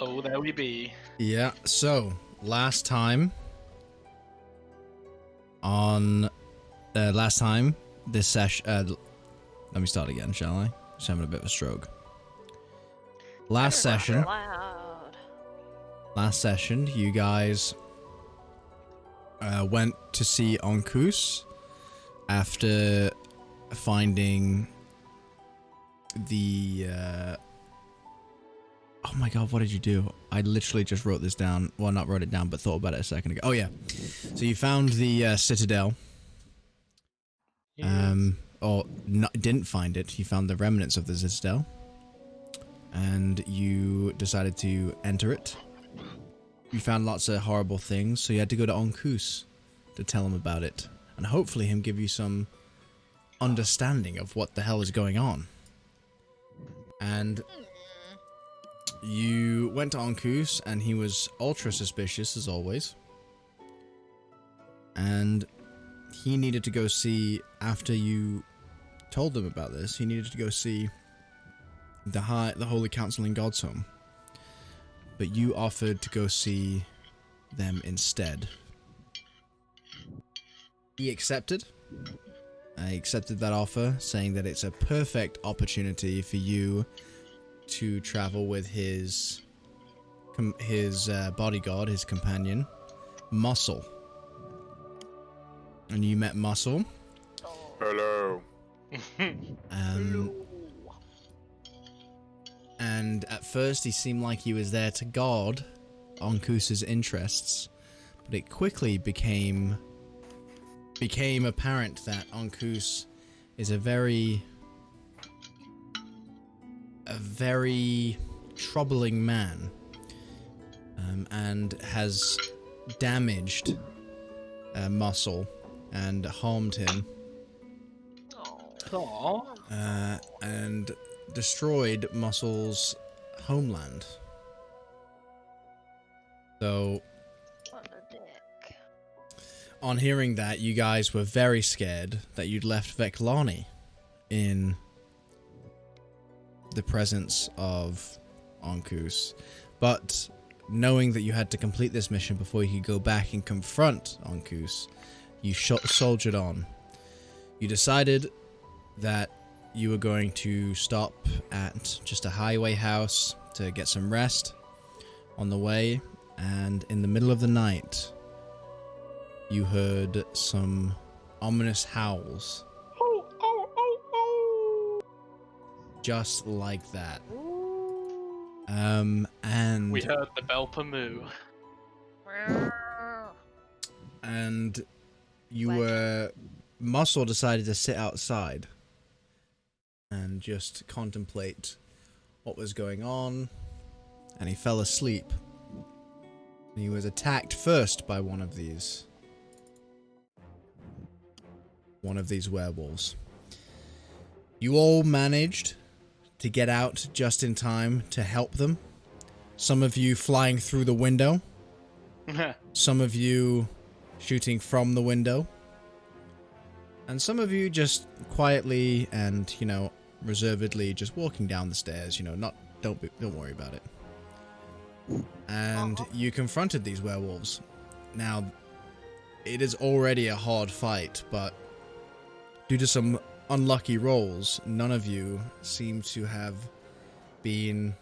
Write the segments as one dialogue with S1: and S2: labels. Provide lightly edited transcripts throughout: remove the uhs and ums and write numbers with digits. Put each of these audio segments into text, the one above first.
S1: Oh, there we be.
S2: Yeah, so last time this session, let me start again, shall I? Just having a bit of a stroke. Last session, you guys went to see Onkus after finding the oh my god, what did you do? I literally just wrote this down. Well, not wrote it down, but thought about it a second ago. Oh yeah. So you found the citadel.
S1: Yes.
S2: Or didn't find it. You found the remnants of the citadel. And you decided to enter it. You found lots of horrible things, so you had to go to Onkus to tell him about it. And hopefully him give you some understanding of what the hell is going on. And you went to Onkus, and he was ultra suspicious, as always. And he needed to go see, after you told them about this, he needed to go see the Holy Council in Godshome. But you offered to go see them instead. He accepted. I accepted that offer, saying that it's a perfect opportunity for you to travel with his bodyguard, his companion, Muscle. And you met Muscle.
S3: Hello.
S2: And at first he seemed like he was there to guard Onkus's interests, but it quickly became apparent that Onkus is a very troubling man, and has damaged Muscle and harmed him.
S1: Aww.
S2: And destroyed Muscle's homeland. So,
S4: What a dick.
S2: on hearing that, you guys were very scared that you'd left Veclani in the presence of Onkus. But knowing that you had to complete this mission before you could go back and confront Onkus, you soldiered on. You decided that you were going to stop at just a highway house to get some rest on the way, and in the middle of the night, you heard some ominous howls. Just like that. And
S1: We heard the Belper moo.
S2: and Muscle decided to sit outside and just contemplate what was going on, and he fell asleep. And he was attacked first by one of these werewolves. You all managed to get out just in time to help them. Some of you flying through the window, some of you shooting from the window, and some of you just quietly and, reservedly just walking down the stairs, don't worry about it. And you confronted these werewolves. Now, it is already a hard fight, but due to some unlucky rolls, none of you seem to have been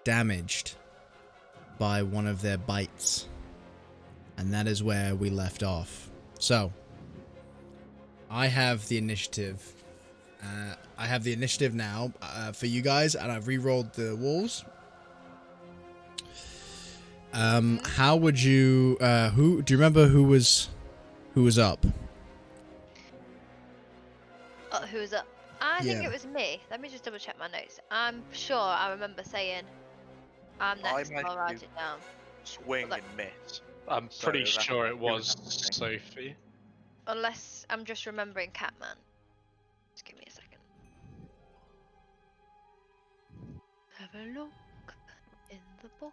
S2: damaged by one of their bites. And that is where we left off. So, I have the initiative. I have the initiative now for you guys, and I've re-rolled the wolves. How would you? Do you remember who was up?
S4: Who was up? I think it was me. Let me just double check my notes. I'm sure I remember saying I'm next. I'll write it down.
S3: Swing and miss.
S1: I'm pretty sure it was Sophie.
S4: Unless I'm just remembering Catman. Just give me a second. Have a look in the book.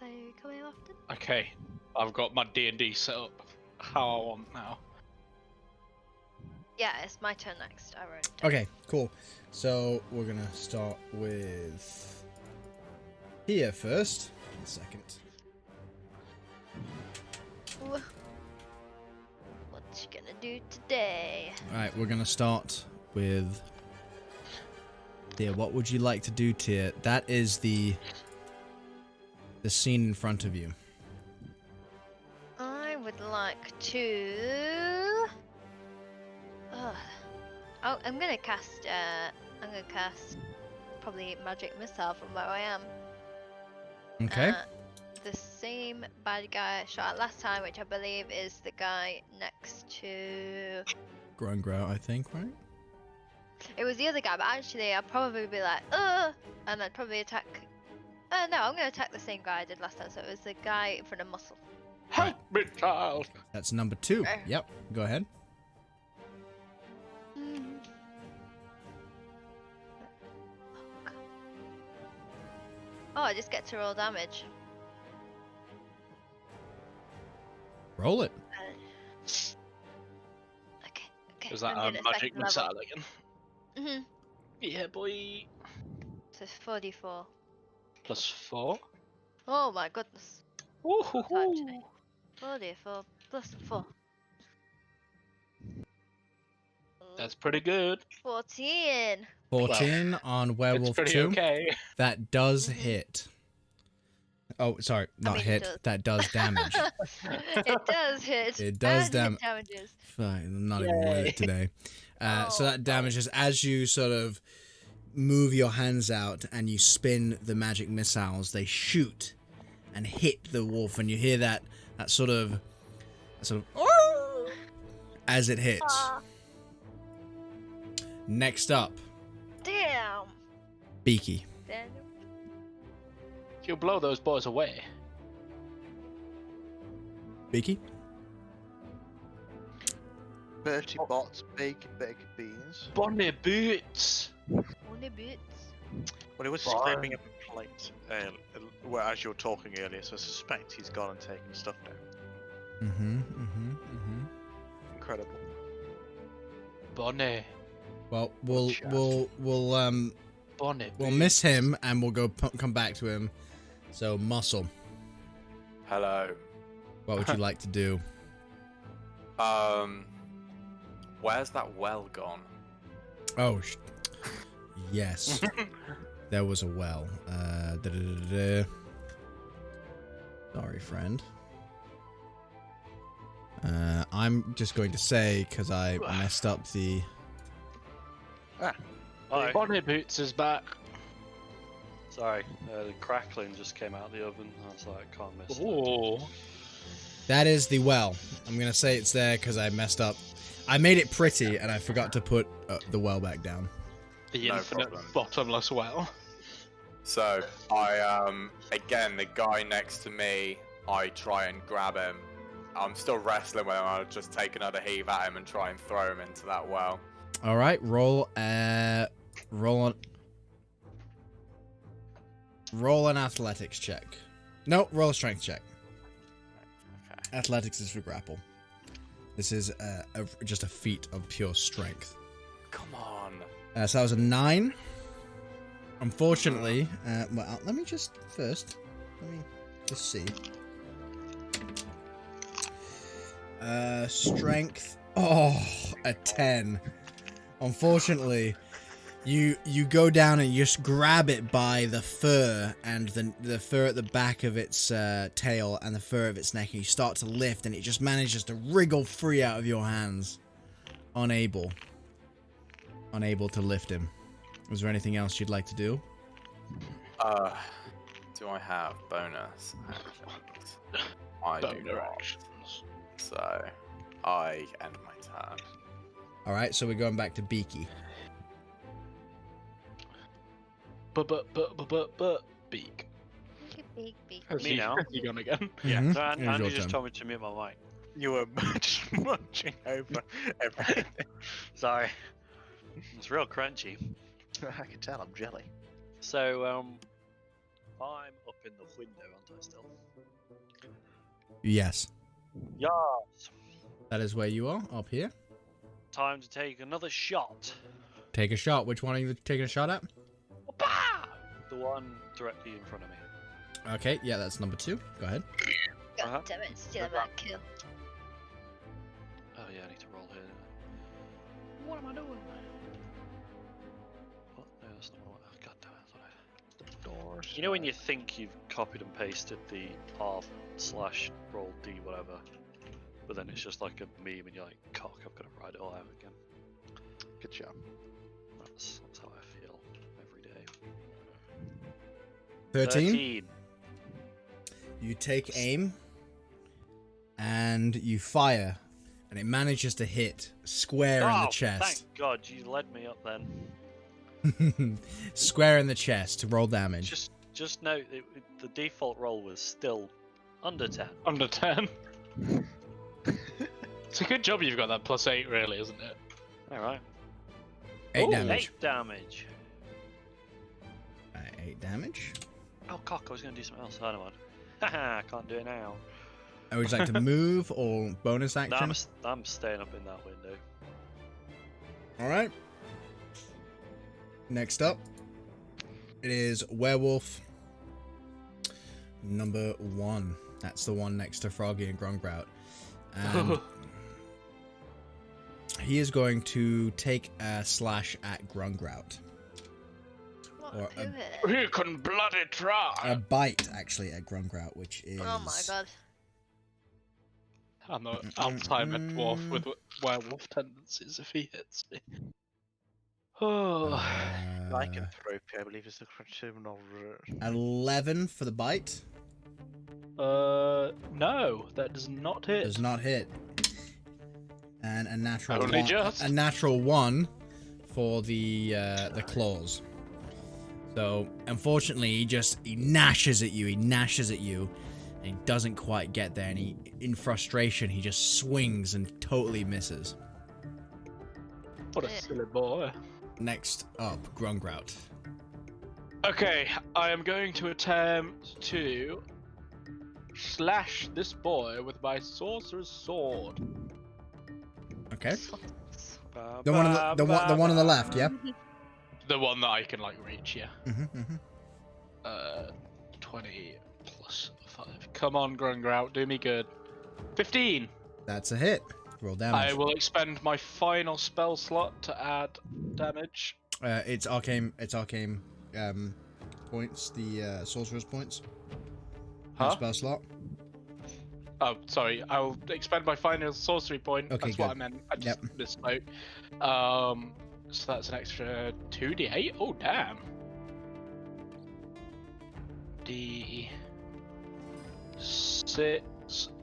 S4: They coming often?
S1: Okay, I've got my D&D set up. how I want now.
S4: Yeah, it's my turn next. I wrote it down.
S2: Okay, cool. So we're gonna start with here first. A second.
S4: Ooh. What you gonna do today?
S2: All right, we're gonna start with Tyr. What would you like to do, Tyr? That is the scene in front of you.
S4: I would like to. Oh, I'm gonna cast. I'm gonna cast probably magic missile from where I am.
S2: Okay.
S4: The same bad guy I shot at last time, which I believe is the guy next to.
S2: Grout, I think, right?
S4: It was the other guy, but actually I'd probably be like, and I'd probably attack. No, I'm gonna attack the same guy I did last time. So it was the guy in front of Muscle.
S1: Help me, child.
S2: That's number 2. Yep. Go ahead.
S4: Oh, I just get to roll damage.
S2: Roll it.
S4: Okay.
S1: Is that
S4: I'm
S1: a
S4: doing
S1: magic
S4: second level.
S1: missile again? Yeah, boy.
S4: So 44.
S1: Plus 4.
S4: Oh my goodness.
S1: Woohoo!
S4: 44 plus 4.
S1: That's pretty good.
S4: 14.
S2: 14 on
S1: It's
S2: Werewolf
S1: pretty
S2: 2.
S1: okay.
S2: That does hit. Oh, sorry, not
S4: mean, it
S2: hit.
S4: does.
S2: That does damage.
S4: It does hit.
S2: It does
S4: and it damages.
S2: Fine, I'm not even with it today. So
S4: Oh,
S2: that damages as you sort of move your hands out and you spin the magic missiles. They shoot and hit the wolf, and you hear that sort of as it hits.
S4: Ah,
S2: Next up,
S4: damn.
S2: Beaky.
S4: Daniel.
S1: You'll blow those boys away.
S2: Beaky.
S3: Bertie Bott's baked beans.
S1: Bonnie boots.
S4: Only boots.
S3: Well, he was screaming up a plate well, as you were talking earlier, so I suspect he's gone and taken stuff down. Incredible.
S1: Bonnie.
S2: Well,
S3: chat.
S1: Bonnie.
S2: we'll miss him and we'll go come back to him. So Muscle,
S5: Hello.
S2: what would you like to do?
S5: Where's that well gone?
S2: Oh, yes. There was a well. Sorry, friend. I'm just going to say, because I messed up the...
S6: Hi.
S1: Bonnie boots is back.
S6: Sorry, the crackling just came out of the oven. I was like, can't miss that.
S1: Ooh.
S2: That is the well. I'm going to say it's there because I messed up. I made it pretty, and I forgot to put the well back down.
S1: The
S5: No
S1: infinite
S5: problem.
S1: bottomless well.
S5: So, I, again, the guy next to me, I try and grab him. I'm still wrestling with him. I'll just take another heave at him and try and throw him into that well.
S2: All right, roll an athletics check. No, roll a strength check.
S5: Okay.
S2: Athletics is for grapple. This is just a feat of pure strength.
S5: Come on.
S2: So that was a 9. Unfortunately, well, let me just see. Strength. Oh, a 10. Unfortunately, you go down and you just grab it by the fur and the fur at the back of its tail and the fur of its neck, and you start to lift, and it just manages to wriggle free out of your hands, unable to lift him. Was there anything else you'd like to do?
S5: Do I have bonus actions? I do
S1: Boner
S5: not.
S1: actions.
S5: So, I end my turn.
S2: Alright, so we're going back to Beaky.
S1: Beak.
S4: Beak.
S6: Me now?
S1: You gone again?
S6: Yeah,
S2: Mhm.
S6: so
S2: It was
S6: Andy
S2: your
S6: just
S2: turn.
S6: told me to mute my mic.
S3: You were just munching over everything.
S6: Sorry. It's real crunchy.
S3: I can tell, I'm jelly.
S6: So, I'm up in the window, aren't I still?
S2: Yes.
S6: Yes!
S2: That is where you are, up here.
S6: Time to take another shot.
S2: Take a shot. Which one are you taking a shot at?
S6: The one directly in front of me.
S2: Okay, yeah, that's number 2. Go ahead.
S6: Uh-huh.
S4: God damn it, stealing my kill.
S6: Oh yeah, I need to roll here. What am I doing? What? No, that's not what. Oh, God damn it!
S1: Doors.
S6: You know when you think you've copied and pasted the R/roll D whatever, but then it's just like a meme and you're like, cock, I've got to write it all out again.
S1: Good job.
S6: That's how I feel every day.
S2: 13. You take aim and you fire, and it manages to hit square in the chest.
S6: Thank God you led me up then.
S2: Square in the chest. Roll damage.
S6: Just note the default roll was still under 10.
S1: Under 10. It's a good job you've got that +8, really, isn't it?
S6: All right.
S2: 8
S6: Ooh,
S2: damage.
S6: 8 damage.
S2: 8 damage.
S6: Oh cock! I was going to do something else. Oh, never mind. Haha, I can't do it now.
S2: Would you like to move or bonus
S6: No,
S2: action?
S6: I'm staying up in that window.
S2: Alright. Next up, it is werewolf number 1. That's the one next to Froggy and Grungrout. And he is going to take a slash at Grungrout.
S4: What?
S2: Or
S4: Who
S2: a-
S4: hit it?
S1: You can bloody try.
S2: A bite, actually, at Grungrout, which is...
S4: Oh my god.
S1: I'll time a dwarf with werewolf tendencies if he hits me. Oh.
S3: Lycanthropy, I believe, is the criminal root.
S2: 11 for the bite.
S1: No, that does not hit.
S2: Does not hit. And a natural
S1: Only
S2: one,
S1: just.
S2: a natural 1 for the claws. So unfortunately, he gnashes at you. And he doesn't quite get there. And in frustration, he just swings and totally misses.
S1: What a silly boy.
S2: Next up, Grungrout.
S1: Okay, I am going to attempt to slash this boy with my sorcerer's sword.
S2: Okay. The one on the left, yeah.
S1: The one that I can reach, yeah. 20 plus 5. Come on, Grungrout, do me good. 15.
S2: That's a hit. Roll damage.
S1: I will expend my final spell slot to add damage.
S2: It's arcane. Points. The sorcerer's points.
S1: Huh?
S2: Spell slot.
S1: Oh, sorry. I'll expend my final sorcery point.
S2: Okay,
S1: That's
S2: good.
S1: what I meant. I just misspoke. So that's an extra 2d8. Oh, damn. D6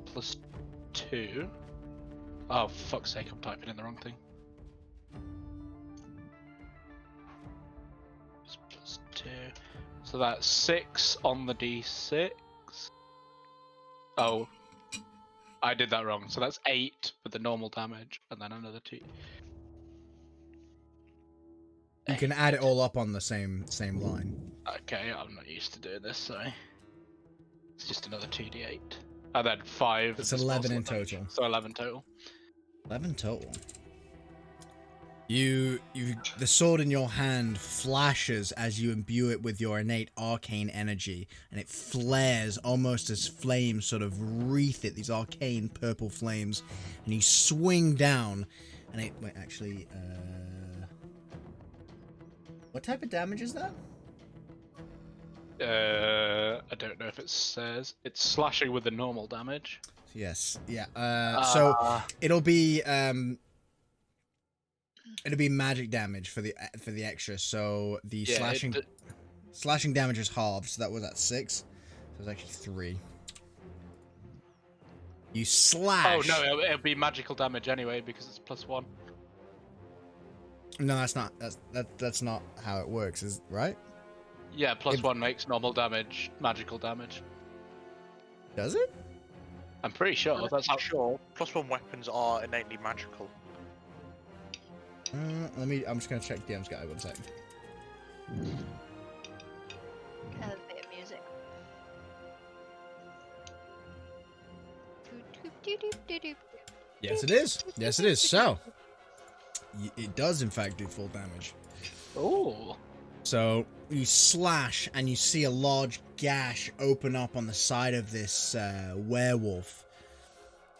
S1: plus 2. Oh, fuck's sake, I'm typing in the wrong thing. Plus 2. So that's 6 on the d6. Oh, I did that wrong. So that's 8 with the normal damage, and then another 2.
S2: You can add it all up on the same line.
S1: Okay, I'm not used to doing this, sorry. It's just another 2d8. And then 5.
S2: It's
S1: is
S2: 11 in
S1: possible damage.
S2: total.
S1: So 11 total.
S2: 11 total. The sword in your hand flashes as you imbue it with your innate arcane energy, and it flares almost as flames sort of wreath it, these arcane purple flames, and you swing down, and it... Wait, actually, what type of damage is that?
S1: I don't know if it says. It's slashing with the normal damage.
S2: Yes, yeah. So it'll be magic damage for the extra. So the slashing damage is halved. So that was at 6. So it's actually 3. You slash.
S1: Oh no, it'll be magical damage anyway because it's +1.
S2: No, that's not. That's not how it works. Is right?
S1: Yeah, +1 makes normal damage, magical damage.
S2: Does it?
S1: I'm pretty sure. That's how.
S3: Sure. +1 weapons are innately magical.
S2: I'm just gonna check DM's guide 1 second.
S4: Have a bit of music.
S2: Yes, it is. Yes, it is. So, it does in fact do full damage.
S1: Ooh.
S2: So you slash and you see a large gash open up on the side of this werewolf,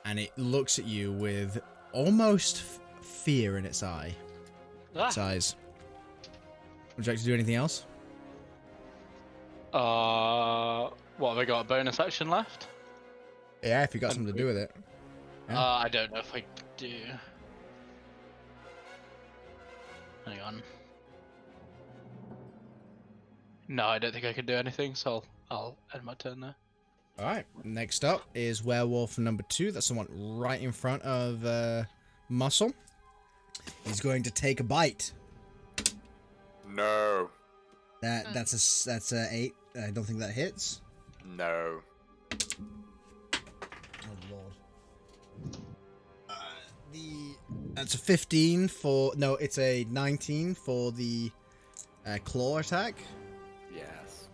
S2: and it looks at you with almost fear in its eye. Its eyes. Would you like to do anything else?
S1: What, have I got a bonus action left?
S2: Yeah, if you got something to do with it. Yeah.
S1: I don't know if I do. Hang on. No, I don't think I can do anything, so I'll end my turn there.
S2: Alright, next up is werewolf number 2. That's the one right in front of Muscle. He's going to take a bite.
S5: No.
S2: That's a 8. I don't think that hits.
S5: No.
S2: Oh lord. That's a 15 for... No, it's a 19 for the claw attack.
S5: Yes.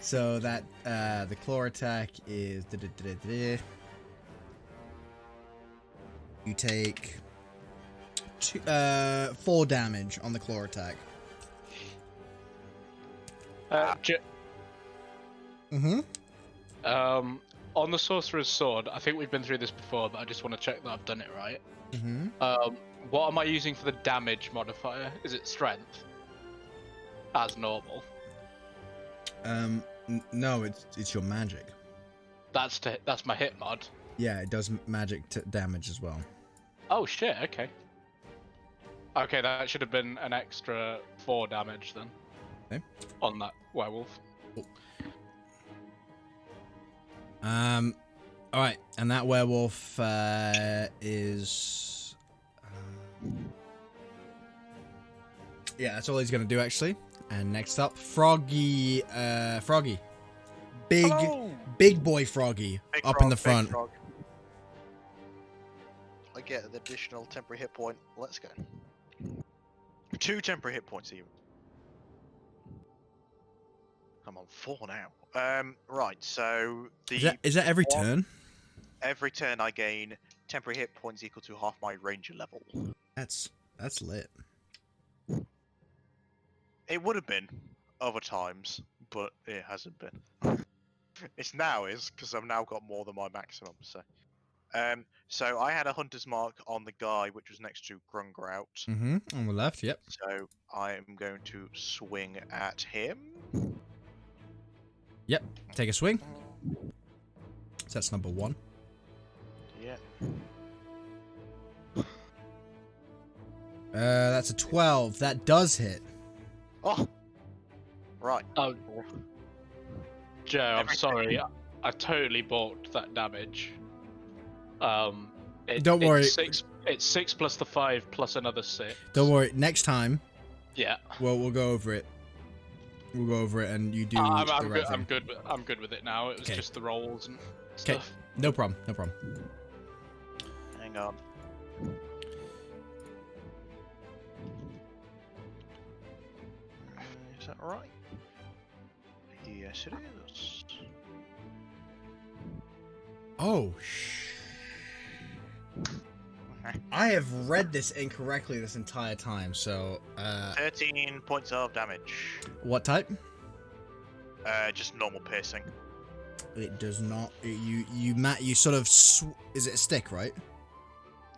S2: So that the claw attack is... You take 4 damage on the claw attack.
S1: On the sorcerer's sword, I think we've been through this before, but I just want to check that I've done it right. What am I using for the damage modifier? Is it strength? As normal.
S2: No, it's your magic.
S1: That's my hit mod.
S2: Yeah, it does magic damage as well.
S1: Oh shit, okay. Okay, that should have been an extra 4 damage then.
S2: Okay.
S1: On that werewolf.
S2: Cool. Alright, and that werewolf is... yeah, that's all he's gonna do actually. And next up, Froggy. Big boy Froggy
S3: Big
S2: up
S3: frog,
S2: in the
S3: big
S2: front.
S3: frog. I get an additional temporary hit point. Let's go. 2 temporary hit points even. I'm on 4 now. Right, so
S2: Is that every turn?
S3: Every turn I gain temporary hit points equal to half my ranger level.
S2: That's lit.
S3: It would have been other times, but it hasn't been. It's now is because I've now got more than my maximum. So I had a hunter's mark on the guy which was next to Grungrout.
S2: On the left, yep.
S3: So I am going to swing at him.
S2: Yep, take a swing. So that's number 1.
S3: Yeah.
S2: That's a 12. That does hit.
S3: Oh. Right.
S1: Oh. Joe, I'm sorry. I totally balked that damage.
S2: Don't worry.
S1: It's 6 plus the 5 plus another 6.
S2: Don't worry. Next time.
S1: Yeah.
S2: Well, we'll go over it. We'll go over it, and you do.
S1: I'm
S2: the right
S1: good.
S2: thing.
S1: I'm good with it now. It was
S2: Okay.
S1: just the rolls and
S2: Okay.
S1: stuff.
S2: No problem. No problem.
S3: Hang on. Is that right? Yes, it is.
S2: Oh, I have read this incorrectly this entire time. So,
S3: 13 points of damage.
S2: what type?
S3: Just normal piercing.
S2: It does not. You sort of. Is it a stick, right?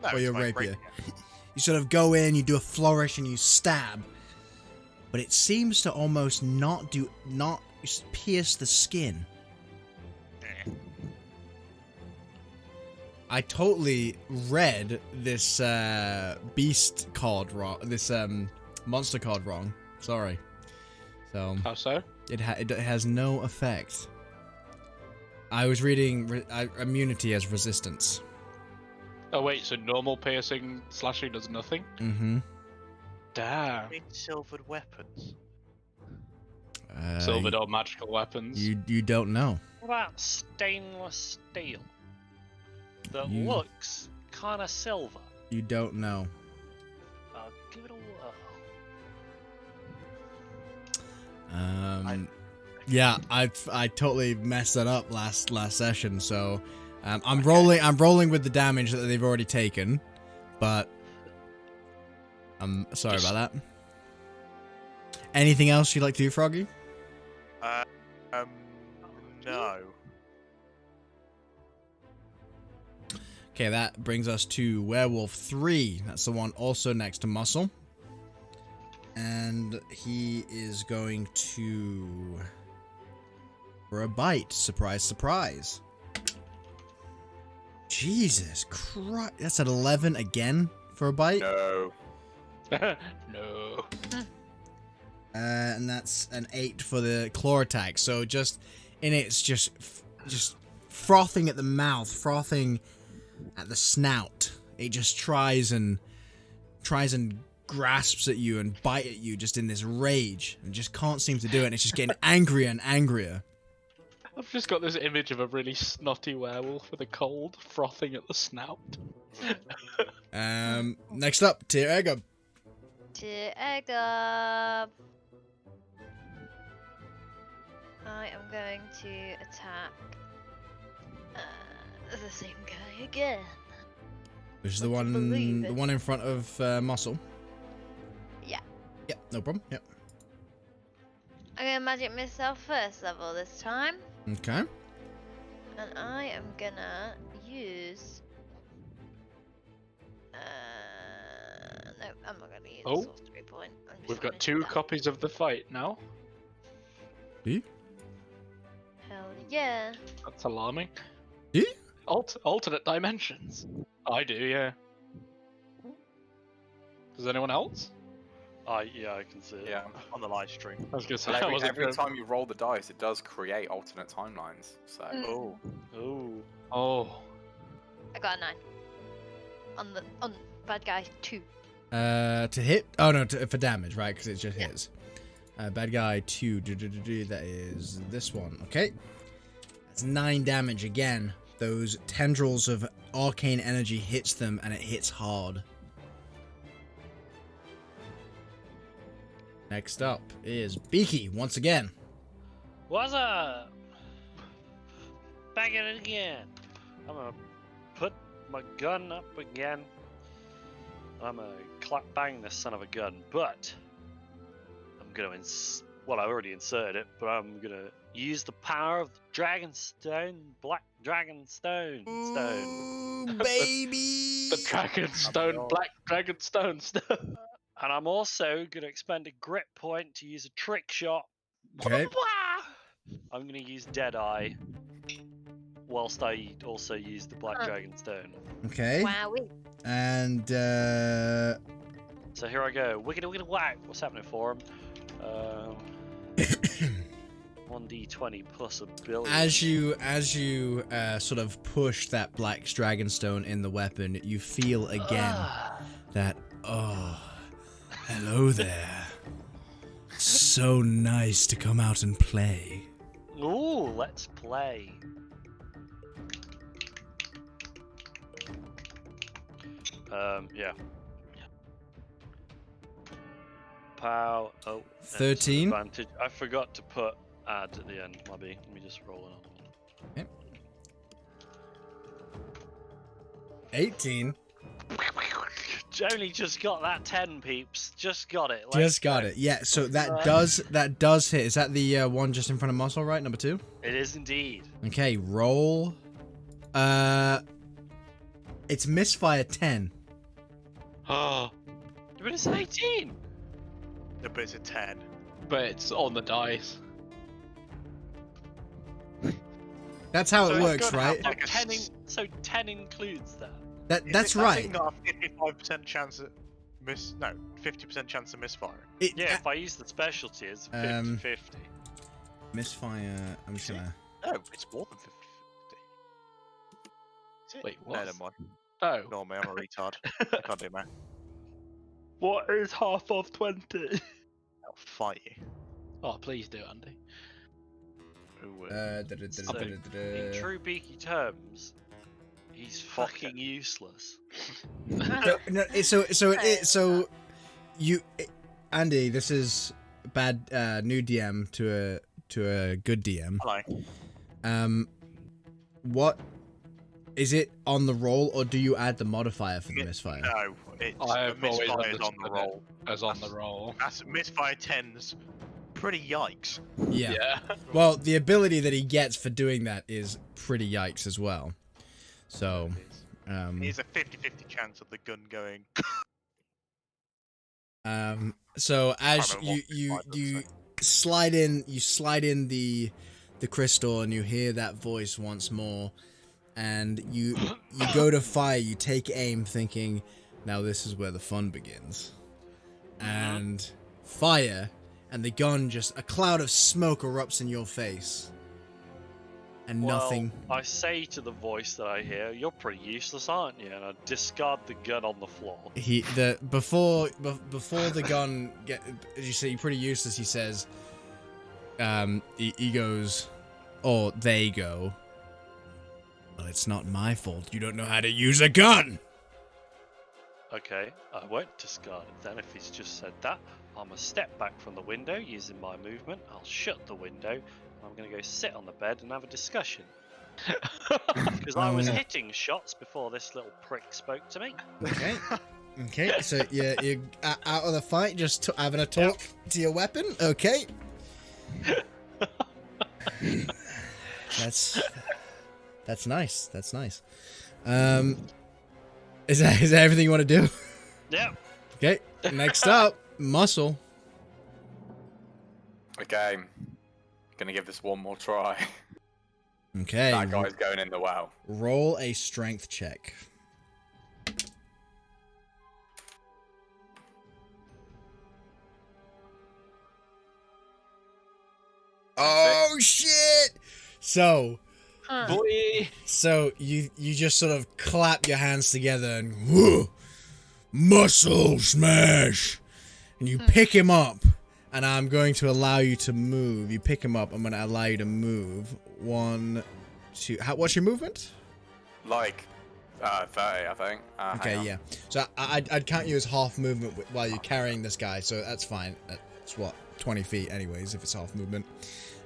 S3: No,
S2: Or
S3: it's
S2: your
S3: my
S2: rapier.
S3: rapier.
S2: You sort of go in, you do a flourish, and you stab. But it seems to almost not pierce the skin.
S3: Eh.
S2: I totally read this beast card wrong. This monster card wrong. Sorry. So
S1: How so?
S2: it has no effect. I was reading immunity as resistance.
S1: Oh wait, so normal piercing slashing does nothing?
S2: Mm-hmm.
S1: Damn.
S3: Need silvered weapons.
S1: Silvered or magical weapons.
S2: You don't know.
S6: What about stainless steel? That
S2: You-
S6: looks kind of silver.
S2: You don't know.
S6: I'll give it a whirl.
S2: Yeah, I totally messed that up last session. So, I'm rolling with the damage that they've already taken, but I'm sorry about that. Anything else you'd like to do, Froggy?
S3: No.
S2: Okay, that brings us to Werewolf 3. That's the one also next to Muscle. And he is going to... for a bite. Surprise, surprise. Jesus Christ. That's at 11 again for a bite?
S5: No.
S1: No.
S2: And that's an 8 for the claw attack. So just in it's just frothing at the mouth, frothing at the snout. It just tries and grasps at you and bite at you just in this rage and just can't seem to do it. And it's just getting angrier and angrier.
S1: I've just got this image of a really snotty werewolf with a cold frothing at the snout.
S2: Next up, Tyr Eggob.
S4: Tyr Eggob. I am going to attack the same guy again.
S2: Which is the one in front of Muscle.
S4: Yeah.
S2: Yep, no problem. Yep.
S4: I'm gonna magic missile first level this time.
S2: Okay.
S4: And I am gonna use... no, I'm not gonna use
S1: Oh.
S4: the sorcery point. I'm just
S1: We've
S4: gonna
S1: got
S4: do
S1: 2
S4: that.
S1: copies of the fight now.
S2: Do you?
S4: Hell yeah.
S1: That's alarming.
S2: Do you?
S1: Alternate dimensions. I do, yeah. Does anyone else?
S6: Yeah, I can see it.
S5: Yeah.
S3: On the live stream.
S1: I was gonna say
S5: And
S1: I wasn't
S5: every
S1: gonna-
S5: time you roll the dice, it does create alternate timelines. So.
S3: Oh.
S6: Oh.
S1: Oh.
S4: I got a 9. On bad guy 2.
S2: To hit? Oh no, for damage, right? Because it just hits. Bad guy 2. That is this one. Okay. That's 9 damage again. Those tendrils of arcane energy hits them, and it hits hard. Next up is Beaky once again.
S6: What's up? Back at it again. I'm gonna put my gun up again. I'm gonna clap bang this son of a gun, but I'm gonna well, I already inserted it, but I'm gonna use the power of the Dragon Stone, Black Dragon Stone.
S2: Ooh, baby!
S1: The Dragon Stone, Black Dragon Stone.
S6: And I'm also gonna expend a grit point to use a trick shot.
S2: Okay.
S6: I'm gonna use Deadeye, whilst I also use the Black Dragon Stone.
S2: Okay.
S4: Wowie.
S2: And,
S6: So here I go. Wiggity whack. What's happening for him? 1d20 plus ability.
S2: as you sort of push that Black Dragonstone in the weapon, you feel again that, oh, hello there. So nice to come out and play.
S6: Ooh, let's play. Yeah. Pow. Oh.
S2: 13.
S6: Advantage. I forgot to put add at the end, maybe. Let me just roll another one.
S2: Okay. 18.
S6: Only just got that 10, peeps. Just got it.
S2: Just got it. Yeah, so that does hit. Is that the one just in front of Muscle, right? Number 2?
S6: It is indeed.
S2: Okay, roll. It's misfire 10.
S6: Oh. But it's an 18.
S3: No, but it's a 10.
S1: But it's on the dice.
S2: That's how
S3: So
S2: it
S3: it's
S2: works,
S3: gonna
S2: right?
S3: have
S6: So 10, so 10 includes that.
S2: That's
S3: I
S2: right.
S3: think not a 55% chance at 50% chance of misfire.
S6: Yeah, if I use the specialty, it's 50-50.
S2: Misfire. I'm just gonna.
S3: No, it's more than 50. Is it?
S1: Wait,
S3: No,
S1: what?
S3: never mind.
S1: Oh.
S3: Ignore me, I'm a retard. I can't do math.
S1: What is half of 20?
S3: I'll fight you.
S1: Oh, please do, Andy.
S6: In true Beaky terms, he's fucking useless.
S2: So you, Andy, this is bad new DM to a good DM.
S3: Hello.
S2: What Is it on the roll, or do you add the modifier for the misfire?
S3: No, it's
S1: I've
S3: the
S1: always
S3: misfire is on the
S1: understood
S3: roll.
S1: it as on the roll.
S3: That's misfire 10's pretty yikes.
S2: Yeah.
S1: Yeah.
S2: Well, the ability that he gets for doing that is pretty yikes as well. So,
S3: There's a 50-50 chance of the gun going.
S2: so as
S3: Can't remember
S2: you
S3: what
S2: you
S3: misfire
S2: you slide in the crystal, and you hear that voice once more, and you go to fire. You take aim, thinking, now this is where the fun begins, and fire, and the gun, just a cloud of smoke erupts in your face, and nothing.
S6: I say to the voice that I hear, "You're pretty useless, aren't you?" And I discard the gun on the floor.
S2: Before the gun as you say, you're pretty useless. He says, he goes, or they go, well, it's not my fault. You don't know how to use a gun.
S6: Okay, I won't discard it then if he's just said that. I'm gonna step back from the window using my movement. I'll shut the window. I'm gonna go sit on the bed and have a discussion. Because I was hitting shots before this little prick spoke to me.
S2: Okay. So you're out of the fight, just having a talk to your weapon. Okay. That's nice. That's nice. Is that everything you want to do?
S6: Yep.
S2: Okay. Next up, muscle.
S5: Okay. Gonna give this one more try.
S2: Okay.
S5: That guy's going in the well.
S2: Roll a strength check. Oh shit! So you just sort of clap your hands together and whoo, muscle smash, and you pick him up, and I'm going to allow you to move. You pick him up. I'm going to allow you to move. 1, 2. What's your movement?
S5: Like 30, I think.
S2: Okay, yeah. So I'd count you as half movement while you're carrying this guy. So that's fine. That's what, 20 feet, anyways, if it's half movement.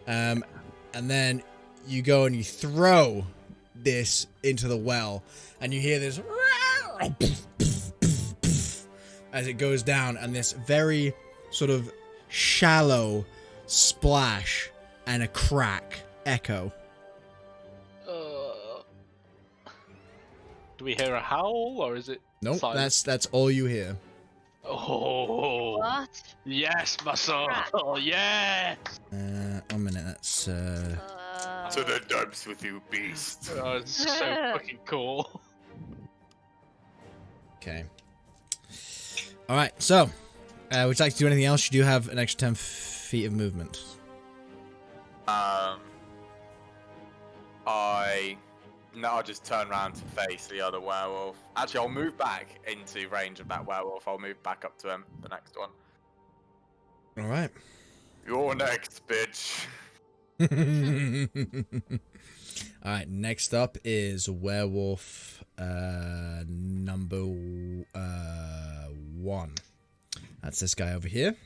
S2: And then you go and you throw this into the well, and you hear this as it goes down, and this very sort of shallow splash and a crack echo.
S1: Do we hear a howl, or is it?
S2: Nope,
S1: silent?
S2: that's all you hear.
S1: Oh.
S4: What?
S1: Yes, muscle. Oh yeah.
S2: 1 minute. That's
S5: To the dumps with you, beast.
S1: Oh, it's so fucking cool.
S2: okay. All right. So, would you like to do anything else? You do have an extra 10 feet of movement.
S5: I'll just turn around to face the other werewolf. Actually, I'll move back into range of that werewolf. I'll move back up to him, the next one.
S2: All right.
S5: You're next, bitch.
S2: All right. Next up is werewolf number 1. That's this guy over here.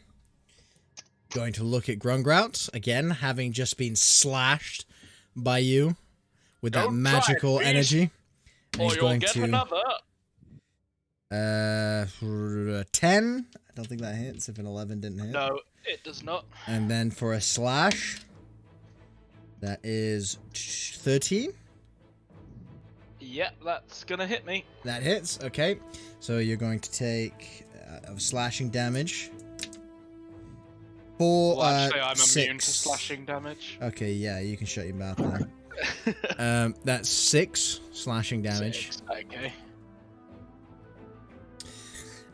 S2: Going to look at Grungrout again, having just been slashed by you with that magical energy. And
S1: Or
S2: he's
S1: you'll
S2: going
S1: get
S2: to
S1: another.
S2: 10. I don't think that hits. If an 11 didn't hit.
S1: No, it does not.
S2: And then for a slash, that is 13.
S1: Yep, that's gonna hit me.
S2: That hits. Okay, so you're going to take of slashing damage. 4.
S1: Well, actually, I'm
S2: 6.
S1: immune to slashing damage.
S2: Okay, yeah, you can shut your mouth now. That's 6 slashing damage.
S1: 6, okay.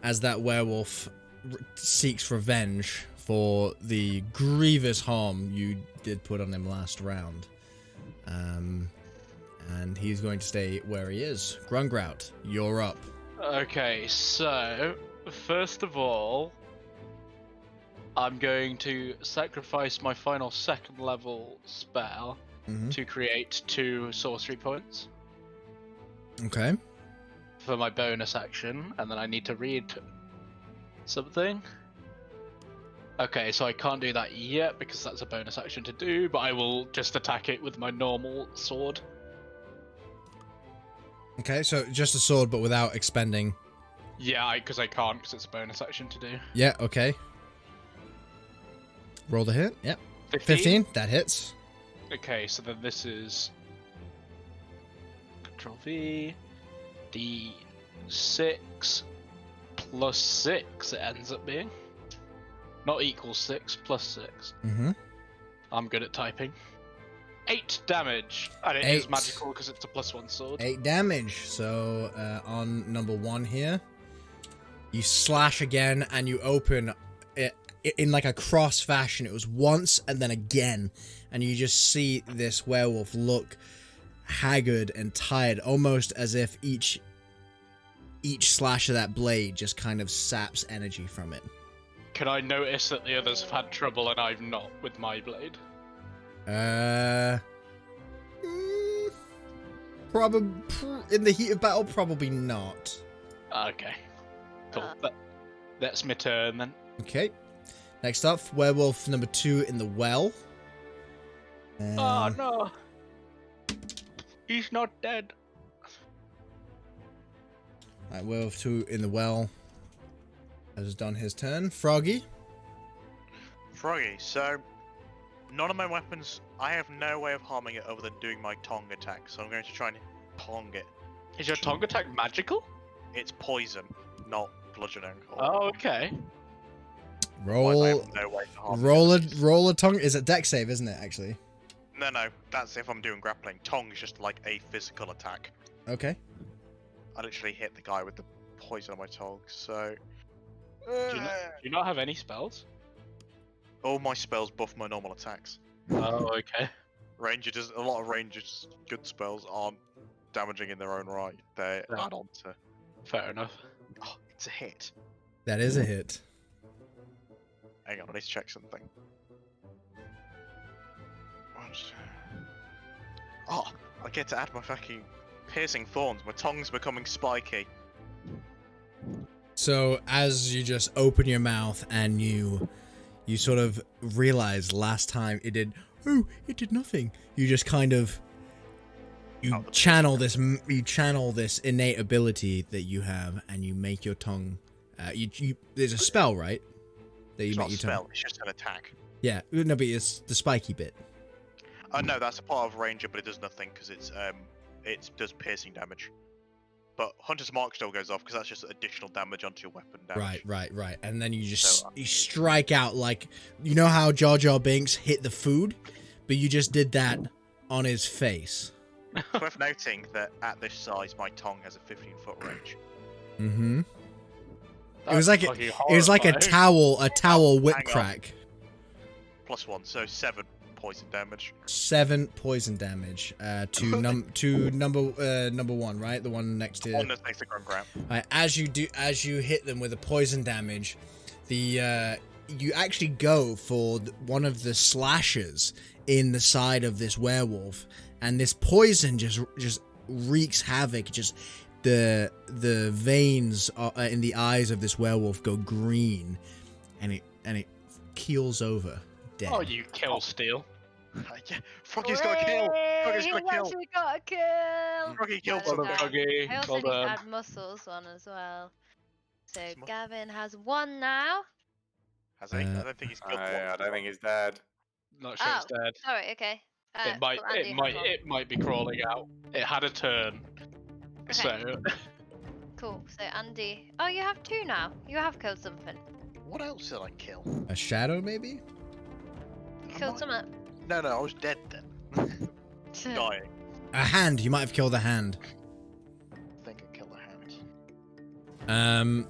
S2: As that werewolf seeks revenge for the grievous harm you did put on him last round. And he's going to stay where he is. Grungrout, you're up.
S1: Okay, so first of all, I'm going to sacrifice my final 2nd level spell to create 2 sorcery points.
S2: Okay.
S1: For my bonus action, and then I need to read something. Okay, so I can't do that yet because that's a bonus action to do, but I will just attack it with my normal sword.
S2: Okay, so just a sword, but without expending.
S1: Yeah, because I can't, because it's a bonus action to do.
S2: Yeah, okay. Roll the hit. Yep. 15. That hits.
S1: Okay, so then this is Control V, D6 plus 6. It ends up being not equals 6 plus 6.
S2: Mm-hmm.
S1: I'm good at typing. 8 damage, and it is magical because it's a +1 sword.
S2: 8 damage. So on number 1 here, you slash again, and you open it in like a cross fashion. It was once and then again, and you just see this werewolf look haggard and tired, almost as if each slash of that blade just kind of saps energy from it.
S1: Can I notice that the others have had trouble and I've not with my blade?
S2: Probably in the heat of battle, probably not.
S1: Okay, cool. That's my turn then.
S2: Okay. Next up, werewolf number 2 in the well.
S1: Oh no, he's not dead.
S2: Alright, werewolf 2 in the well has done his turn. Froggy.
S3: Froggy, so none of my weapons, I have no way of harming it other than doing my tongue attack, so I'm going to try and tongue it.
S1: Is your tongue attack magical?
S3: It's poison, not bludgeoning.
S1: Oh, okay.
S2: Roll a tongue. Is it dex save, isn't it, actually?
S3: No, that's if I'm doing grappling. Tongue is just like a physical attack.
S2: Okay.
S3: I literally hit the guy with the poison on my tongue, so...
S1: Do you not have any spells?
S3: All my spells buff my normal attacks.
S1: Oh, okay.
S3: A lot of rangers' good spells aren't damaging in their own right. They add on to...
S1: Fair enough.
S3: Oh, it's a hit.
S2: That is a hit.
S3: Hang on, I need to check something. Oh, I get to add my fucking piercing thorns. My tongue's becoming spiky.
S2: So as you just open your mouth and you sort of realize last time it did nothing. You just kind of channel this innate ability that you have, and you make your tongue. There's a spell, right? That you
S3: It's
S2: make
S3: not a
S2: your
S3: spell,
S2: tongue.
S3: it's just an attack.
S2: Yeah, no, but it's the spiky bit.
S3: Oh no, that's a part of ranger, but it does nothing because it does piercing damage. But Hunter's Mark still goes off because that's just additional damage onto your weapon damage.
S2: Right. And then you just you strike out like, you know how Jar Jar Binks hit the food, but you just did that on his face.
S3: It's worth noting that at this size, my tongue has a 15-foot range.
S2: Mm-hmm.
S1: That's
S2: It was like a towel whip crack.
S3: +1, so 7 poison damage.
S2: 7 poison damage to number 1, right? The one next to.
S3: One that makes the ground grab.
S2: Right, as you hit them with the poison damage, you actually go for one of the slashes in the side of this werewolf, and this poison just wreaks havoc. Just the veins in the eyes of this werewolf go green, and it keels over dead.
S1: Oh, you kill Steel.
S3: Yeah, Froggy's got a kill! Froggy's got a kill!
S4: Actually got a kill!
S3: Froggy killed
S4: Well
S3: something!
S4: done.
S1: Froggy.
S4: I also
S1: Well
S4: need to
S1: done.
S4: add muscles one as well. So Gavin has 1 now.
S3: Has he? I don't think he's killed one.
S5: I don't think he's dead.
S1: Not sure it's dead.
S4: Sorry, okay.
S1: It might.
S4: well, Andy has one.
S1: It might be crawling out. It had a turn.
S4: Okay.
S1: So.
S4: Cool. So Andy, oh, you have 2 now. You have killed something.
S3: What else did I kill?
S2: A shadow, maybe?
S4: You killed something.
S3: No, I was dead then. Dying.
S2: A hand. You might have killed a hand.
S3: I think I killed a hand.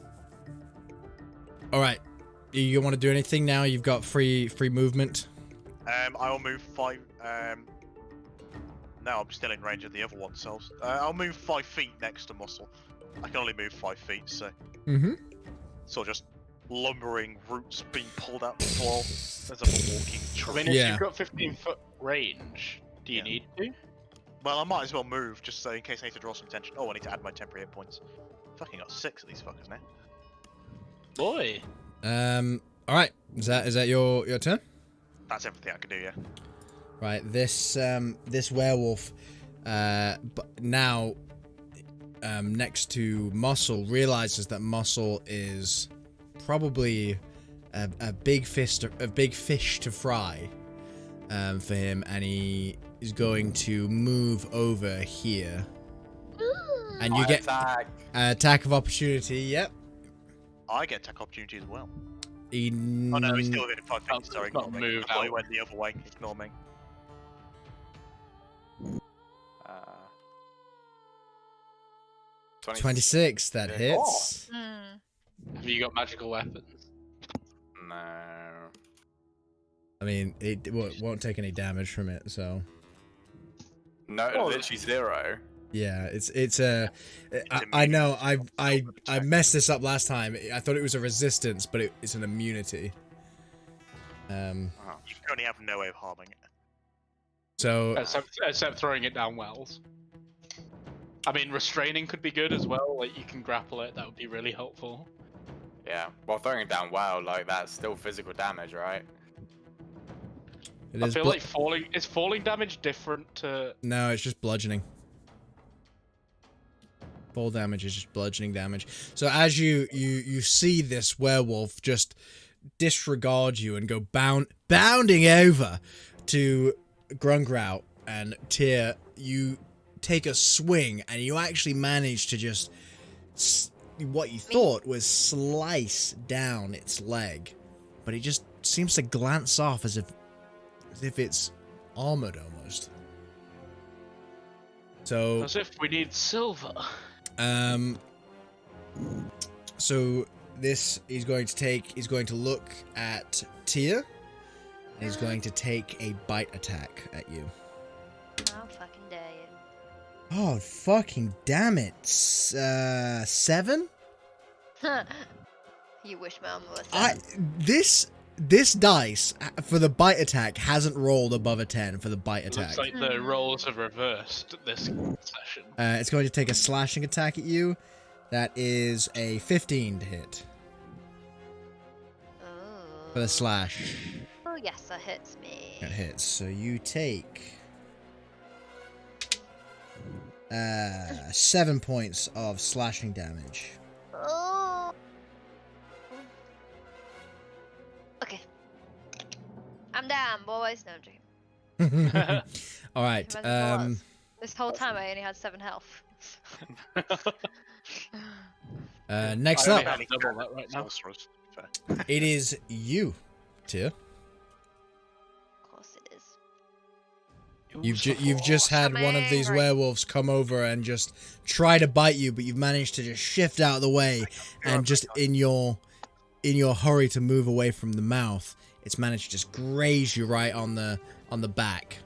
S2: All right. You want to do anything now? You've got free movement.
S3: I will move 5. No, I'm still in range of the other one, so I'll move 5 feet next to Muscle. I can only move 5 feet, so.
S2: Mm-hmm.
S3: So just lumbering roots being pulled out the floor. There's a walking
S1: I
S3: tree.
S1: mean, if
S2: Yeah.
S1: you've got 15-foot range, do you
S3: Yeah.
S1: need to?
S3: Well, I might as well move just so in case I need to draw some attention. Oh, I need to add my temporary hit points. Fucking got 6 of these fuckers now.
S1: Boy.
S2: All right. Is that your turn?
S3: That's everything I can do, yeah.
S2: Right. This werewolf, but now next to Muscle realizes that Muscle is probably a big fish to fry for him, and he is going to move over here. And you get attack of opportunity. Yep.
S3: I get attack opportunity as well.
S2: Oh
S3: no, he's still within 5 feet. Sorry,
S1: not
S3: ignore me.
S1: moved
S3: I thought he
S1: out.
S3: went the other way. Ignore me.
S2: 26. That hits.
S1: Have you got magical weapons?
S5: No.
S2: I mean, it won't take any damage from it, so.
S5: No, literally 0.
S2: Yeah, I know I messed this up last time. I thought it was a resistance, but it's an immunity.
S3: You currently have no way of harming it.
S2: So
S1: except throwing it down wells. I mean, restraining could be good as well. Like, you can grapple it. That would be really helpful.
S5: Yeah. Well, throwing it down well, like, that's still physical damage, right?
S2: it
S1: I
S2: is
S1: feel like falling damage different to...
S2: No, it's just bludgeoning. Fall damage is just bludgeoning damage. So as you see this werewolf just disregard you and go bounding over to Grungrout and Tyr, you take a swing and you actually manage to just what you thought was slice down its leg, but it just seems to glance off as if it's armored almost. So
S1: As if we need silver.
S2: So this is going to look at Tyr, and he's going to take a bite attack at you.
S4: I'll fucking dare you.
S2: Oh, fucking damn it. 7?
S4: You wish my armor was 7.
S2: This dice for the bite attack hasn't rolled above a 10 for the bite
S1: It
S2: attack.
S1: looks like the rolls have reversed this session.
S2: It's going to take a slashing attack at you. That is a 15 to hit for the slash.
S4: Oh yes, that hits me.
S2: That hits. So you take 7 points of slashing damage.
S4: Oh. Okay. I'm down, boys. No, I'm joking.
S2: All right.
S4: This whole time I only had 7 health.
S2: Next
S1: I
S2: up,
S1: only have double that right now.
S2: it is you, Tyr.
S4: Of course it is.
S2: You've just had one of these werewolves come over and just try to bite you, but you've managed to just shift out of the way, and just in your hurry to move away from the mouth, it's managed to just graze you right on the back.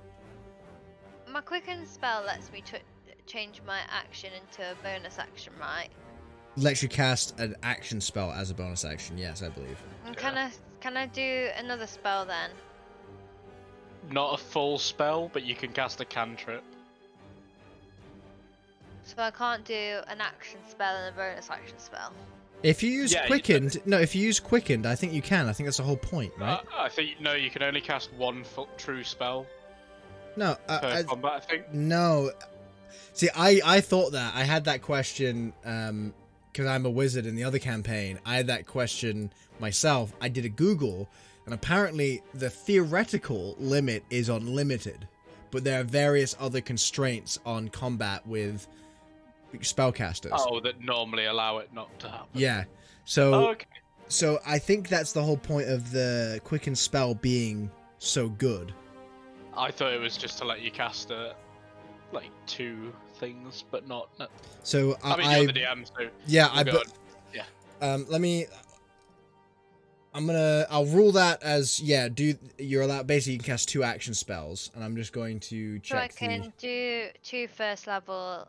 S4: My quicken spell lets me change my action into a bonus action, right?
S2: Lets you cast an action spell as a bonus action. Yes, I believe.
S4: And can I do another spell then?
S1: Not a full spell, but you can cast a cantrip.
S4: So I can't do an action spell and a bonus action spell.
S2: If you use quickened, if you use quickened, I think you can. I think that's the whole point, right?
S1: I think no, you can only cast one true spell
S2: No,
S1: per combat. I think.
S2: No. See, I thought that. I had that question because I'm a wizard in the other campaign. I had that question myself. I did a Google, and apparently the theoretical limit is unlimited, but there are various other constraints on combat with spellcasters.
S1: Oh, that normally allow it not to happen.
S2: Yeah. So,
S1: okay.
S2: So I think that's the whole point of the quicken spell being so good.
S1: I thought it was just to let you cast like 2 things, but not. No.
S2: So
S1: I mean, you're the DM, so
S2: yeah,
S1: yeah.
S2: I'll rule that as you're allowed. Basically, you can cast 2 action spells, and I'm just going to check.
S4: So I can do 2 first level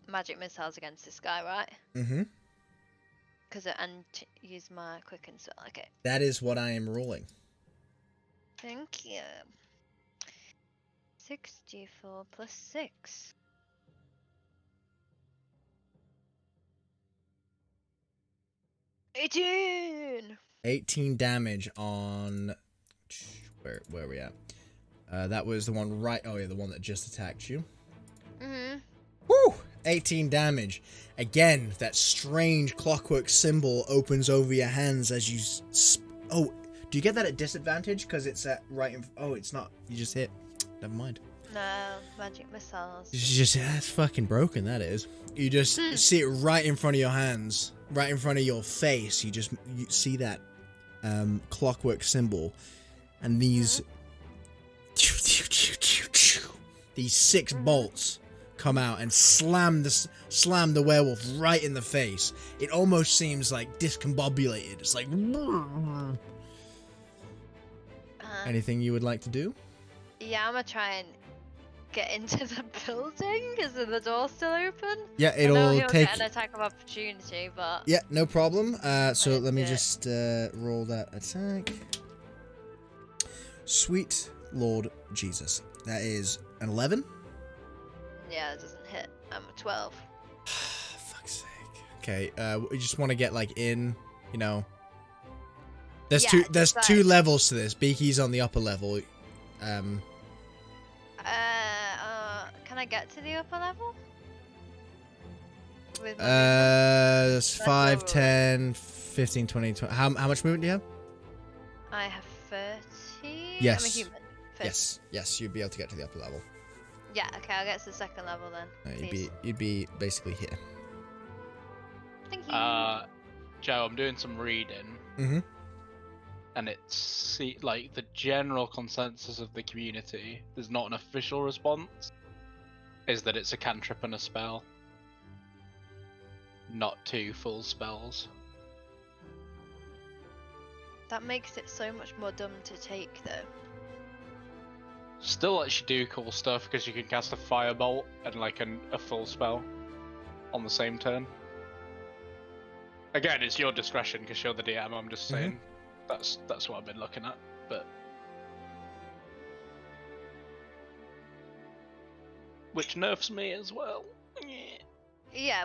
S4: magic missiles against this guy, right?
S2: Mm-hmm.
S4: And use my quicken spell. Okay.
S2: That is what I am ruling.
S4: Thank you. 64 plus 6. $18.
S2: 18 damage on where are we at? That was the one right. Oh yeah, the one that just attacked you.
S4: Mm-hmm.
S2: Woo! 18 damage. Again, that strange clockwork symbol opens over your hands as you... Oh, do you get that at disadvantage? Because it's at right in... Oh, it's not. You just hit. Never mind.
S4: No, magic missiles.
S2: It's just... That's fucking broken, that is. You just see it right in front of your hands. Right in front of your face. You see that clockwork symbol. And these... These 6 bolts come out and slam the werewolf right in the face. It almost seems like discombobulated. It's like... Anything you would like to do?
S4: Yeah, I'm gonna try and get into the building. Is the door still open?
S2: Yeah,
S4: I know
S2: it'll
S4: he'll
S2: take...
S4: get an attack of opportunity, but...
S2: Yeah, no problem. So let me
S4: Yeah.
S2: just roll that attack. Sweet Lord Jesus. That is an 11.
S4: Yeah, it doesn't hit. I'm a 12.
S2: Fuck's sake. Okay, we just want to get like in, you know. There's
S4: Yeah,
S2: there's
S4: just
S2: 2
S4: like-
S2: levels to this. Beaky's on the upper level.
S4: Can I get to the upper level? With my movement?
S2: That's 5,
S4: all
S2: 10, 15, 20, 20. How much movement do you have?
S4: I have 30.
S2: Yes.
S4: I'm a human. 30.
S2: Yes, you'd be able to get to the upper level.
S4: Yeah, okay, I'll get to the second level then.
S2: You'd be basically here.
S4: Thank you.
S1: Joe, I'm doing some reading.
S2: Mm-hmm.
S1: And it's like the general consensus of the community, there's not an official response, is that it's a cantrip and a spell, not 2 full spells.
S4: That makes it so much more dumb to take, though.
S1: Still lets you do cool stuff because you can cast a firebolt and like a full spell on the same turn. Again, it's your discretion because you're the DM. I'm just saying that's what I've been looking at, but which nerfs me as well.
S4: Yeah,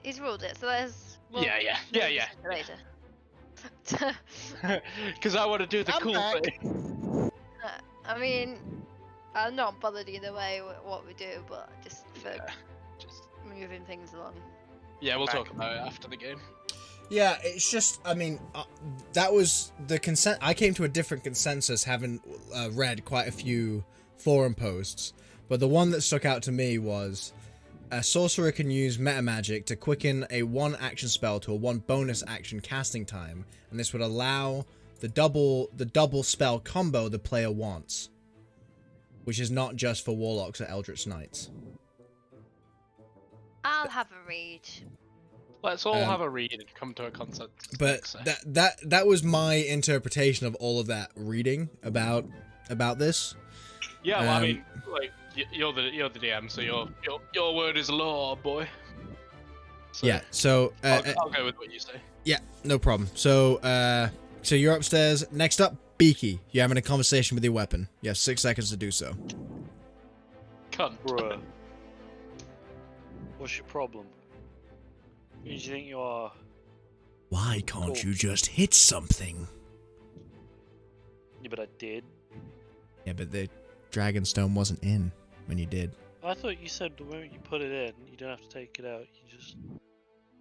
S4: he's ruled it, so we'll
S1: Yeah.
S4: later.
S1: Because I want to do the cool
S2: back.
S1: thing.
S4: I mean, I'm not bothered either way with what we do, but just for
S1: Just
S4: moving things along.
S1: yeah, we'll talk about it after the game.
S2: Yeah, it's just, I mean, that was the consent. I came to a different consensus having read quite a few forum posts, but the one that stuck out to me was a sorcerer can use meta magic to quicken a 1 action spell to a 1 bonus action casting time, and this would allow the double spell combo the player wants, which is not just for warlocks or eldritch knights.
S4: I'll have a read.
S1: Let's all have a read and come to a consensus.
S2: But that was my interpretation of all of that reading about this.
S1: Yeah, well, I mean, like you're the DM, so your word is law, boy. So
S2: Yeah. So
S1: I'll go with what you say.
S2: yeah, no problem. So so you're upstairs. Next up, Beaky. You're having a conversation with your weapon. You have 6 seconds to do so.
S1: Cunt.
S6: Bruh. What's your problem? Who do you think you are?
S2: Why can't
S6: Cool.
S2: you just hit something?
S6: Yeah, but I did.
S2: Yeah, but the Dragonstone wasn't in when you did.
S6: I thought you said the moment you put it in, you don't have to take it out. You just.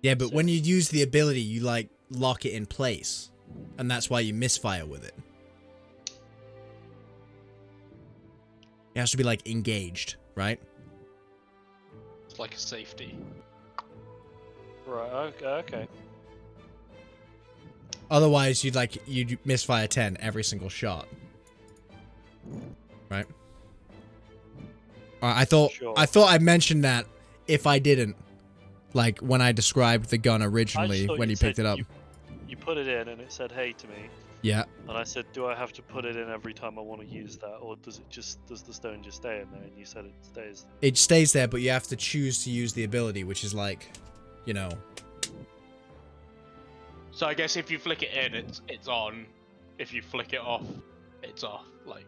S2: Yeah, but
S6: So-
S2: when you use the ability, you like lock it in place, and that's why you misfire with it. It has to be like engaged, right?
S1: It's like a safety.
S6: Right. Okay.
S2: Otherwise, you'd misfire 10 every single shot. Right? I thought
S6: Sure.
S2: I mentioned that if I didn't, like when I described the gun
S6: I
S2: originally
S6: just thought
S2: when
S6: you
S2: you picked
S6: said
S2: it up.
S6: You put it in and it said "Hey" to me,
S2: Yeah.
S6: and I said, "Do I have to put it in every time I want to use that, or does the stone just stay in there?" And you said it stays.
S2: It stays there, but you have to choose to use the ability, which is like, you know.
S1: So I guess if you flick it in, it's on. If you flick it off, it's off. Like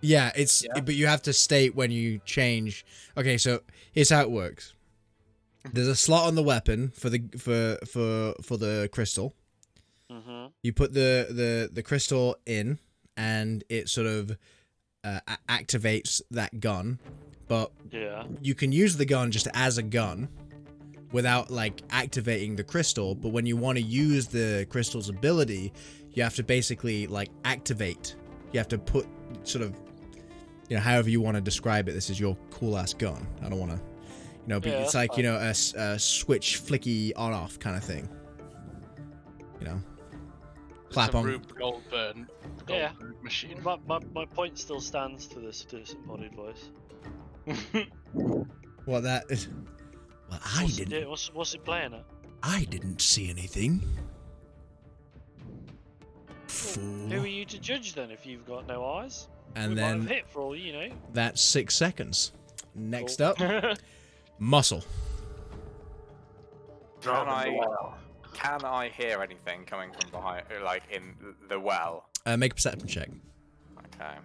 S2: Yeah,
S1: Yeah.
S2: but you have to state when you change. Okay, so here's how it works. There's a slot on the weapon for the crystal.
S6: Mm-hmm.
S2: You put the crystal in, and it sort of activates that gun, but
S6: Yeah.
S2: you can use the gun just as a gun without like activating the crystal. But when you want to use the crystal's ability, you have to basically like activate. You have to put sort of, however you want to describe it. This is your cool ass gun. I don't want to, but
S6: Yeah,
S2: it's
S6: that's
S2: like a switch flicky on off kind of thing. Clap
S1: it's a
S2: on.
S1: Rube Goldberg
S6: Yeah.
S1: machine.
S6: My point still stands to this disembodied voice.
S2: Well, that is. Well,
S6: What's it playing at?
S2: I didn't see anything. Fool.
S6: Who are you to judge then if you've got no eyes?
S2: And
S6: We might
S2: then
S6: have hit for all you know.
S2: that's 6 seconds. Next
S6: Cool.
S2: up, muscle.
S5: Can I hear anything coming from behind, like in the well?
S2: Make a perception check.
S5: Okay.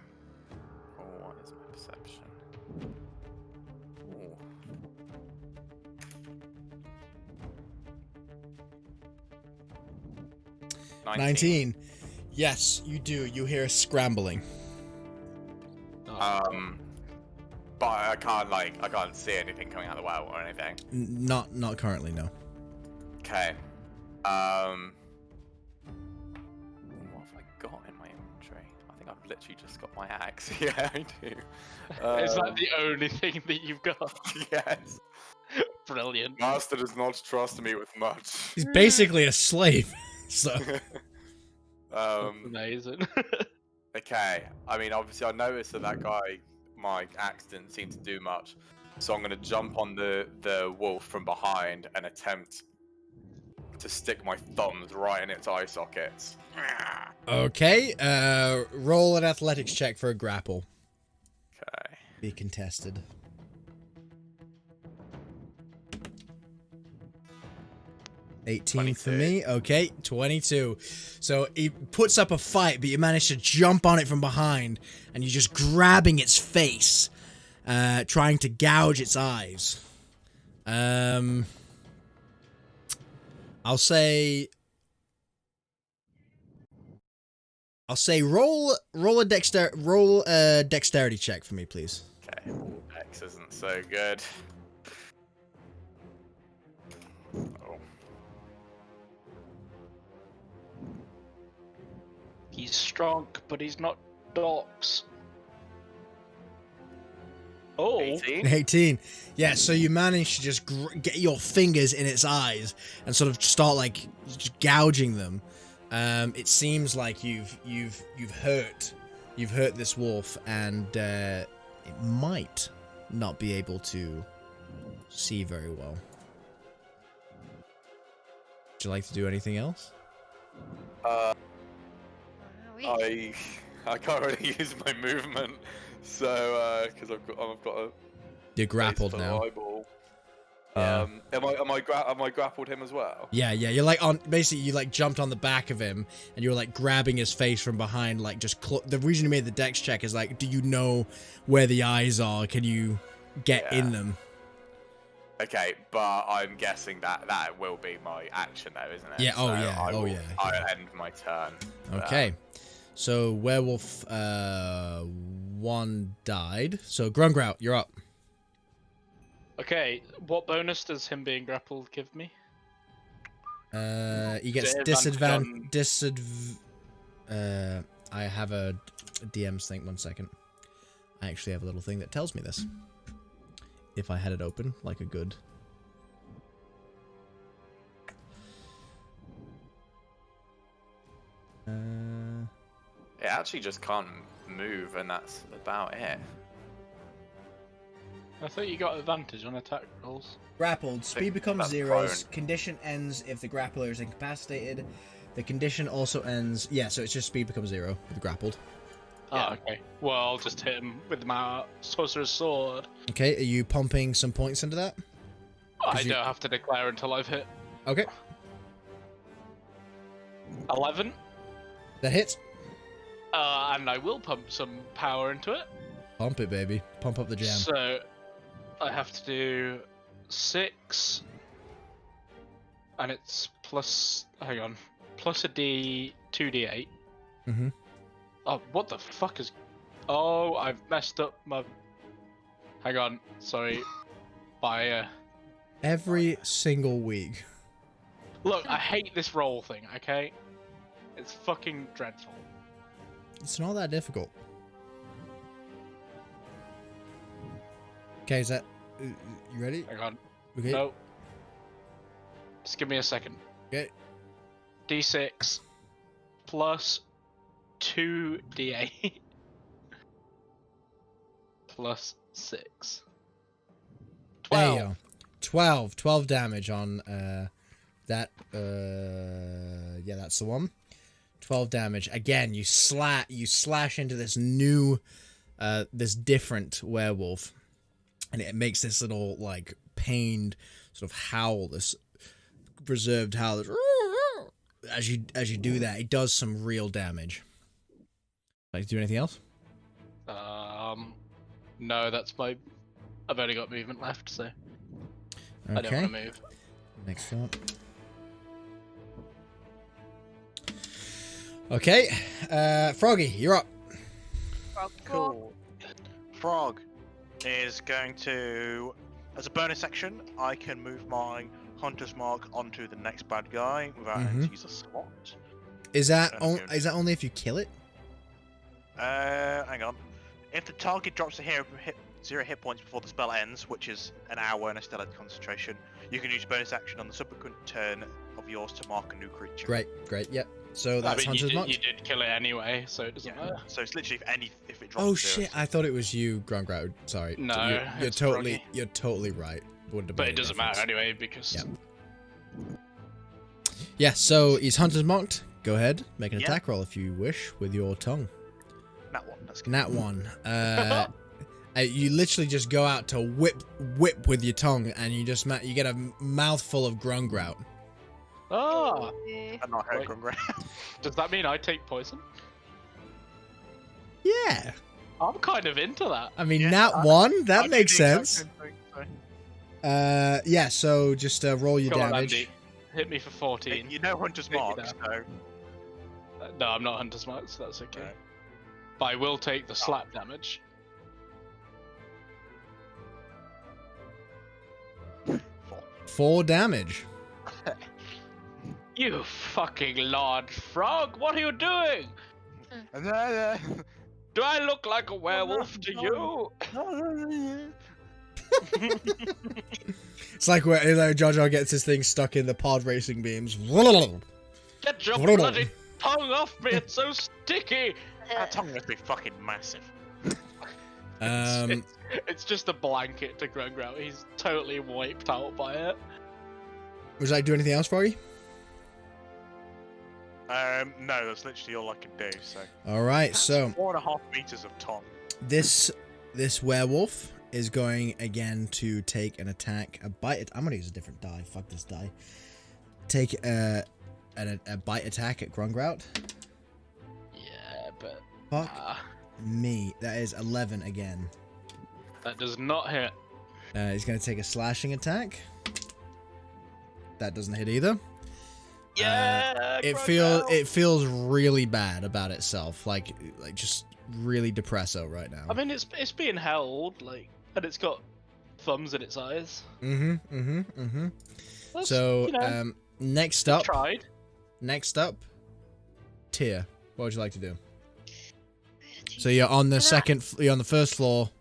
S5: Oh, what is my perception? Ooh.
S2: 19. Yes, you do. You hear a scrambling.
S5: But I can't see anything coming out of the well or anything.
S2: Not currently, no.
S5: Okay. What have I got in my inventory? I think I've literally just got my axe. Yeah, I do.
S1: Is that the only thing that you've got?
S5: Yes.
S1: Brilliant.
S5: Master does not trust me with much.
S2: He's basically a slave. So
S1: Amazing.
S5: Okay. I mean, obviously, I noticed that guy, my axe didn't seem to do much. So I'm going to jump on the wolf from behind and attempt to stick my thumbs right in its eye sockets.
S2: okay. Roll an athletics check for a grapple.
S5: Okay.
S2: Be contested. 18 for
S5: 22.
S2: me. Okay, 22. So he puts up a fight, but you manage to jump on it from behind, and you're just grabbing its face, trying to gouge its eyes. I'll say roll a dexterity check for me, please.
S5: Okay. X isn't so good. Oh.
S1: He's strong, but he's not dogs. Oh.
S5: 18?
S2: 18. Yeah, so you manage to just get your fingers in its eyes and sort of start like just gouging them. It seems like you've hurt this wolf, and it might not be able to see very well. Would you like to do anything else?
S5: I can't really use my movement, so because I've got a.
S2: You're grappled now.
S5: Eyeball.
S2: Yeah.
S5: Am I grappled him as well?
S2: Yeah. You're like basically you like jumped on the back of him and you're like grabbing his face from behind, like just the reason you made the dex check is like, do you know where the eyes are? Can you get in them?
S5: Okay, but I'm guessing that will be my action though, isn't it?
S2: Yeah.
S5: So
S2: yeah.
S5: I end my turn.
S2: Okay. So werewolf 1 died. So Grungrout, you're up.
S1: Okay, what bonus does him being grappled give me?
S2: He gets disadvantage. I have a DM's thing. 1 second. I actually have a little thing that tells me this. If I had it open, like a good.
S5: It actually just can't move, and that's about it.
S1: I thought you got advantage on attack rolls.
S2: Grappled. Speed becomes
S5: that's
S2: 0.
S5: prone.
S2: Condition ends if the grappler is incapacitated. The condition also ends. Yeah, so it's just speed becomes 0 with grappled.
S1: Oh, okay. Well, I'll just hit him with my sorcerer's sword.
S2: Okay, are you pumping some points into that?
S1: I don't have to declare until I've hit.
S2: Okay.
S1: 11.
S2: That hits.
S1: And I will pump some power into it.
S2: Pump it, baby. Pump up the jam.
S1: So, I have to do 6. And it's plus... Hang on. Plus a D... 2d8.
S2: Mm-hmm.
S1: Oh, what the fuck is... Oh, I've messed up my... Hang on, sorry. By,
S2: Every single week.
S1: Look, I hate this roll thing, okay? It's fucking dreadful.
S2: It's not that difficult. Okay, is that... you ready?
S1: Hang on.
S2: Okay.
S1: No. Just give me a second.
S2: Okay.
S1: D6 plus 2d8 plus 6.
S2: There
S1: 12.
S2: you go. 12 damage on that. Yeah, that's the one. 12 damage. Again, you slash into this new, this different werewolf, and it makes this little like pained sort of howl, this preserved howl. As you do that, it does some real damage. Like, do anything else?
S1: No, that's my... I've only got movement left, so I don't
S2: Okay.
S1: want to move.
S2: Next up. Okay, Froggy, you're up.
S3: Cool. Frog is going to, as a bonus action, I can move my Hunter's Mark onto the next bad guy without having to use a slot.
S2: Is that
S3: Okay.
S2: is that only if you kill it?
S3: Hang on. If the target drops to 0 hit points before the spell ends, which is an hour and I still had concentration, you can use bonus action on the subsequent turn of yours to mark a new creature.
S2: Great, yep. So that's
S1: I mean,
S2: Hunter's Mark.
S1: you did kill it anyway, so it doesn't matter.
S3: So it's literally if it drops
S2: Oh
S3: to 0.
S2: shit! I thought it was you, Grungrout. Sorry.
S1: No,
S2: you're
S1: it's
S2: totally right. Wouldn't have
S1: But
S2: made
S1: it
S2: a
S1: doesn't matter
S2: difference.
S1: anyway, because...
S2: Yep. Yeah. So he's Hunter's Marked. Go ahead, make an
S3: Yeah.
S2: attack roll if you wish with your tongue.
S3: That one. That's good.
S2: Nat 1. You literally just go out to whip with your tongue, and you just you get a mouthful of Grungrout.
S1: Ah!
S3: I'm not hurt,
S1: Right.
S3: Grungrout.
S1: Does that mean I take poison?
S2: Yeah.
S1: I'm kind of into that.
S2: I mean,
S3: Yeah,
S2: Nat 1. That
S3: I
S2: makes
S3: did the exact
S2: sense.
S3: same thing, so-
S2: Yeah. So just roll your
S1: Come on,
S2: damage.
S1: Andy. Hit me for 14.
S3: You know Hunter's
S1: Take it
S3: Mark,
S1: down.
S3: so
S1: No, I'm not Hunter's Mark, so that's okay.
S3: Right.
S1: But I will take the slap damage.
S2: 4 damage.
S1: You fucking large frog! What are you doing? Do I look like a werewolf to you?
S2: It's like where Jar Jar gets his thing stuck in the pod racing beams.
S1: Get your bloody tongue off me! It's so sticky.
S3: That tongue must be fucking massive.
S1: It's just a blanket to Grungrout. He's totally wiped out by it.
S2: Would you like to do anything else, Froggy?
S3: No, that's literally all I can do. So
S2: All right. So
S3: 4.5 meters of tongue.
S2: this werewolf is going again to take an attack, a bite. I'm gonna use a different die. Fuck this die. Take a bite attack at Grungrout.
S1: Yeah, but
S2: Fuck me. That is 11 again.
S1: that does not hit.
S2: He's gonna take a slashing attack. That doesn't hit either.
S1: Yeah,
S2: It feels really bad about itself, like just really depresso right now.
S1: I mean, it's being held, like, and it's got thumbs in its eyes. That's,
S2: So,
S1: you know,
S2: next up,
S1: tried.
S2: Tyr. What would you like to do? So you're on the you're on the first floor.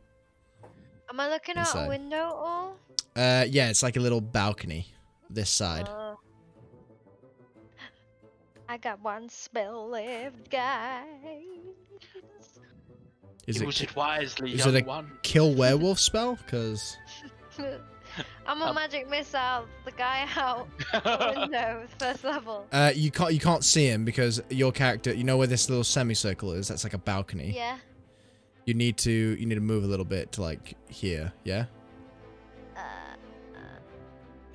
S4: Am I looking out
S2: Inside.
S4: a window at all?
S2: Yeah, it's like a little balcony. This side.
S4: I got one spell left, guys.
S1: Use it wisely,
S2: is
S1: young
S2: it a
S1: one.
S2: kill werewolf spell? Because
S4: I'm a magic missile the guy out the window, first level.
S2: you can't see him because your character, you know where this little semicircle is? That's like a balcony.
S4: Yeah.
S2: You need to move a little bit to like here, yeah?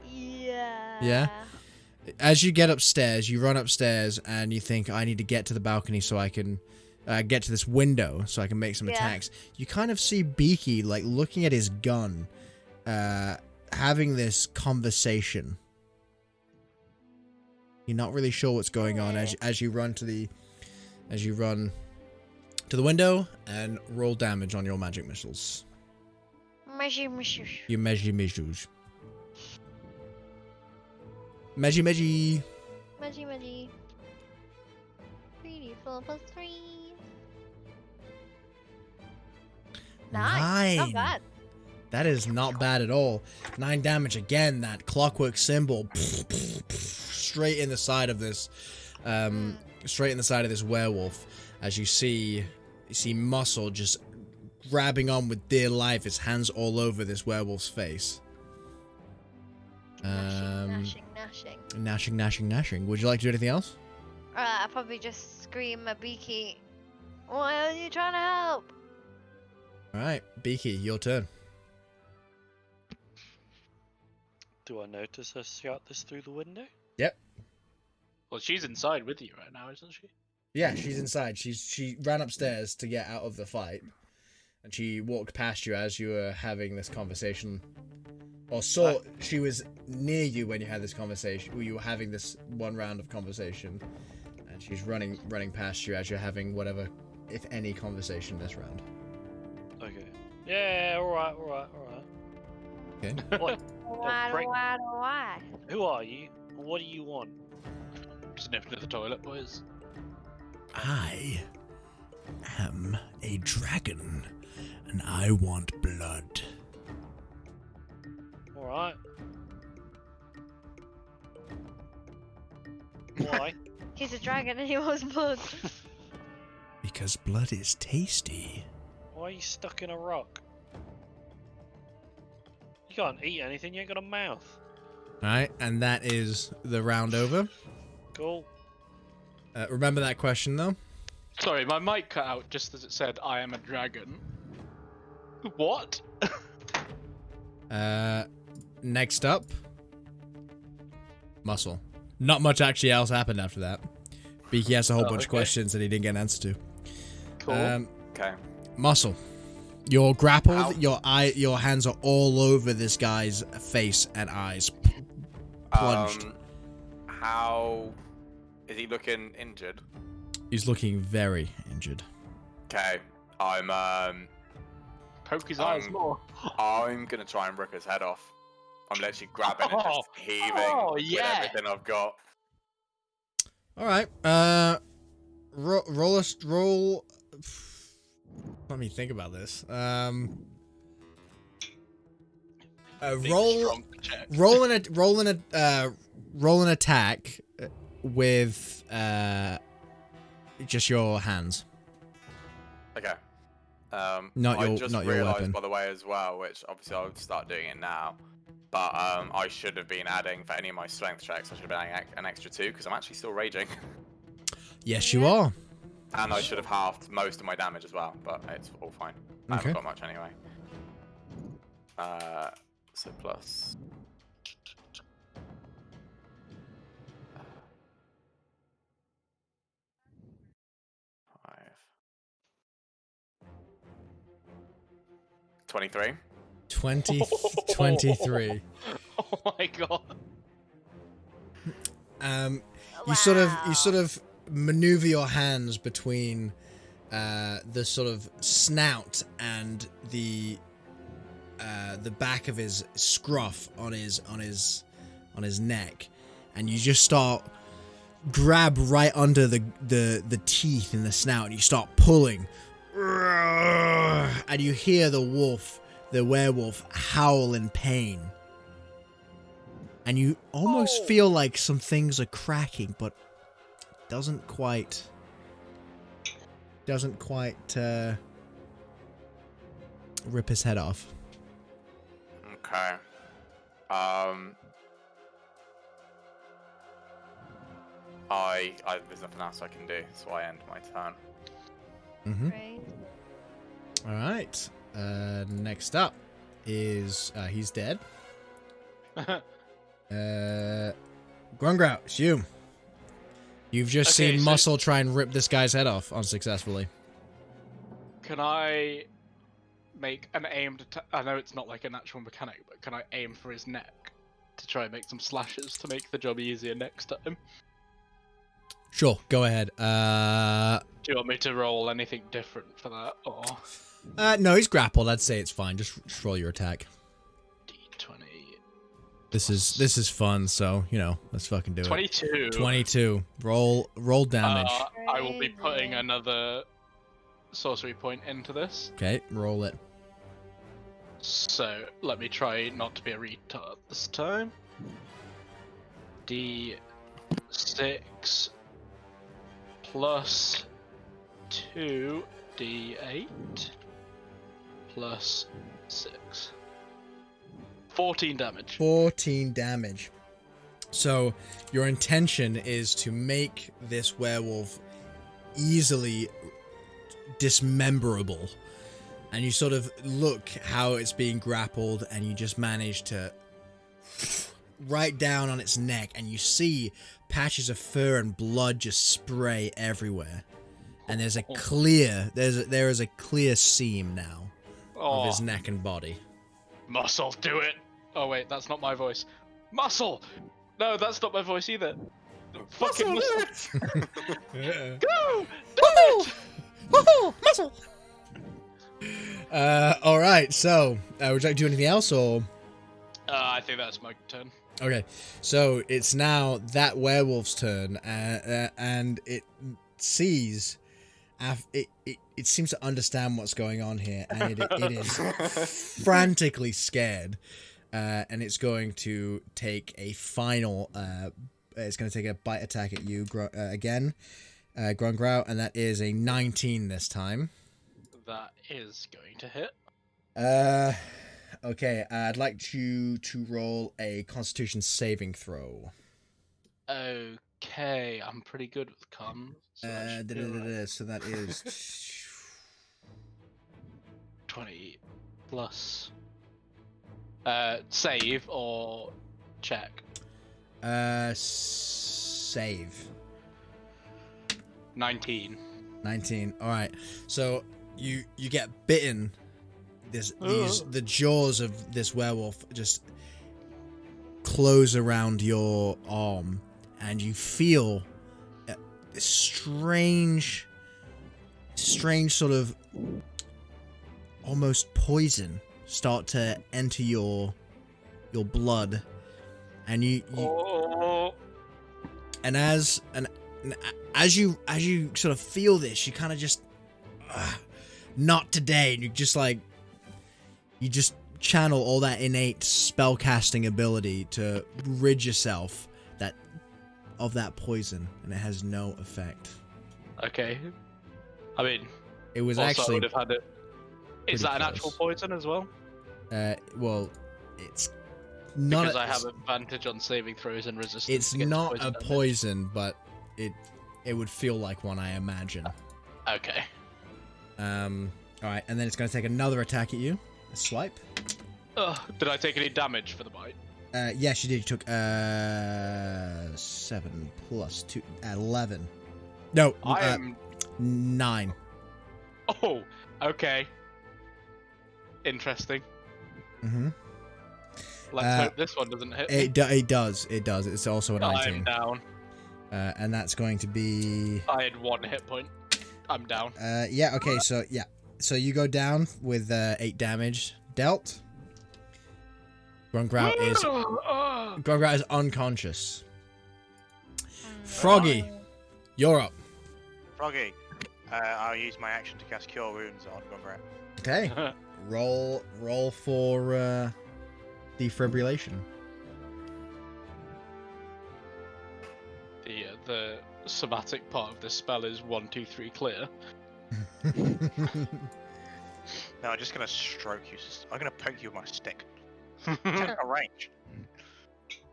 S4: Yeah.
S2: Yeah? As you get upstairs, you run upstairs and you think, I need to get to the balcony so I can get to this window so I can make some attacks. You kind of see Beaky like looking at his gun, having this conversation. You're not really sure what's going on as you run to the window and roll damage on your magic missiles.
S4: Measure.
S2: You measure missiles. Measure.
S4: 3d4 plus 3.
S2: 9.
S4: Not bad.
S2: That is not bad at all. 9 damage again. That clockwork symbol straight in the side of this, werewolf. As you see Muscle just grabbing on with dear life. His hands all over this werewolf's face. Gnashing. Would you like to do anything else?
S4: I'll probably just scream at Beaky. Why are you trying to help?
S2: Alright, Beaky, your turn.
S6: Do I notice her shout this through the window?
S2: Yep.
S1: Well, she's inside with you right now, isn't she?
S2: Yeah, she's inside. She ran upstairs to get out of the fight. And she walked past you as you were having this conversation. Or she was near you when you had this conversation. You were having this one round of conversation. And she's running past you as you're having whatever, if any, conversation this round.
S6: Okay. Yeah, alright.
S2: Okay.
S6: What?
S4: Why?
S6: Who are you? What do you want?
S1: Just nipping to the toilet, boys.
S2: I am a dragon, and I want blood.
S6: Alright. Why?
S4: He's a dragon and he wants blood.
S2: Because blood is tasty.
S6: Why are you stuck in a rock? You can't eat anything, you ain't got a mouth.
S2: Alright, and that is the round over.
S6: Cool.
S2: Remember that question, though?
S1: Sorry, my mic cut out just as it said, I am a dragon. What?
S2: Next up, Muscle. Not much actually else happened after that. Beaky asked a whole bunch of questions that he didn't get an answer to.
S1: Cool.
S5: Okay.
S2: Muscle. You're grappled.
S5: Ow.
S2: Your hands are all over this guy's face and eyes. Plunged.
S5: How is he looking injured?
S2: He's looking very injured.
S5: Okay. I'm
S1: Poke his eyes more.
S5: I'm gonna try and rip his head off. I'm literally grabbing and just heaving with everything I've got.
S2: All right. Roll. Let me think about this. Roll an attack with just your hands.
S5: Okay.
S2: Not
S5: I
S2: your
S5: just
S2: weapon.
S5: realised, by the way, as well, which obviously I'll start doing it now. But I should have been adding for any of my strength checks. I should have been adding an extra 2 because I'm actually still raging.
S2: Yes, you are.
S5: And I should have halved most of my damage as well, but it's all fine. I haven't got much anyway. So plus. 5. 23.
S2: 23.
S1: Oh my god.
S2: You sort of maneuver your hands between the sort of snout and the back of his scruff on his neck, and you just start grab right under the teeth in the snout, and you start pulling, and you hear the werewolf howl in pain. And you almost feel like some things are cracking, but doesn't quite rip his head off.
S5: Okay. There's nothing else I can do, so I end my turn.
S4: Right.
S2: All right. Next up is he's dead. Grungrout, it's you. You've just seen Muscle try and rip this guy's head off unsuccessfully.
S1: Can I make an aimed attack? I know it's not like a natural mechanic, but can I aim for his neck to try and make some slashes to make the job easier next time?
S2: Sure, go ahead.
S1: Do you want me to roll anything different for that, or
S2: No, he's grappled. I'd say it's fine. Just roll your attack.
S1: D20?
S2: This is fun, so let's fucking do
S1: 22.
S2: it. 22. Roll damage.
S1: I will be putting another sorcery point into this.
S2: Okay, roll it.
S1: So let me try not to be a retard this time. D6 plus 2 D8 plus 6. 14 damage.
S2: 14 damage. So your intention is to make this werewolf easily dismemberable. And you sort of look how it's being grappled, and you just manage to right down on its neck, and you see patches of fur and blood just spray everywhere. And there's a clear, there is a clear seam now of his neck and body.
S1: Muscle, do it! Oh wait, that's not my voice. Muscle! No, that's not my voice either. Fucking muscle! Go! Do it!
S2: Woohoo! Muscle! Alright, so, would you like to do anything else, or?
S1: I think that's my turn.
S2: Okay, so it's now that werewolf's turn, and it sees, it seems to understand what's going on here, and it is frantically scared, and it's going to take a final, it's going to take a bite attack at you again, Grungrout, and that is a 19 this time.
S1: That is going to hit.
S2: Okay, I'd like you to roll a Constitution saving throw.
S1: Okay, I'm pretty good with con. So
S2: So that is
S1: 20 plus. Save or check?
S2: Save.
S1: 19.
S2: 19. All right. So you get bitten. The jaws of this werewolf just close around your arm, and you feel this strange sort of almost poison start to enter your blood, and as you sort of feel this, you kind of just not today, and you just channel all that innate spellcasting ability to rid yourself of that poison, and it has no effect.
S1: Okay. I mean,
S2: it was
S1: also
S2: actually.
S1: I would have had it. Is that an
S2: close.
S1: actual poison as well?
S2: Well, it's not.
S1: Because I have advantage on saving throws and resistance.
S2: It's not a
S1: damage.
S2: poison, but it would feel like one, I imagine.
S1: Okay.
S2: All right, and then it's going to take another attack at you. A swipe.
S1: Did I take any damage for the bite?
S2: Yes, you did. You took 7 plus 2, 11. No,
S1: I am
S2: 9.
S1: Oh, okay. Interesting.
S2: Mm-hmm.
S1: Let's hope this one doesn't hit me.
S2: It does. It's also a 19.
S1: I'm down.
S2: And that's going to be.
S1: I had 1 hit point. I'm down.
S2: Yeah. Okay. So yeah. So you go down with 8 damage dealt. Grungrout is unconscious. Froggy, you're up.
S3: Froggy, I'll use my action to cast Cure Wounds on Grungrout.
S2: Okay. roll for defibrillation.
S1: The somatic part of this spell is 1, 2, 3 clear.
S3: No, I'm just gonna stroke you. I'm gonna poke you with my stick. It's out of range.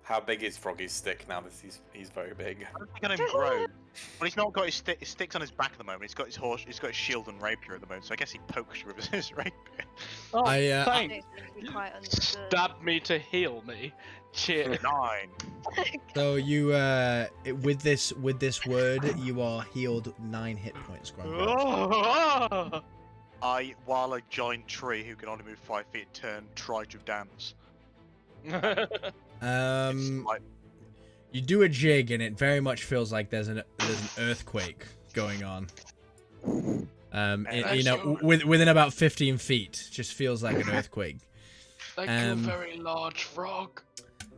S5: How big is Froggy's stick now that he's very big?
S3: I don't think I can grow. Well, he's not got his stick. His stick's on his back at the moment. He's got his horse. He's got his shield and rapier at the moment. So I guess he pokes you with his rapier.
S1: Oh,
S2: I,
S1: thanks.
S4: Be quite understood.
S1: Stab me to heal me. Cheers.
S3: 9.
S2: So you with this word, you are healed 9 hit points, Grungrout.
S3: While a giant tree who can only move 5 feet turn, try to dance.
S2: You do a jig, and it very much feels like there's an earthquake going on. Within about 15 feet, just feels like an earthquake.
S1: Thank you, very large frog.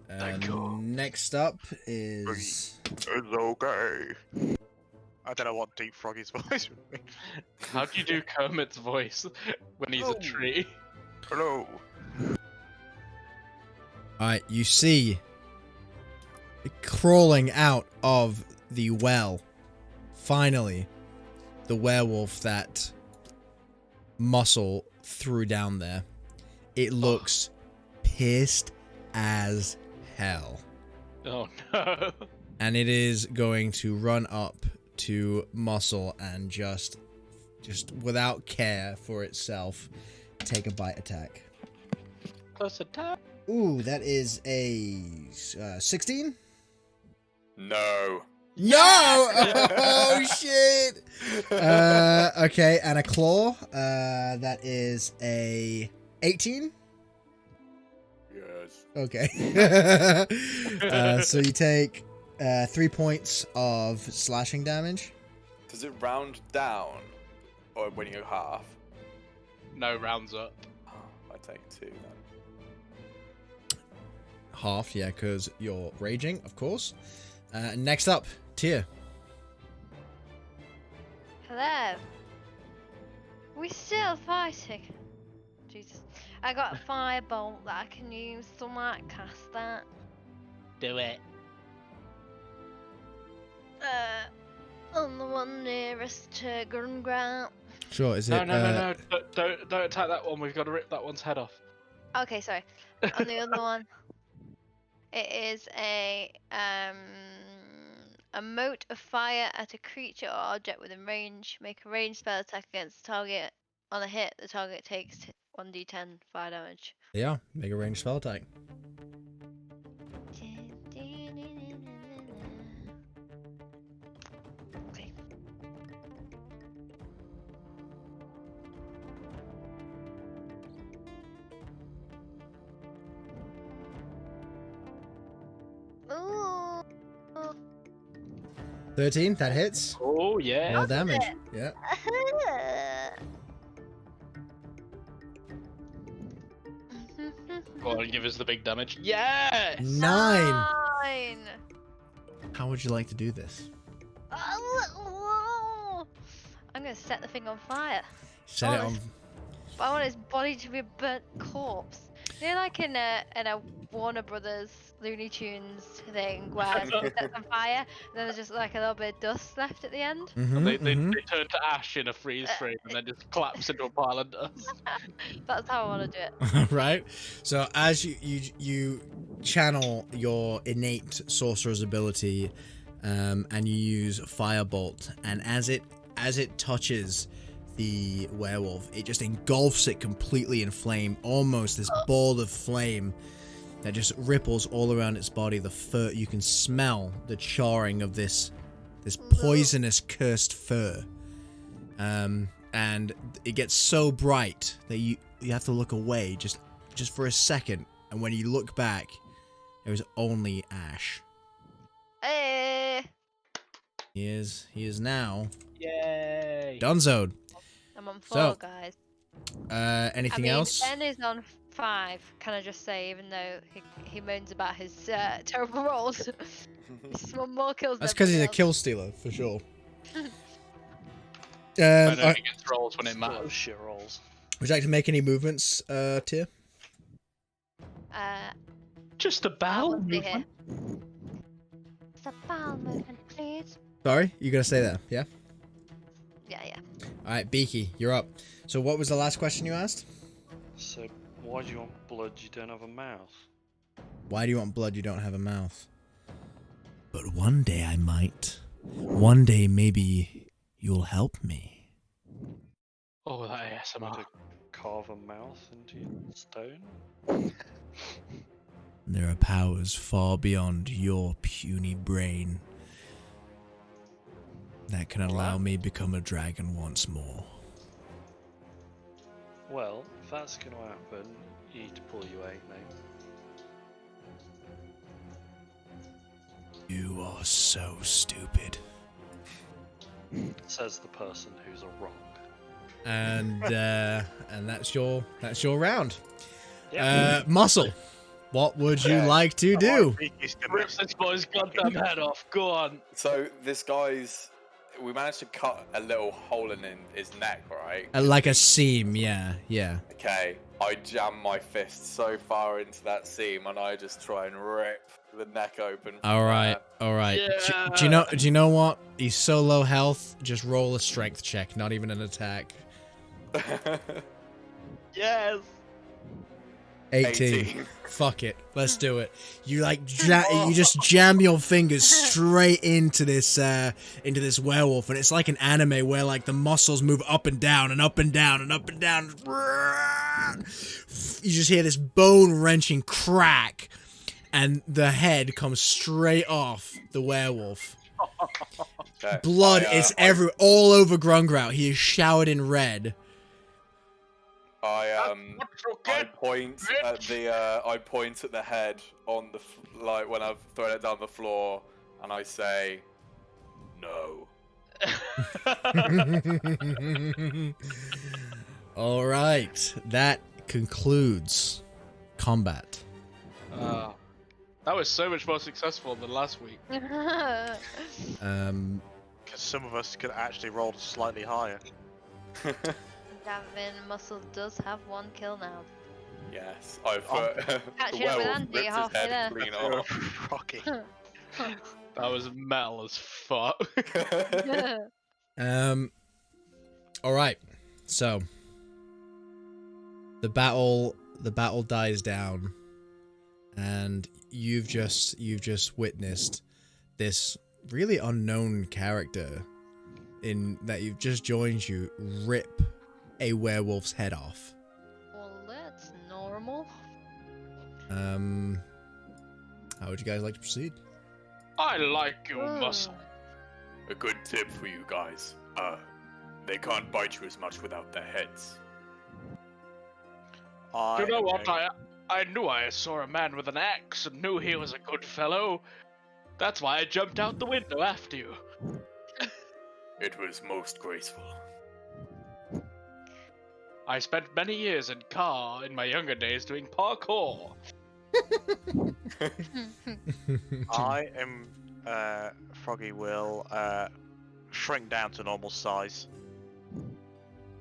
S1: Thank you.
S2: Next up is.
S3: It's okay. I don't know what Deep Froggy's voice would be.
S1: How do you do Kermit's voice when he's a tree?
S3: Hello.
S2: Alright, you see crawling out of the well, finally, the werewolf that Muscle threw down there. It looks pissed as hell.
S1: Oh no.
S2: And it is going to run up to Muscle and just without care for itself, take a bite attack.
S1: Plus attack.
S2: Ooh, that is a 16?
S5: No.
S2: No! Oh, shit! Okay, and a claw. That is a 18?
S5: Yes.
S2: Okay. So you take 3 points of slashing damage.
S5: Does it round down? Or when you go half?
S1: No, rounds up.
S5: I take 2 then.
S2: Half, yeah, because you're raging, of course. Next up, Tyr.
S4: Hello. We still fighting? Jesus. I got a firebolt that I can use, so I might cast that.
S1: Do it.
S4: On the one nearest to Grungrout.
S2: Sure, is it?
S1: No. Don't attack that one. We've got to rip that one's head off.
S4: Okay, sorry. On the other one, it is a mote of fire at a creature or object within range. Make a ranged spell attack against the target. On a hit, the target takes 1d10 fire damage.
S2: Yeah, make a ranged spell attack.
S4: Okay. Ooh.
S2: 13, that hits.
S1: Oh yeah.
S2: More damage. Yeah.
S1: Go on, give us the big damage. Yes.
S2: 9.
S4: 9.
S2: How would you like to do this?
S4: I'm gonna set the thing on fire.
S2: Set it on.
S4: I want his body to be a burnt corpse. You know, like in a Warner Brothers Looney Tunes thing where it sets on fire, and then there's just like a little bit of dust left at the end.
S1: They turn to ash in a freeze frame and then just collapse into a pile of dust.
S4: That's how I want to do it.
S2: Right. So as you channel your innate sorcerer's ability, and you use Firebolt, and as it touches the werewolf, it just engulfs it completely in flame, almost this ball of flame that just ripples all around its body. The fur, you can smell the charring of this poisonous cursed fur, and it gets so bright that you have to look away just for a second, and when you look back, there's only ash.
S4: Hey.
S2: He is now
S1: Yay!
S2: donezoed.
S4: I'm on 4,
S2: So,
S4: guys.
S2: Anything else?
S4: Ben is on 5. Can I just say, even though he moans about his terrible rolls, he's one more kills.
S2: That's because he's a kill stealer for sure.
S1: I know he gets rolls when it matters.
S6: Shit rolls.
S2: Would you like to make any movements, Tyr?
S1: Just a bowel
S4: movement. Here.
S1: movement.
S4: It's a bowel movement, please.
S2: Sorry, you gonna say that? Yeah.
S4: Yeah.
S2: All right, Beaky, you're up. So, what was the last question you asked?
S6: So, why do you want blood? You don't have a mouth.
S2: Why do you want blood? You don't have a mouth. But one day I might. One day maybe you'll help me.
S1: Oh, that
S6: To
S1: ASMR.
S6: carve a mouth into stone.
S2: There are powers far beyond your puny brain that can allow me become a dragon once more.
S6: Well, if that's going to happen, you need to pull your weight, mate.
S2: You are so stupid.
S6: Says the person who's a wrong.
S2: And that's your round.
S6: Yeah.
S2: Muscle, what would you
S5: Okay.
S2: like to do?
S1: Rip this boy's goddamn head off. Go on.
S5: So this guy's, we managed to cut a little hole in his neck, right?
S2: Like a seam, yeah.
S5: Okay, I jam my fist so far into that seam, and I just try and rip the neck open.
S2: All right.
S1: Yeah.
S2: Do you know what? He's so low health. Just roll a strength check, not even an attack.
S5: there.
S1: Yes.
S2: 18. Fuck it. Let's do it. You you just jam your fingers straight into this werewolf, and it's like an anime where like the muscles move up and down and up and down and up and down. You just hear this bone-wrenching crack, and the head comes straight off the werewolf.
S5: Okay.
S2: Blood is all over Grungrout. He is showered in red.
S5: I point at the head on the like when I've thrown it down the floor, and I say, "No."
S2: All right, that concludes combat.
S1: That was so much more successful than last week.
S3: Because some of us could actually roll slightly higher.
S4: Gavin Muscle does have 1 kill now.
S5: Yes, I've
S4: Catching up with Andy,
S5: ripped his
S4: halfway
S5: head
S4: there.
S5: clean off.
S3: Rocky.
S1: That was metal as fuck.
S2: All right, so the battle dies down, and you've just witnessed this really unknown character that you've just joined you rip a werewolf's head off.
S4: Well, that's normal.
S2: How would you guys like to proceed?
S1: I like your muscle.
S5: A good tip for you guys. They can't bite you as much without their heads.
S1: You know what? I knew I saw a man with an axe and knew he was a good fellow. That's why I jumped out the window after you.
S5: It was most graceful.
S1: I spent many years in my younger days doing parkour.
S3: I am, Froggy will shrink down to normal size.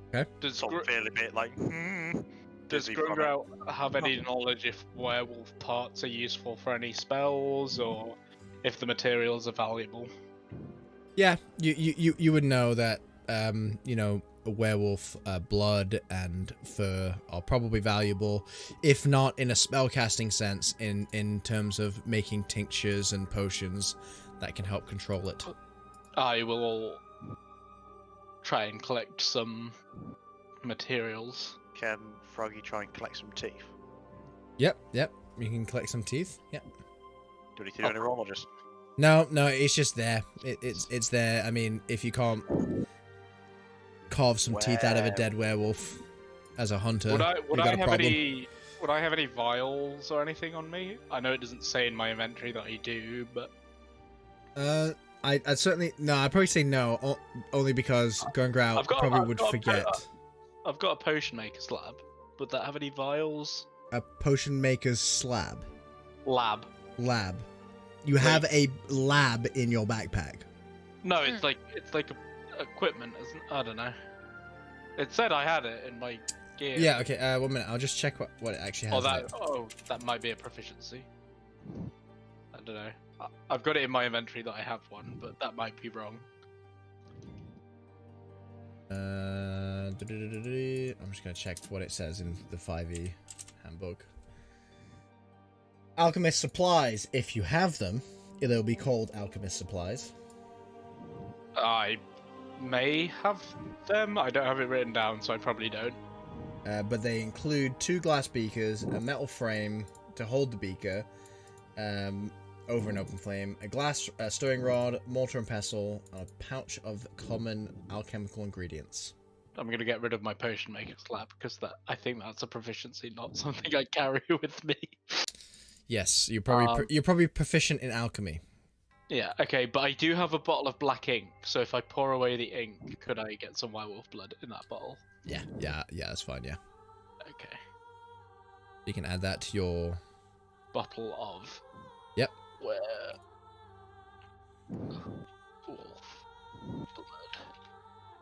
S2: Okay.
S1: Does
S3: Sort of feel a bit like,
S1: Does
S3: dizzy from it.
S1: Grungrout have any knowledge if werewolf parts are useful for any spells, or if the materials are valuable?
S2: Yeah, you would know that a werewolf blood and fur are probably valuable, if not in a spellcasting sense, in terms of making tinctures and potions that can help control it.
S1: I will try and collect some materials.
S3: Can Froggy try and collect some teeth?
S2: Yep. You can collect some teeth. Yep.
S3: Do we need to do any roll or just?
S2: No, it's just there. It's there. I mean, if you can't carve some teeth out of a dead werewolf as a hunter,
S1: Would I
S2: you got a
S1: have
S2: problem.
S1: would I have any vials or anything on me? I know it doesn't say in my inventory that I do, but
S2: I'd certainly I'd probably say no, only because Grungrout probably would forget.
S1: I've got a potion maker's lab. Would that have any vials?
S2: A potion maker's slab.
S1: Lab.
S2: You have a lab in your backpack.
S1: No, it's like equipment, isn't? I don't know. It said I had it in my gear.
S2: Yeah. Okay. 1 minute. I'll just check what it actually has.
S1: That might be a proficiency. I don't know. I've got it in my inventory that I have one, but that might be wrong.
S2: I'm just gonna check what it says in the 5e handbook. Alchemist supplies. If you have them, they'll be called alchemist supplies.
S1: I may have them. I don't have it written down, so I probably don't.
S2: But they include 2 glass beakers, a metal frame to hold the beaker over an open flame, a glass stirring rod, mortar and pestle, and a pouch of common alchemical ingredients.
S1: I'm gonna get rid of my potion maker's lab because I think that's a proficiency, not something I carry with me.
S2: Yes, you're probably proficient in alchemy.
S1: Yeah, okay, but I do have a bottle of black ink, so if I pour away the ink, could I get some werewolf blood in that bottle?
S2: Yeah, that's fine, yeah.
S1: Okay.
S2: You can add that to your...
S1: Bottle of...
S2: Yep.
S1: Wolf blood.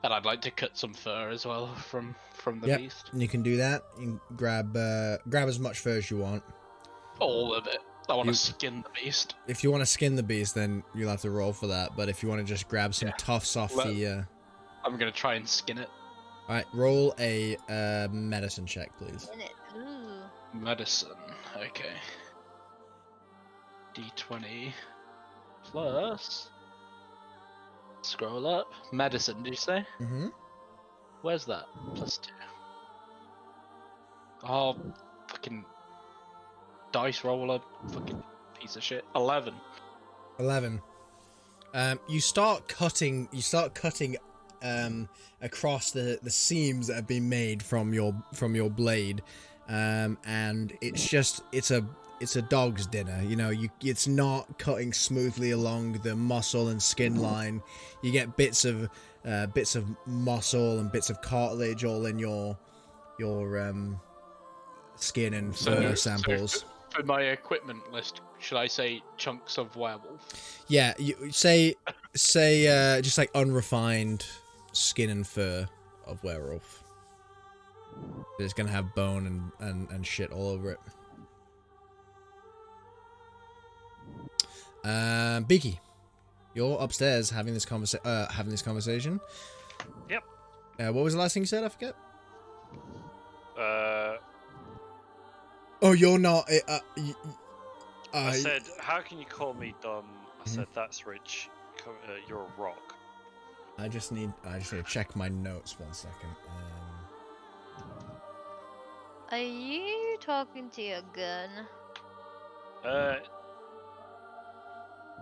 S1: And I'd like to cut some fur as well from the
S2: Yep,
S1: beast.
S2: you can do that. You can grab as much fur as you want.
S1: All of it. I want to skin the beast.
S2: If you want to skin the beast, then you'll have to roll for that. But if you want to just grab some tufts off the...
S1: I'm going to try and skin it.
S2: Alright, roll a medicine check, please.
S4: Ooh.
S1: Medicine. Okay. D20 plus... Scroll up. Medicine, did you say?
S2: Mm-hmm.
S1: Where's that? +2. Oh, fucking... Dice roller, fucking piece of shit. 11.
S2: 11. You start cutting across the seams that have been made from your blade, and it's a dog's dinner. You know, it's not cutting smoothly along the muscle and skin line. You get bits of muscle and bits of cartilage all in your skin and fur samples.
S1: For my equipment list, should I say chunks of werewolf?
S2: Yeah, you say just like unrefined skin and fur of werewolf. It's gonna have bone and shit all over it. Beaky, you're upstairs having this conversation.
S6: Yep.
S2: What was the last thing you said? I forget.
S6: Oh,
S2: you're not.
S6: I said, how can you call me dumb? I said, that's rich. You're a rock.
S2: I just need to check my notes 1 second.
S4: Are you talking to your gun?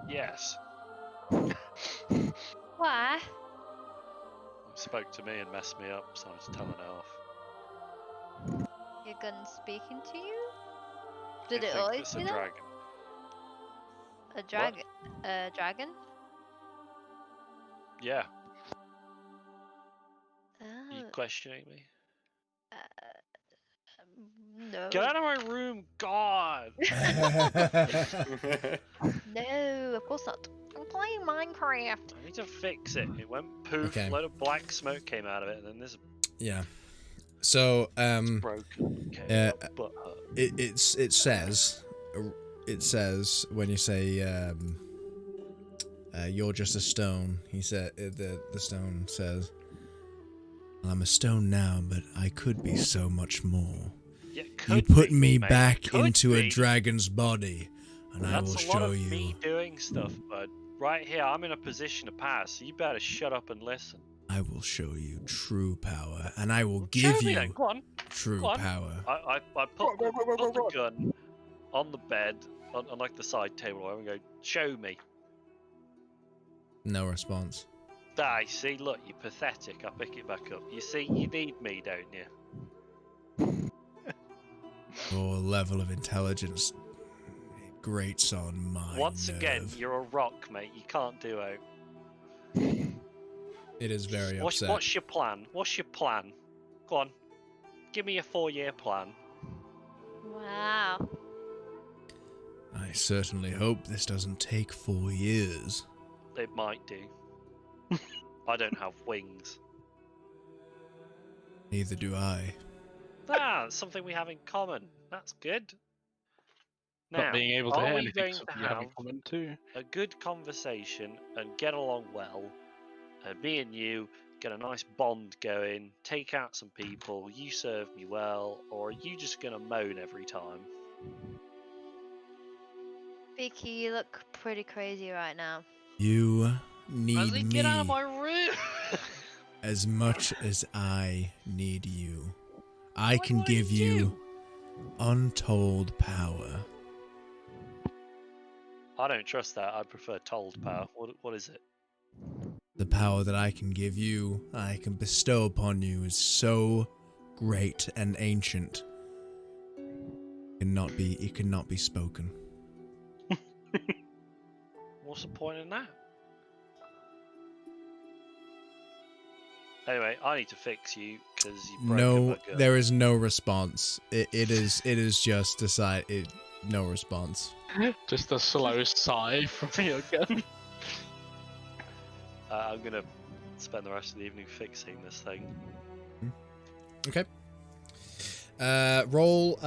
S6: Yes.
S4: Why?
S6: Spoke to me and messed me up, so I'm just telling it off.
S4: Your gun speaking to you? Did
S6: I
S4: it
S6: think
S4: always
S6: it's
S4: do
S6: a
S4: that?
S6: dragon.
S4: A dragon? A dragon?
S6: Yeah.
S4: Oh.
S6: You questioning me?
S4: No.
S6: Get out of my room, God!
S4: No, of course not. I'm playing Minecraft.
S6: I need to fix it. It went poof,
S2: Okay.
S6: a load of black smoke came out of it, and then this
S2: Yeah. So
S6: broken. Okay, but
S2: it says when you say you're just a stone. He said the stone says, "I'm a stone now, but I could be so much more.
S6: yeah,
S2: You
S6: could
S2: put
S6: be,
S2: me
S6: mate.
S2: back
S6: Could
S2: into
S6: be.
S2: a dragon's body, and I will
S6: That's a lot
S2: show
S6: of
S2: you."
S6: me doing stuff, bud. Right here, I'm in a position to pass, so you better shut up and listen.
S2: I will show you true power, and I will
S6: Show
S2: give
S6: me
S2: you
S6: then. Go on.
S2: true
S6: Go on.
S2: power.
S6: I put the gun on the bed, on like the side table, and go, show me.
S2: No response.
S6: Die, see, look, you're pathetic. I pick it back up. You see, you need me, don't you?
S2: Your level of intelligence grates on my
S6: Once again,
S2: nerve.
S6: you're a rock, mate. You can't do out.
S2: It is very
S6: What's
S2: upset.
S6: your plan? What's your plan? Go on. Give me a 4-year plan.
S4: Wow.
S2: I certainly hope this doesn't take 4 years.
S6: It might do. I don't have wings.
S2: Neither do I.
S6: That's something we have in common. That's good. Now,
S1: Not being able to
S6: are
S1: hear
S6: we
S1: anything,
S6: going to
S1: something you have in
S6: have
S1: common too.
S6: a good conversation and get along well, and me and you get a nice bond going, take out some people, you serve me well, or are you just going to moan every time?
S4: Vicky, you look pretty crazy right now.
S2: You need
S6: Leslie,
S2: me
S6: get out of my room!
S2: as much as I need you. I
S6: What
S2: can
S6: do I
S2: give you
S6: do?
S2: untold power.
S6: I don't trust that. I prefer told power. What is it?
S2: The power that I can give you, I can bestow upon you, is so great and ancient. It cannot be spoken.
S6: What's the point in that? Anyway, I need to fix you because you broke
S2: No,
S6: my gun.
S2: there is no response. It is just no response.
S1: Just a slow sigh from your gun.
S6: I'm gonna spend the rest of the evening fixing this thing.
S2: Okay. Roll.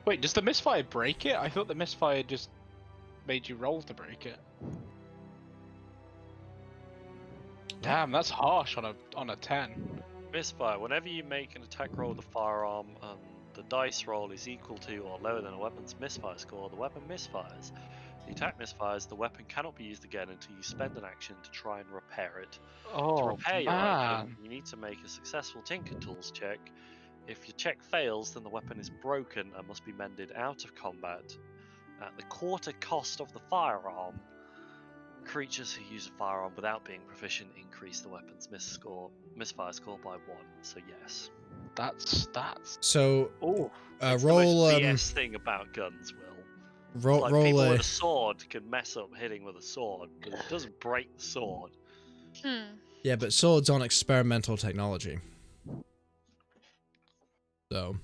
S1: Wait, does the misfire break it? I thought the misfire just made you roll to break it. Damn, that's harsh on a 10.
S6: Misfire. Whenever you make an attack roll with a firearm and the dice roll is equal to or lower than a weapon's misfire score, the weapon misfires. The attack misfires, the weapon cannot be used again until you spend an action to try and repair it.
S1: Oh,
S6: to repair your
S1: man.
S6: item, you need to make a successful Tinker Tools check. If your check fails, then the weapon is broken and must be mended out of combat. At the quarter cost of the firearm, creatures who use a firearm without being proficient increase the weapon's misfire score by 1. So yes.
S1: That's
S2: So
S1: oh.
S6: It's
S2: roll.
S6: the most BS thing about guns, Will.
S2: Roll.
S6: Like
S2: Roll.
S6: people with a sword can mess up hitting with a sword, but it doesn't break the sword.
S2: Yeah, but swords on experimental technology. So.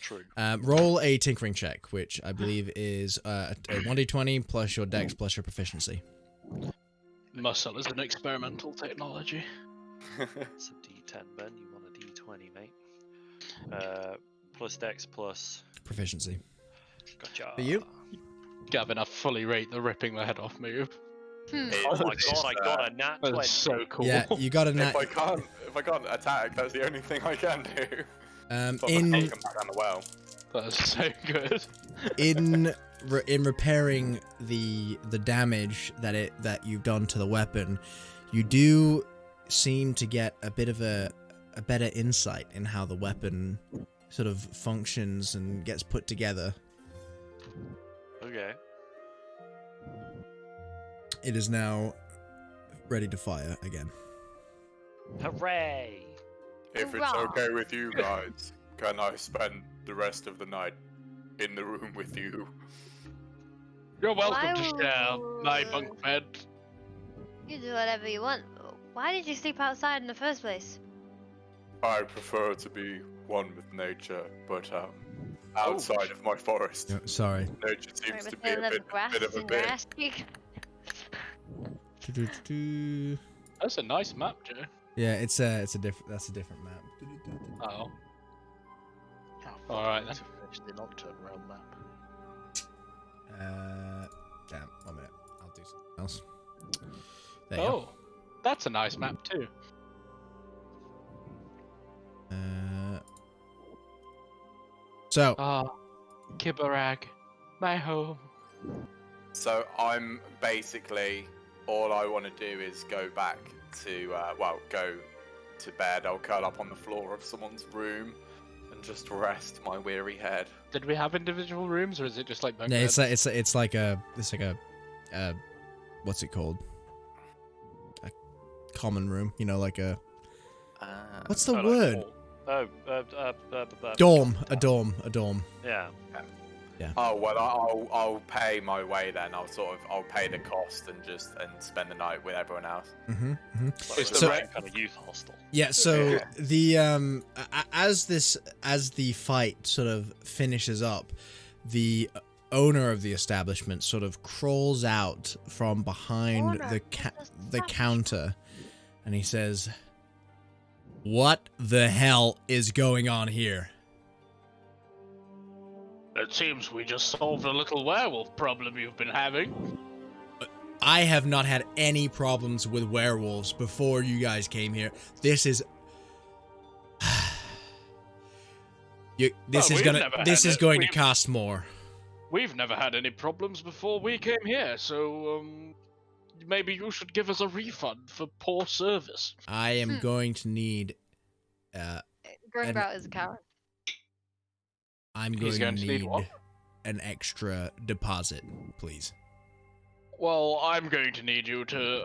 S6: True.
S2: Roll a tinkering check, which I believe is a 1d20 plus your dex plus your proficiency.
S1: Muscle is an experimental technology.
S6: It's a D10, Ben. You want a D20, mate. Plus dex plus
S2: Proficiency.
S6: Gotcha.
S2: For you?
S1: Gavin, I fully rate the ripping the head off move.
S6: Oh my god, I got a nat 20.
S1: That's so cool.
S2: Yeah, you got a nat.
S5: If I can't attack, that's the only thing I can do. So
S2: In
S5: I can come back down the well.
S1: That is so good.
S2: in repairing the damage that you've done to the weapon, you do seem to get a bit of a better insight in how the weapon sort of functions and gets put together.
S6: Okay.
S2: It is now ready to fire again.
S6: Hooray!
S5: If it's
S4: Hurrah.
S5: okay with you guys, can I spend the rest of the night in the room with you?
S1: You're welcome
S4: Why
S1: to share my
S4: would-
S1: bunk bed.
S4: You do whatever you want. Why did you sleep outside in the first place?
S5: I prefer to be one with nature, but outside of my forest.
S2: No, sorry.
S5: Nature seems
S4: Right,
S5: to
S4: with
S5: be
S4: the
S5: a
S4: little
S5: bit
S4: grass
S5: of a
S4: in your
S5: bit.
S4: ass cheek.
S1: That's a nice map, Joe.
S2: Yeah, that's a different map.
S1: Oh. Alright then.
S3: To finish the Nocturne Realm map.
S2: Damn, 1 minute. I'll do something else. There you
S1: Oh, that's a nice map too.
S2: go. So,
S1: Ah, Kibarag, my home.
S5: So I'm basically all I want to do is go back to go to bed. I'll curl up on the floor of someone's room and just rest my weary head.
S1: Did we have individual rooms, or is it just like bunk
S2: yeah,
S1: beds?
S2: it's like a what's it called? A common room, you know, like a what's the word? Dorm, a dorm.
S6: Yeah.
S5: Oh well, I'll pay my way then. I'll pay the cost and spend the night with everyone else.
S1: Is
S6: It's
S1: the
S6: the
S1: right-
S6: kind of youth hostel.
S2: Yeah, so the as the fight sort of finishes up, the owner of the establishment sort of crawls out from behind the counter, and he says, "What the hell is going on here?"
S1: It seems we just solved a little werewolf problem you've been having.
S2: I have not had any problems with werewolves before you guys came here. This is this
S1: Well,
S2: is
S1: we've
S2: gonna
S1: never
S2: this
S1: had
S2: is
S1: it.
S2: going to
S1: We've-
S2: cost more.
S1: We've never had any problems before we came here, so maybe you should give us a refund for poor service.
S2: I am going to need
S4: Grungrout is a coward.
S2: I'm
S1: He's
S2: going to
S1: need
S2: need
S1: what?
S2: an extra deposit, please.
S1: Well, I'm going to need you to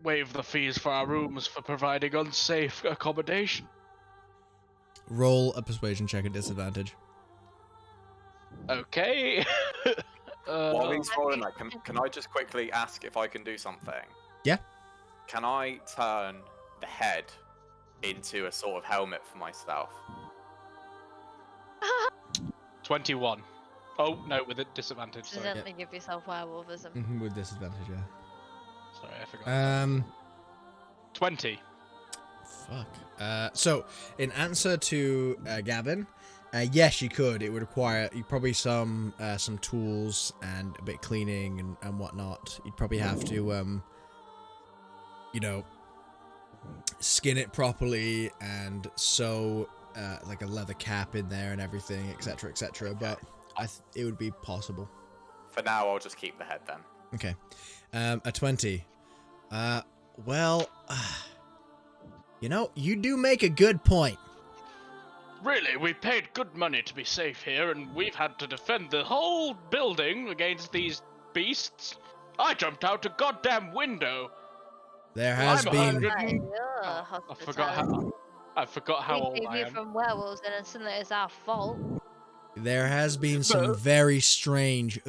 S1: waive the fees for our rooms for providing unsafe accommodation.
S2: Roll a persuasion check at disadvantage.
S1: Okay.
S5: While he's rolling that, can I just quickly ask if I can do something?
S2: Yeah.
S5: Can I turn the head into a sort of helmet for myself?
S1: 21. Oh, no, with a disadvantage, sorry.
S4: Accidentally give yourself werewolfism.
S2: With disadvantage, yeah.
S1: Sorry, I forgot. 20.
S2: Fuck. So, in answer to Gavin, yes, you could. It would require probably some tools and a bit of cleaning and whatnot. You'd probably have to, you know, skin it properly and sew like a leather cap in there and everything, etc., etc. But it would be possible.
S5: For now, I'll just keep the head then.
S2: Okay. A 20. Well, you know, you do make a good point.
S1: Really, we paid good money to be safe here, and we've had to defend the whole building against these beasts. I jumped out a goddamn window.
S2: There has been...
S1: I forgot how old I am.
S4: From werewolves, and then suddenly it's our fault.
S2: There has been some very strange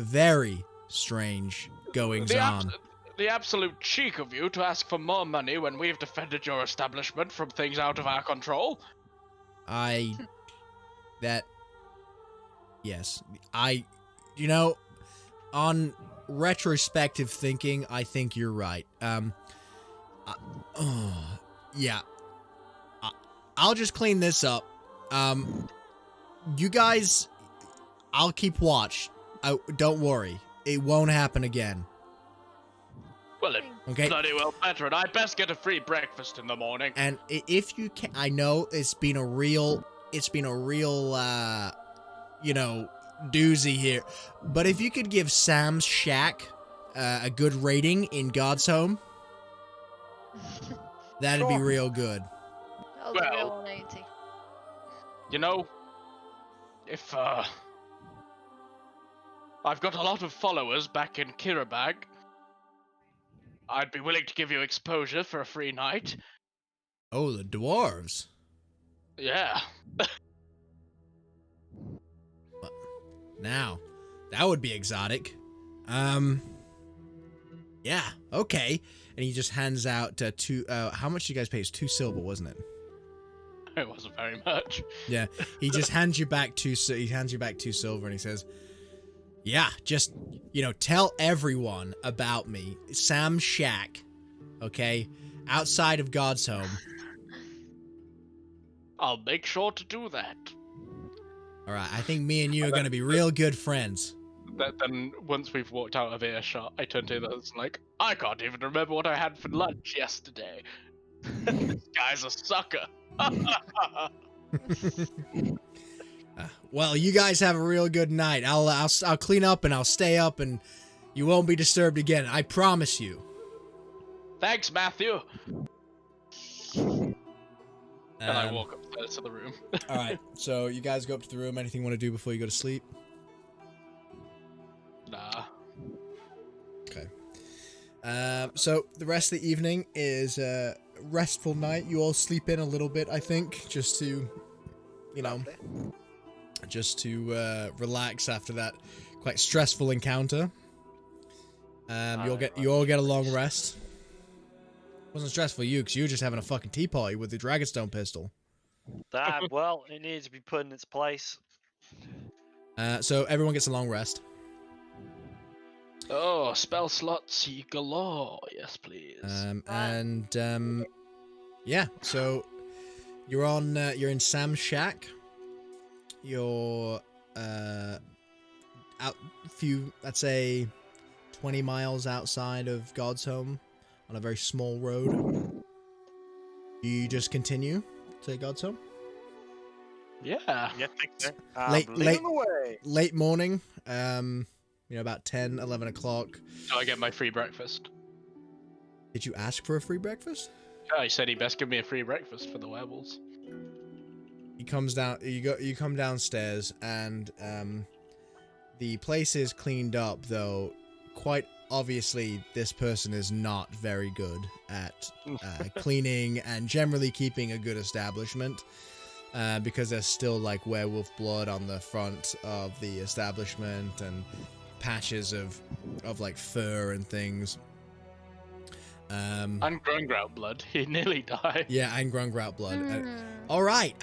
S2: goings on.
S1: The absolute cheek of you to ask for more money when we've defended your establishment from things out of our control.
S2: Yes. You know, on retrospective thinking, I think you're right. Yeah. I'll just clean this up. You guys, I'll keep watch. Don't worry. It won't happen again.
S1: Well, it
S2: okay.
S1: Bloody well better, and I best get a free breakfast in the morning.
S2: And if you can, I know it's been a real, you know, doozy here. But if you could give Sam's shack a good rating in Godshome, that'd be real good.
S1: Well, you know, if I've got a lot of followers back in Kiribag, I'd be willing to give you exposure for a free night.
S2: Oh, the dwarves.
S1: Yeah.
S2: Now, that would be exotic. Yeah, okay. And he just hands out two, how much did you guys pay? It's 2 silver, wasn't it?
S1: It wasn't very much.
S2: Yeah, he just hands you back 2 silver, and he says, yeah, just, you know, tell everyone about me. Sam's shack, okay? Outside of Godshome.
S1: I'll make sure to do that.
S2: Alright, I think me and you are going to be real good friends.
S1: Then, once we've walked out of earshot, I turn to the others and like, I can't even remember what I had for lunch yesterday. This guy's a sucker.
S2: Well, you guys have a real good night. I'll clean up and I'll stay up and you won't be disturbed again. I promise you.
S1: Thanks, Matthew. And I walk upstairs to the room.
S2: All right, so you guys go up to the room. Anything you want to do before you go to sleep?
S1: Nah.
S2: Okay. So the rest of the evening is a restful night. You all sleep in a little bit, I think, just to, you know, relax after that quite stressful encounter. You all get a long rest. It wasn't stressful for you because you were just having a fucking tea party with the Dragonstone pistol.
S6: Well, it needs to be put in its place.
S2: So everyone gets a long rest.
S1: Oh, spell slots galore. Yes, please.
S2: Yeah. So you're in Sam's shack. You're out I'd say 20 miles outside of Godshome on a very small road. You just continue to Godshome?
S1: Yeah.
S3: Yeah, thanks.
S2: Late morning, you know, about 10, 11 o'clock.
S1: Do I get my free breakfast?
S2: Did you ask for a free breakfast?
S1: Yeah, he said he best give me a free breakfast for the werewolves.
S2: He comes down. You come downstairs, and the place is cleaned up. Though, quite obviously, this person is not very good at cleaning and generally keeping a good establishment. Because there's still like werewolf blood on the front of the establishment and patches of like fur and things.
S1: And Grungrout blood. He nearly died.
S2: Yeah, and Grungrout blood. All right.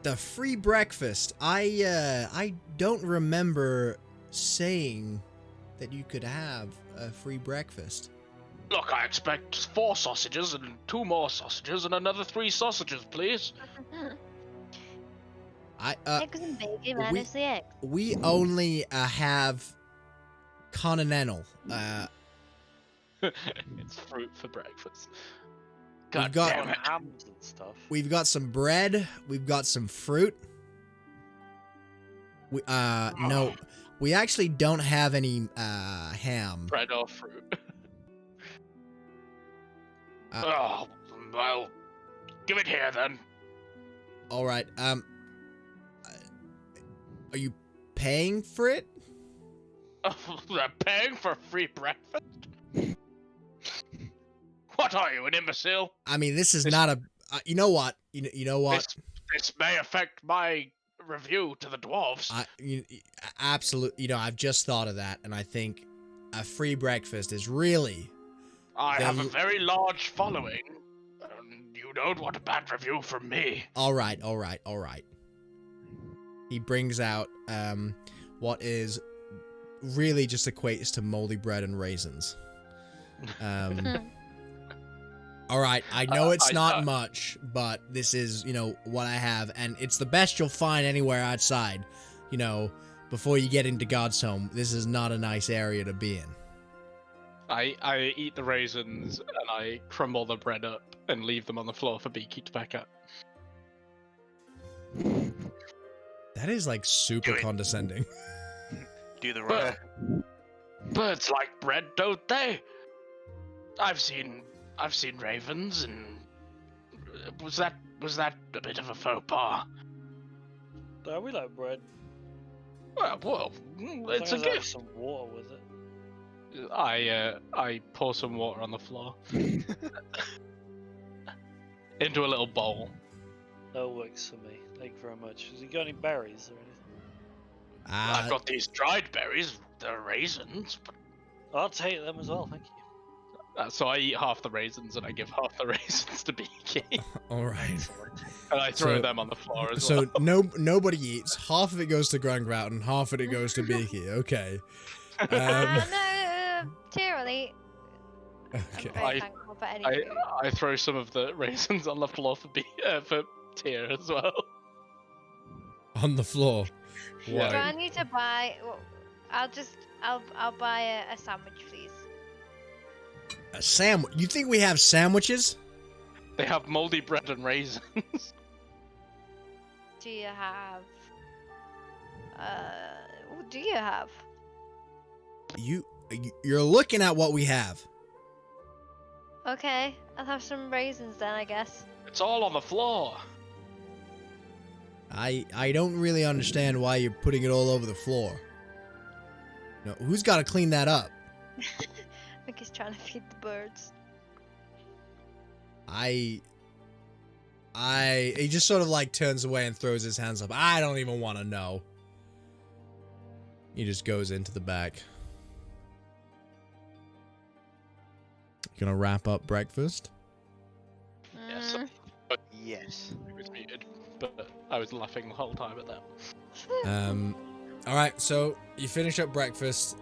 S2: The free breakfast. I don't remember saying that you could have a free breakfast.
S1: Look, I expect 4 sausages and 2 more sausages and another 3 sausages, please.
S4: Eggs and bacon, man. It's the eggs.
S2: We only have continental.
S1: It's fruit for breakfast.
S2: We've got
S1: damn it.
S6: hams and stuff.
S2: We've got some bread. We've got some fruit. No, we actually don't have any ham.
S1: Bread or fruit. Oh, well, give it here then.
S2: All right. Are you paying for it?
S1: They're paying for free breakfast? What are you, an imbecile?
S2: I mean, this is not a. You know what? You know what?
S1: This may affect my review to the dwarves.
S2: Absolutely. You know, I've just thought of that, and I think a free breakfast is really.
S1: I have a very large following. You don't want a bad review from me.
S2: All right. He brings out what is really just equates to moldy bread and raisins. All right, I know it's not much, but this is, what I have, and it's the best you'll find anywhere outside. Before you get into Godshome, this is not a nice area to be in.
S1: I eat the raisins and I crumble the bread up and leave them on the floor for Beaky to pack up.
S2: That is like super condescending.
S3: Do the right.
S1: Birds like bread, don't they? I've seen ravens, and was that a bit of a faux pas?
S6: No, we like bread.
S1: Well, it's a gift.
S6: Some water with it.
S1: I pour some water on the floor into a little bowl.
S6: That works for me. Thank you very much. Has he got any berries or anything?
S1: I've got these dried berries. They're raisins. But...
S6: I'll take them as well, thank you.
S1: So I eat half the raisins and I give half the raisins to Beaky.
S2: All right.
S1: And I throw them on the floor as
S2: well.
S1: So
S2: nobody eats. Half of it goes to Grungrout and half of it goes to Beaky. Okay.
S4: No, Tyr will eat.
S2: Okay.
S4: I'm very thankful for any food.
S1: I throw some of the raisins on the floor for Tyr as well.
S2: On the floor.
S1: Yeah.
S4: Do I need to buy? Well, I'll buy a sandwich, please.
S2: A sandwich? You think we have sandwiches?
S1: They have moldy bread and raisins.
S4: Do you have? What do you have?
S2: You're looking at what we have.
S4: Okay, I'll have some raisins then, I guess.
S1: It's all on the floor.
S2: I don't really understand why you're putting it all over the floor. No, who's got to clean that up?
S4: I think he's trying to feed the birds.
S2: He just sort of like turns away and throws his hands up. I don't even want to know. He just goes into the back. You gonna wrap up breakfast?
S1: Yes. But
S3: Yes.
S1: it was muted. But I was laughing the whole time at that.
S2: All right, so you finish up breakfast.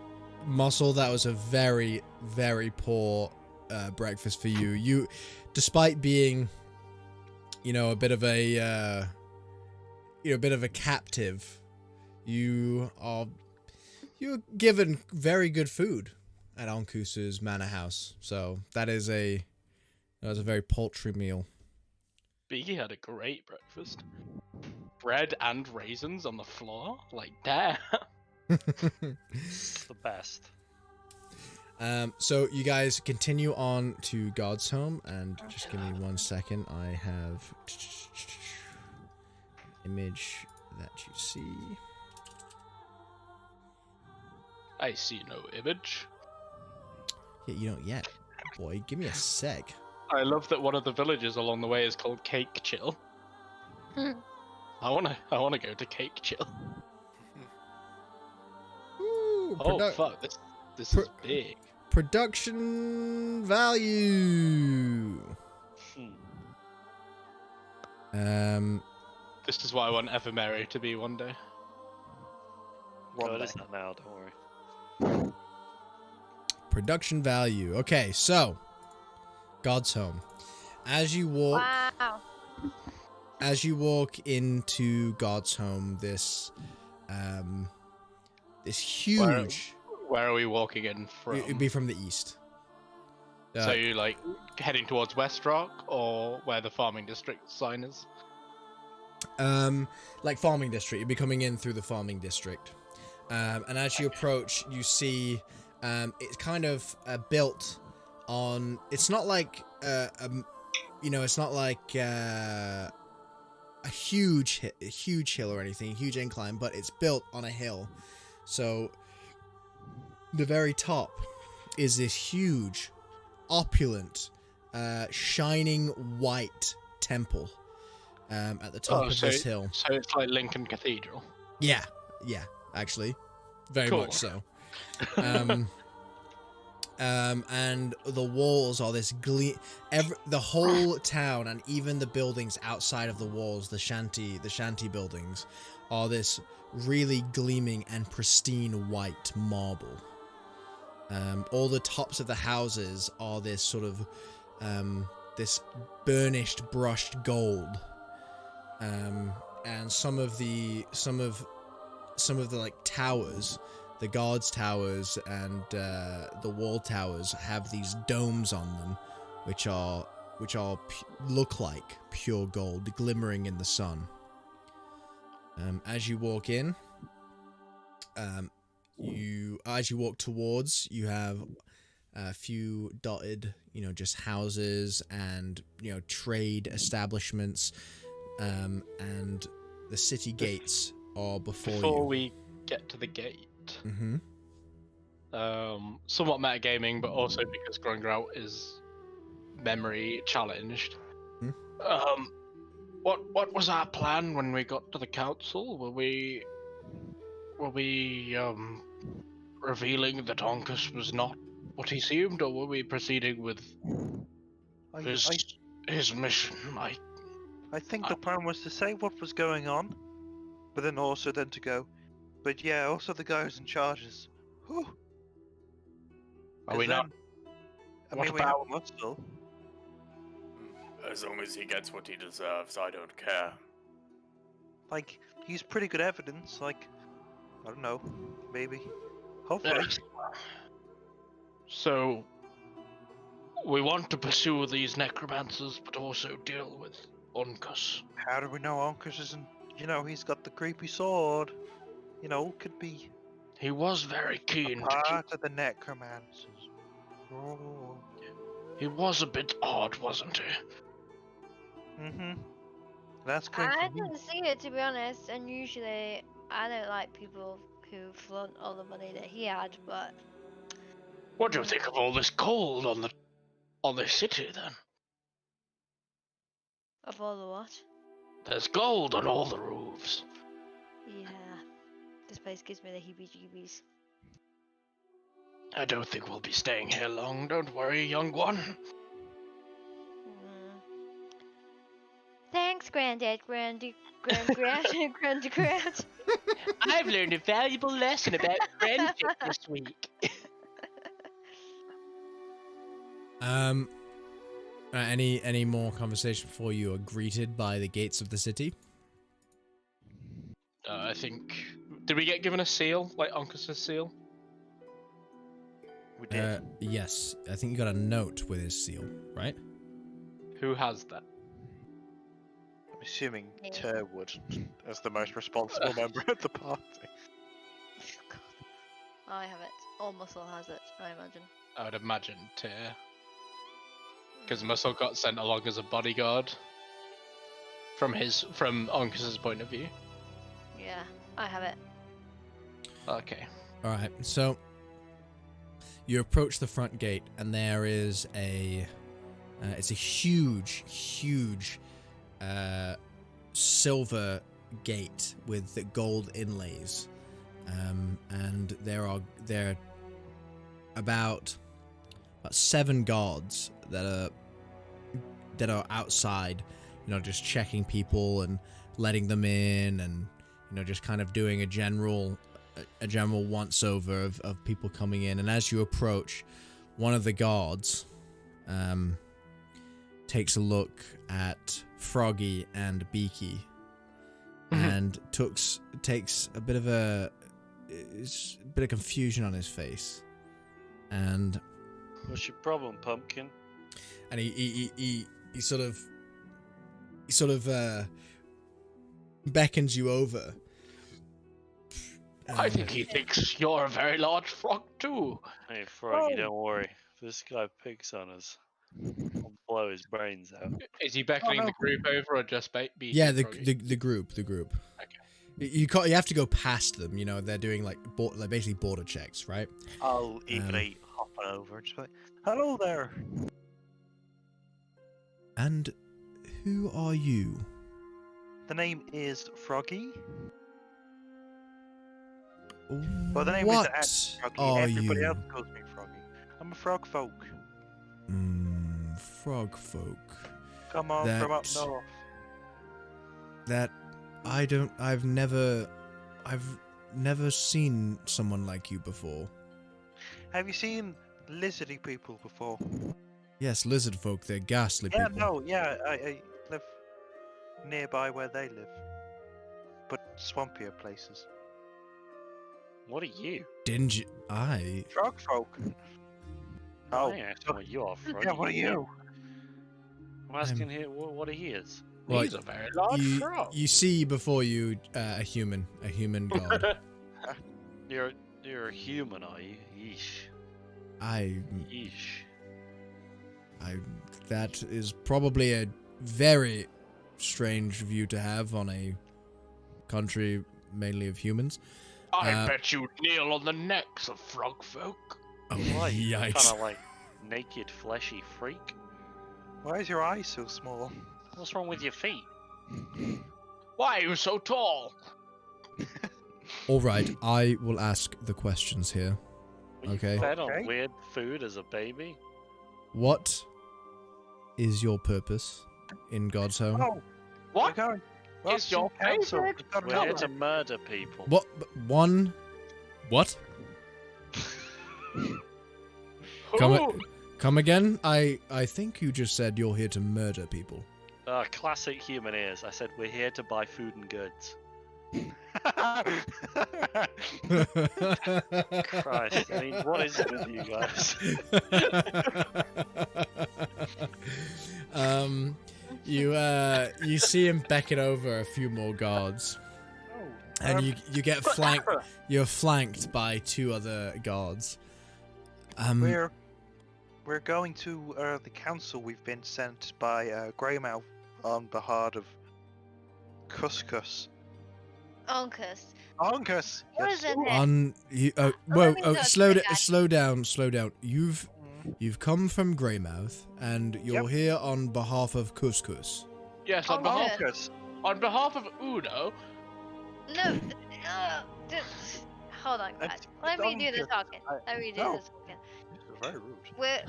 S2: Muscle, that was a very, very poor breakfast for you. You, despite being, a bit of a, captive, you're given very good food at Onkusu's manor house. So that was a very paltry meal.
S1: Beaky had a great breakfast. Bread and raisins on the floor? Like, damn.
S6: It's the best.
S2: So you guys continue on to Godshome, and just give me 1 second. I have image that you see.
S1: I see no image.
S2: Yeah, you don't yet, boy. Give me a sec.
S1: I love that one of the villages along the way is called Cake Chill. I wanna go to Cake Chill.
S2: Ooh,
S1: Oh fuck! This is big.
S2: Production value.
S1: This is what I want Evermary to be one day.
S6: Oh, it is that now. Don't worry.
S2: Production value. Okay, so Godshome. As you walk, into Godshome, this huge.
S1: Where are we walking in from?
S2: It'd be from the east.
S1: So you like heading towards West Rock, or where the farming district sign is?
S2: Like farming district. You'd be coming in through the farming district, and as you approach, you see it's kind of built on. It's not like it's not like a huge hill or anything, huge incline, but it's built on a hill. So the very top is this huge, opulent, shining white temple at the top of this hill.
S1: So it's like Lincoln Cathedral.
S2: Yeah, actually, very much so. And the walls are this the whole town, and even the buildings outside of the walls, the shanty buildings, are this really gleaming and pristine white marble. All the tops of the houses are this sort of this burnished, brushed gold. And some of the like towers, the guards' towers and the wall towers have these domes on them, which look like pure gold, glimmering in the sun. As you walk in, as you walk towards, you have a few dotted, just houses and trade establishments, and the city gates are before you.
S1: Before we get to the gate.
S2: Mm-hmm.
S1: Somewhat metagaming, but also because Grungrout is memory challenged. What was our plan when we got to the council? Were we revealing that Onkus was not what he seemed, or were we proceeding with his mission?
S3: I think the plan was to say what was going on, but then also to go, but yeah, also the guy who's in charge is. Whew.
S1: Are we not?
S3: We have a muscle.
S5: As long as he gets what he deserves, I don't care.
S3: Like, he's pretty good evidence, like, I don't know, maybe. Hopefully.
S1: Yes. So, we want to pursue these necromancers, but also deal with Onkus.
S3: How do we know Onkus isn't, he's got the creepy sword? Could be...
S1: He was very keen
S3: part of the necromancers. Oh.
S1: He was a bit odd, wasn't he?
S3: Mm-hmm. That's good.
S4: I didn't see it, to be honest, and usually I don't like people who flaunt all the money that he had, but...
S1: What do you think of all this gold on the city, then?
S4: Of all the what?
S1: There's gold on all the roofs.
S4: Yeah. This place gives me the heebie-jeebies.
S1: I don't think we'll be staying here long. Don't worry, young one.
S4: Thanks, Granddad, Grand.
S1: I've learned a valuable lesson about friendship this week.
S2: Any more conversation before you are greeted by the gates of the city?
S1: I think... Did we get given a seal? Like Onkus's seal?
S3: We did.
S2: Yes. I think you got a note with his seal, right?
S1: Who has that?
S3: I'm assuming Ter would, as the most responsible member of the party.
S4: God. I have it. Or Muscle has it, I imagine.
S1: I would imagine Tyr. Because Muscle got sent along as a bodyguard. From Onkus's point of view.
S4: Yeah, I have it.
S1: Okay.
S2: Alright, so you approach the front gate and there is it's a huge silver gate with the gold inlays. and there are about 7 guards that are outside, just checking people and letting them in, and just kind of doing a general once over of people coming in. And as you approach, one of the guards takes a look at Froggy and Beaky, and takes a bit of confusion on his face. And
S6: what's your problem, Pumpkin?
S2: And he sort of beckons you over.
S1: I think he thinks you're a very large frog too.
S6: Hey, Froggy, don't worry. If this guy picks on us, I'll blow his brains out.
S1: Is he beckoning the group over or just Beaky?
S2: Yeah, the group. Okay. You have to go past them. They're doing like basically border checks, right?
S3: I'll eagerly hop over and just be like, hello there.
S2: And who are you?
S3: The name is Froggy. Well, the name
S2: What
S3: isn't Froggy.
S2: are
S3: Everybody
S2: you?
S3: else calls me Froggy. I'm a frog folk.
S2: Frog folk.
S3: Come on, from up north.
S2: I've never seen someone like you before.
S3: Have you seen lizardy people before?
S2: Yes, lizard folk. They're ghastly
S3: Yeah,
S2: people.
S3: I live nearby where they live, but swampier places.
S6: What are you?
S2: Dingy.
S3: Frog folk.
S6: Oh, I ain't asking what you are, Froggy.
S3: Yeah, what are you?
S6: I'm asking here what he is.
S2: Well,
S1: He's a very large frog.
S2: You see before you a human god.
S6: You're a human, are you? Yeesh. Yeesh.
S2: That is probably a very strange view to have on a country mainly of humans.
S1: I bet you'd kneel on the necks of frog folk.
S2: Oh,
S6: What?
S2: yikes.
S6: Kind of like naked, fleshy freak.
S3: Why is your eye so small?
S6: What's wrong with your feet?
S1: Why are you so tall?
S2: All right, I will ask the questions here.
S6: Were
S2: Okay.
S6: you fed
S3: Okay.
S6: on weird food as a baby?
S2: What is your purpose in God's home?
S3: Oh,
S1: What?
S3: we're going.
S1: Is your
S3: council.
S1: favourite
S3: We've got
S6: We're here
S3: another.
S6: to murder people.
S2: What? One? What? Come again? I think you just said you're here to murder people.
S6: Classic human ears. I said we're here to buy food and goods. Christ, I mean, what is it with you guys?
S2: You see him beckon over a few more guards, and you get flanked. You're flanked by 2 other guards.
S3: We're going to the council. We've been sent by Greymouth on behalf of Couscous.
S4: Uncas.
S3: Uncas.
S4: What
S3: Yes.
S4: is it?
S2: Whoa!
S4: me not
S2: Slow
S4: do that.
S2: down. You've come from Greymouth, and you're
S3: Yep.
S2: here on behalf of Couscous.
S1: Yes,
S4: Oh,
S1: on behalf
S3: Uncas.
S1: of Uno.
S4: No. Just, hold on, guys. Let me do the talking. Let me do
S3: no.
S4: the talking.
S3: This is very rude.
S4: We're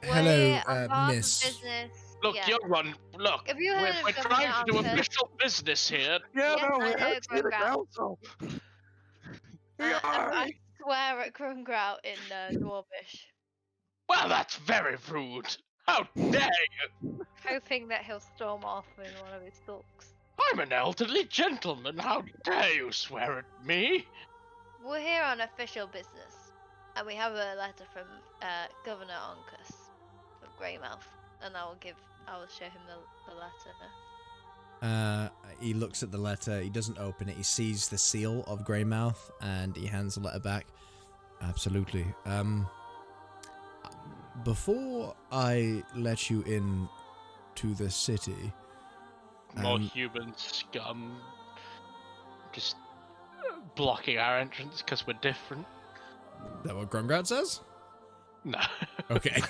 S2: Hello,
S4: here on behalf of
S2: miss.
S4: business.
S1: Look,
S4: Yeah.
S1: young one. Look,
S4: If you heard of
S1: we're
S4: Governor
S1: trying to do
S4: Uncas-
S1: official business here.
S3: Yeah,
S4: Yes,
S3: no,
S4: I
S3: we're
S4: know,
S3: actually the
S4: Grungrout.
S3: council.
S4: I swear at Grungrout in Dwarvish,
S1: Well, that's very rude. How dare you?
S4: hoping that he'll storm off in one of his sulks.
S1: I'm an elderly gentleman. How dare you swear at me?
S4: We're here on official business, and we have a letter from Governor Uncas of Greymouth, and I will show him the letter now.
S2: He looks at the letter. He doesn't open it. He sees the seal of Greymouth, and he hands the letter back. Absolutely. Before I let you in to the city,
S1: More human scum. Just blocking our entrance because we're different.
S2: is that what Grumgrat says?
S1: No.
S2: Okay.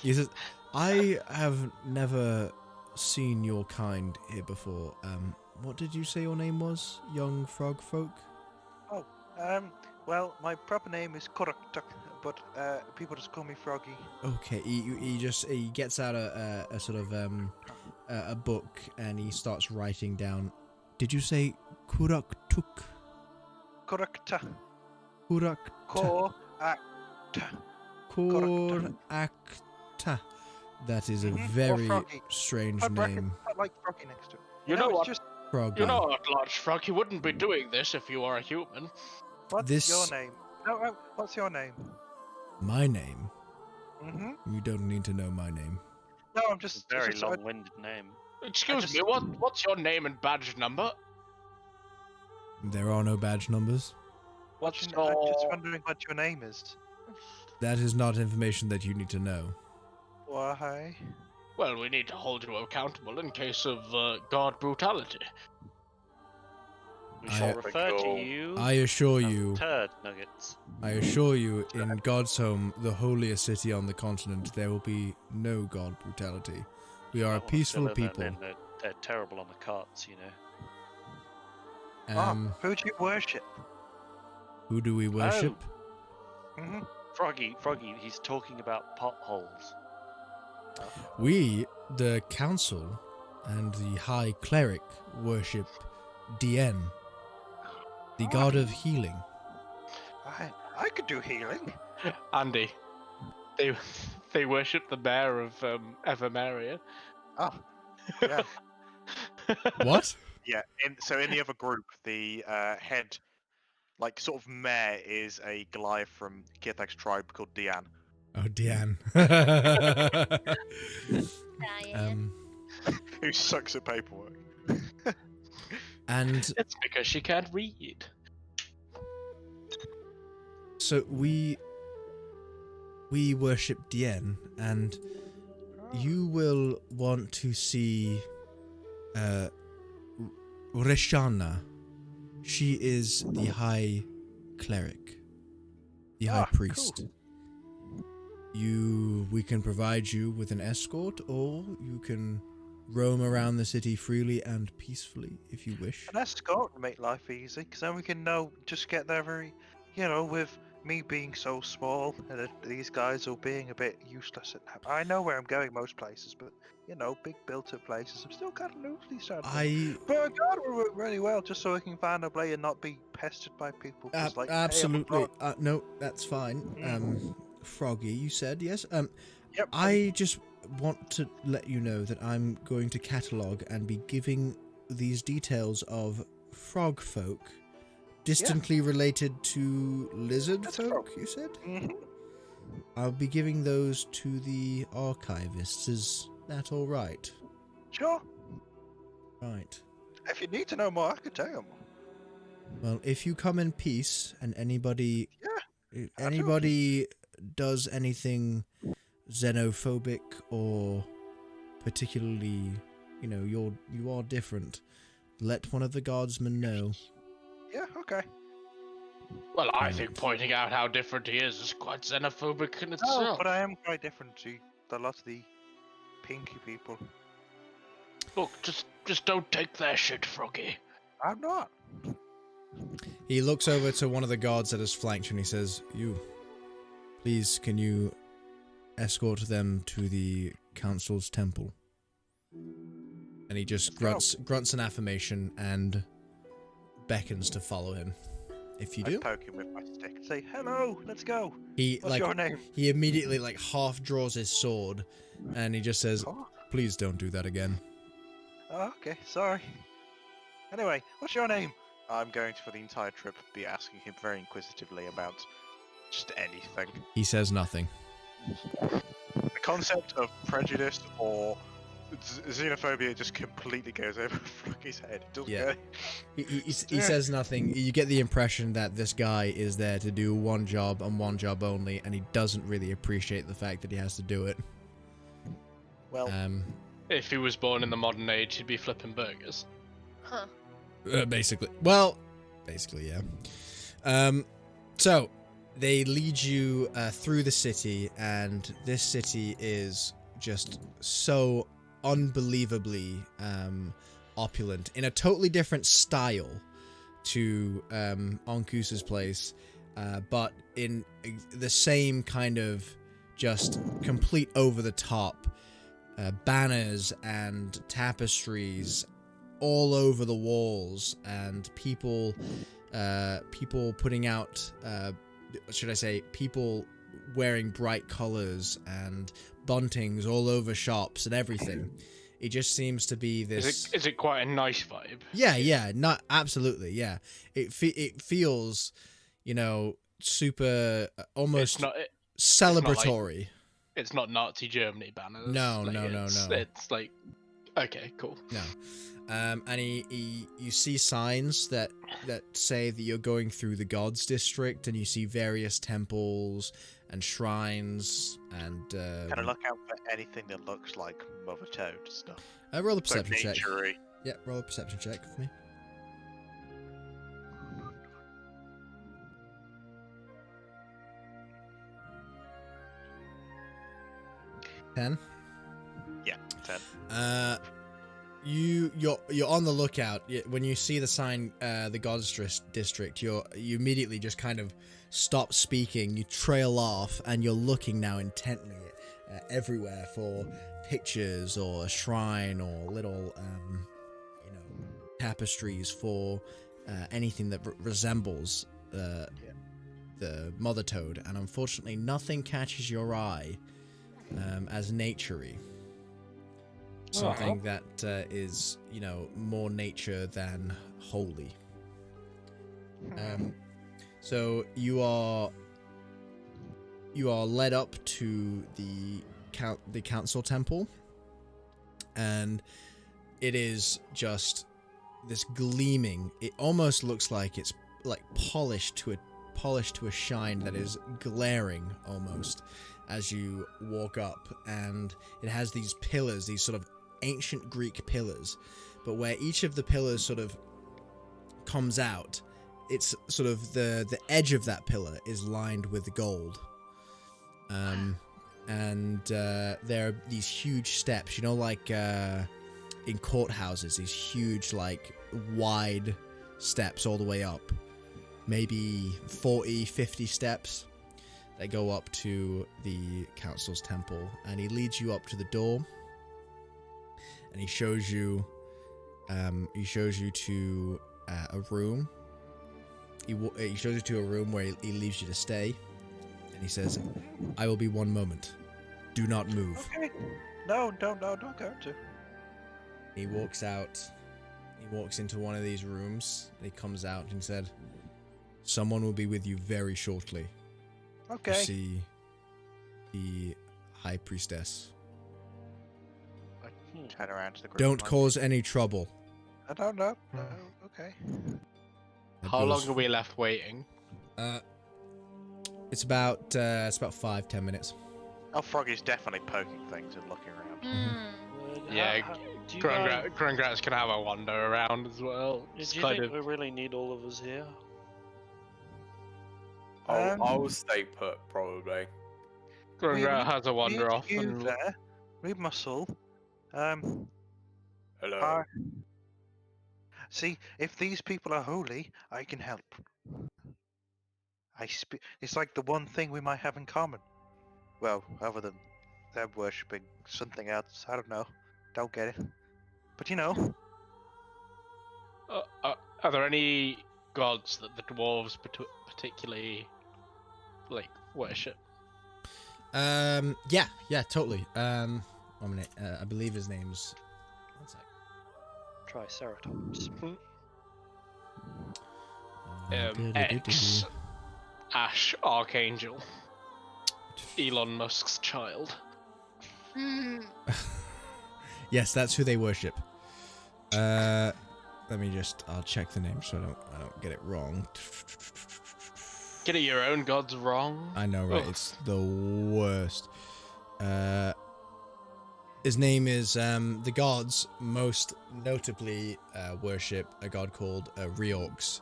S2: He says, I have never seen your kind here before. What did you say your name was, young frog folk?
S3: Well, my proper name is Koraktuk, but people just call me Froggy.
S2: Okay, he gets out a sort of a book and he starts writing down. Did you say Kuraktuk?
S3: Korakta.
S2: Kurakta. Korakta. That is a very strange name.
S3: Like Froggy next to it.
S1: You know what?
S3: Just
S2: Froggy.
S1: You know what, Large Frog? You wouldn't be doing this if you were a human.
S3: what's your name? No, what's your name?
S2: My name?
S3: Mm-hmm.
S2: You don't need to know my name.
S3: No, I'm just
S6: Very long-winded name.
S1: Excuse me, what's your name and badge number?
S2: There are no badge numbers.
S3: I'm just wondering what your name is.
S2: That is not information that you need to know.
S3: Why?
S1: Well, we need to hold you accountable in case of guard brutality.
S6: We shall refer to you.
S2: I assure
S6: as
S2: you.
S6: Turd nuggets.
S2: I assure you, in Godshome, the holiest city on the continent, there will be no god brutality. We are a peaceful people.
S6: They're terrible on the carts, you know.
S3: Who do you worship?
S2: Who do we worship?
S3: Mm-hmm.
S6: Froggy, he's talking about potholes.
S2: We, the council, and the high cleric, worship Dn, the god of healing.
S3: I could do healing.
S1: Andy, they worship the mayor of Evermeria.
S3: Oh, yeah.
S2: What?
S3: Yeah, so in the other group, the head, like, sort of mayor is a Goliath from Kirthak's tribe called Dian.
S2: Oh, Dian.
S3: Who sucks at paperwork.
S2: And
S1: It's because she can't read.
S2: so we worship Dien, and you will want to see Reshana. She is the high cleric, the high priest.
S3: Cool.
S2: We can provide you with an escort, or you can roam around the city freely and peacefully if you wish.
S3: An escort would make life easy, because then we can just get there very, with me being so small and these guys all being a bit useless at that. I know where I'm going most places, but, big built-up places, I'm still kind of loosely starting. But a guard will work really well, just so I can find a way and not be pestered by people.
S2: Absolutely. No, that's fine. Froggy, you said, yes?
S3: Yep.
S2: I just want to let you know that I'm going to catalogue and be giving these details of frog folk distantly related to lizard folk, you said?
S3: Mm-hmm.
S2: I'll be giving those to the archivists. Is that all right?
S3: Sure.
S2: Right.
S3: If you need to know more, I could tell you more.
S2: Well, if you come in peace and anybody does anything xenophobic or particularly, you are different, let one of the guardsmen know.
S3: Yeah, okay.
S1: Well, I think pointing out how different he is quite xenophobic in itself.
S3: No, but I am quite different to a lot of the pinky people.
S1: Look, just don't take their shit, Froggy.
S3: I'm not.
S2: He looks over to one of the guards that has flanked you and he says, "You, please, can you escort them to the council's temple?" And he just grunts an affirmation and beckons to follow him. If you do,
S3: I poke him with my stick and say, "Hello, let's go."
S2: What's
S3: your name?
S2: He immediately half draws his sword and he just says, "Please don't do that again."
S3: Oh, okay, sorry. Anyway, what's your name? I'm going to, for the entire trip, be asking him very inquisitively about just anything.
S2: He says nothing.
S3: The concept of prejudice or xenophobia just completely goes over Froggy's head.
S2: Yeah. He says nothing. You get the impression that this guy is there to do one job and one job only, and he doesn't really appreciate the fact that he has to do it.
S3: Well,
S1: if he was born in the modern age, he'd be flipping burgers.
S4: Huh.
S2: Basically, yeah. So they lead you through the city, and this city is just so unbelievably opulent in a totally different style to Onkus's place, but in the same kind of just complete over-the-top banners and tapestries all over the walls, and people putting out, should I say, people wearing bright colors and buntings all over shops and everything. It just seems to be this.
S1: Is it quite a nice vibe?
S2: Yeah, not absolutely. Yeah, it feels, super almost celebratory.
S1: It's not Nazi Germany banners.
S2: No.
S1: It's like, okay, cool.
S2: No. And you see signs that say that you're going through the Gods District, and you see various temples and shrines and.
S3: Can I look out for anything that looks like Mother Toad stuff?
S2: Roll a perception check.
S3: Nature-y.
S2: Yeah, roll a perception check for me. Ten.
S3: Yeah, 10.
S2: You're on the lookout. When you see the sign, the Gods District, you immediately just kind of stop speaking. You trail off, and you're looking now intently everywhere for pictures or a shrine or little, tapestries for anything that resembles the Mother Toad. And unfortunately, nothing catches your eye as nature-y. Something that is, more nature than holy. So you are led up to the council temple, and it is just this gleaming. It almost looks like it's like polished to a shine that is glaring almost as you walk up, and it has these pillars, these sort of ancient Greek pillars, but where each of the pillars sort of comes out, it's sort of the edge of that pillar is lined with gold. And there are these huge steps, like in courthouses, these huge, like, wide steps all the way up. Maybe 40, 50 steps that go up to the council's temple. And he leads you up to the door. And he shows you to a room. He shows you to a room where he leaves you to stay. And he says, "I will be one moment. Do not move."
S3: Okay. No, don't go to.
S2: He walks out. He walks into one of these rooms. And he comes out and said, "Someone will be with you very shortly."
S3: Okay.
S2: You see the High Priestess.
S3: Turn around to the group.
S2: Don't cause any trouble.
S3: I don't know. Okay.
S1: How long are we left waiting?
S2: It's about 5-10 minutes.
S3: Oh, Froggy's definitely poking things and looking around.
S1: Yeah, Grungratz can have a wander around as well.
S6: Do you think we really need all of us here?
S5: I'll stay put, probably.
S1: Grungratz has a wander off.
S3: You there? We muscle.
S5: Hello.
S3: See, if these people are holy, I can help. It's like the one thing we might have in common. Well, other than them worshipping something else, I don't know. Don't get it. But
S1: Are there any gods that the dwarves particularly worship?
S2: Yeah, totally. 1 minute. I believe his name's. One sec.
S6: Triceratops.
S1: X Ash Archangel, Elon Musk's child.
S2: Yes, that's who they worship. Let me I'll check the name so I don't get it wrong.
S1: Getting your own gods wrong?
S2: I know, right? It's the worst. His name is, the gods most notably worship a god called Reorx,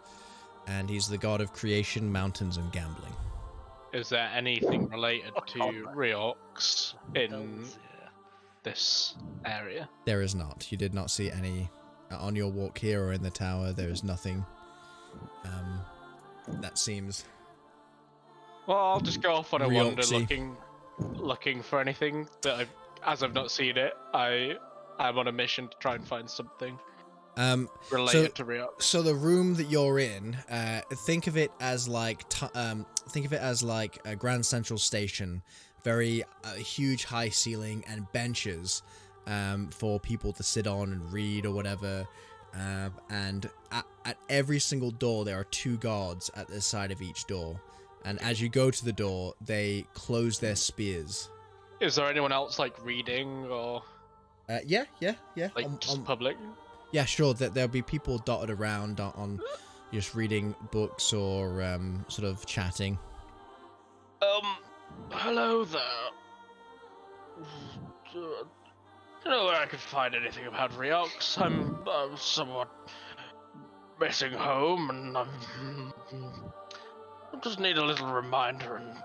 S2: and he's the god of creation, mountains, and gambling.
S1: Is there anything related to Reorx in this area?
S2: There is not. You did not see any on your walk here or in the tower. There is nothing That seems.
S1: Well, I'll just go off on a wander
S2: Rioxy.
S1: looking for anything that I've not seen it. I'm on a mission to try and find something related to Riox.
S2: So the room that you're in, think of it as like a Grand Central Station, very huge high ceiling and benches for people to sit on and read or whatever. And at every single door there are 2 guards at the side of each door. And as you go to the door, they close their spears.
S1: Is there anyone else like reading or?
S2: Yeah.
S1: Like just public?
S2: Yeah, sure. There'll be people dotted around on just reading books or sort of chatting.
S1: Hello there. Do you know where I could find anything about Riox? I'm somewhat missing home, and I just need a little reminder. And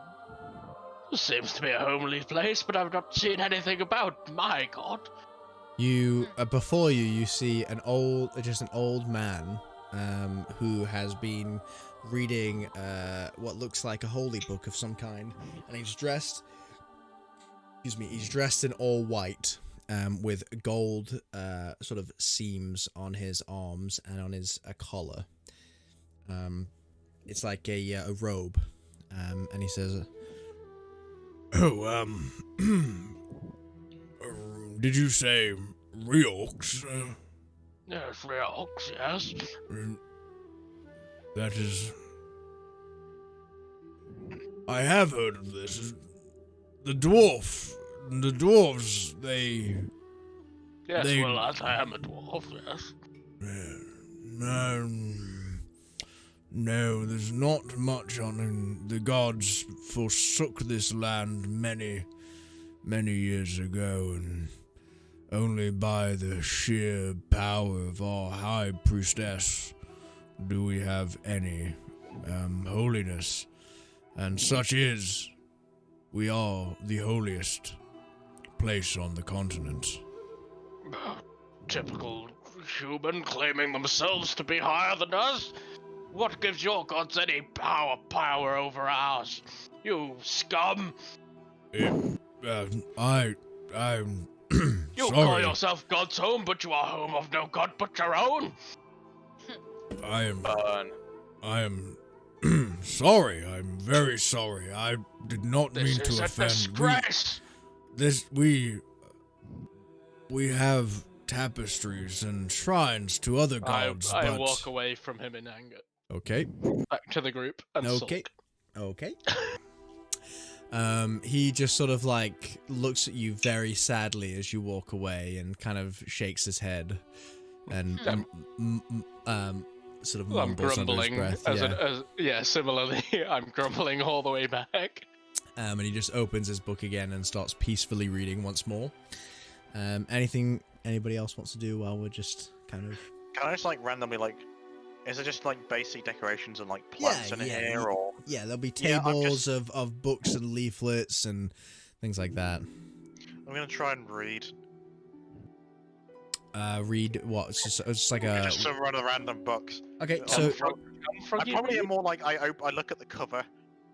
S1: it seems to be a homely place, but I've not seen anything about. My God.
S2: You before you see an old man who has been reading what looks like a holy book of some kind, and he's dressed in all white with gold sort of seams on his arms and on his collar. It's like a robe, and he says, did you say Riox?
S1: Yes, Riox, yes.
S2: That is... I have heard of this. The dwarves, they...
S1: Yes, well, I am a dwarf, yes.
S2: No, there's not much on him. The gods forsook this land many years ago, and only by the sheer power of our high priestess do we have any holiness. And such is, we are the holiest place on the continent.
S1: Typical human claiming themselves to be higher than us? What gives your gods any power over ours? You scum!
S2: I'm
S1: You
S2: sorry.
S1: call yourself Godshome, but you are home of no god but your own?
S2: I am sorry. I'm very sorry. I did not mean to offend.
S1: This is a disgrace!
S2: We have tapestries and shrines to other gods,
S1: I
S2: but...
S1: walk away from him in anger.
S2: Okay.
S1: Back to the group and sulk.
S2: Okay. He just sort of like looks at you very sadly as you walk away and kind of shakes his head and sort of mumbles under his breath.
S1: Similarly, I'm grumbling all the way back.
S2: And he just opens his book again and starts peacefully reading once more. Anything anybody else wants to do while we're just kind of...
S3: Can I just like randomly like... Is it just like basic decorations and like plants in here, or?
S2: Yeah, there'll be tables of books and leaflets and things like that.
S3: I'm gonna try and read.
S2: Read what? It's just like a...
S3: Just some random books.
S2: Okay, so...
S3: I probably am more like I look at the cover,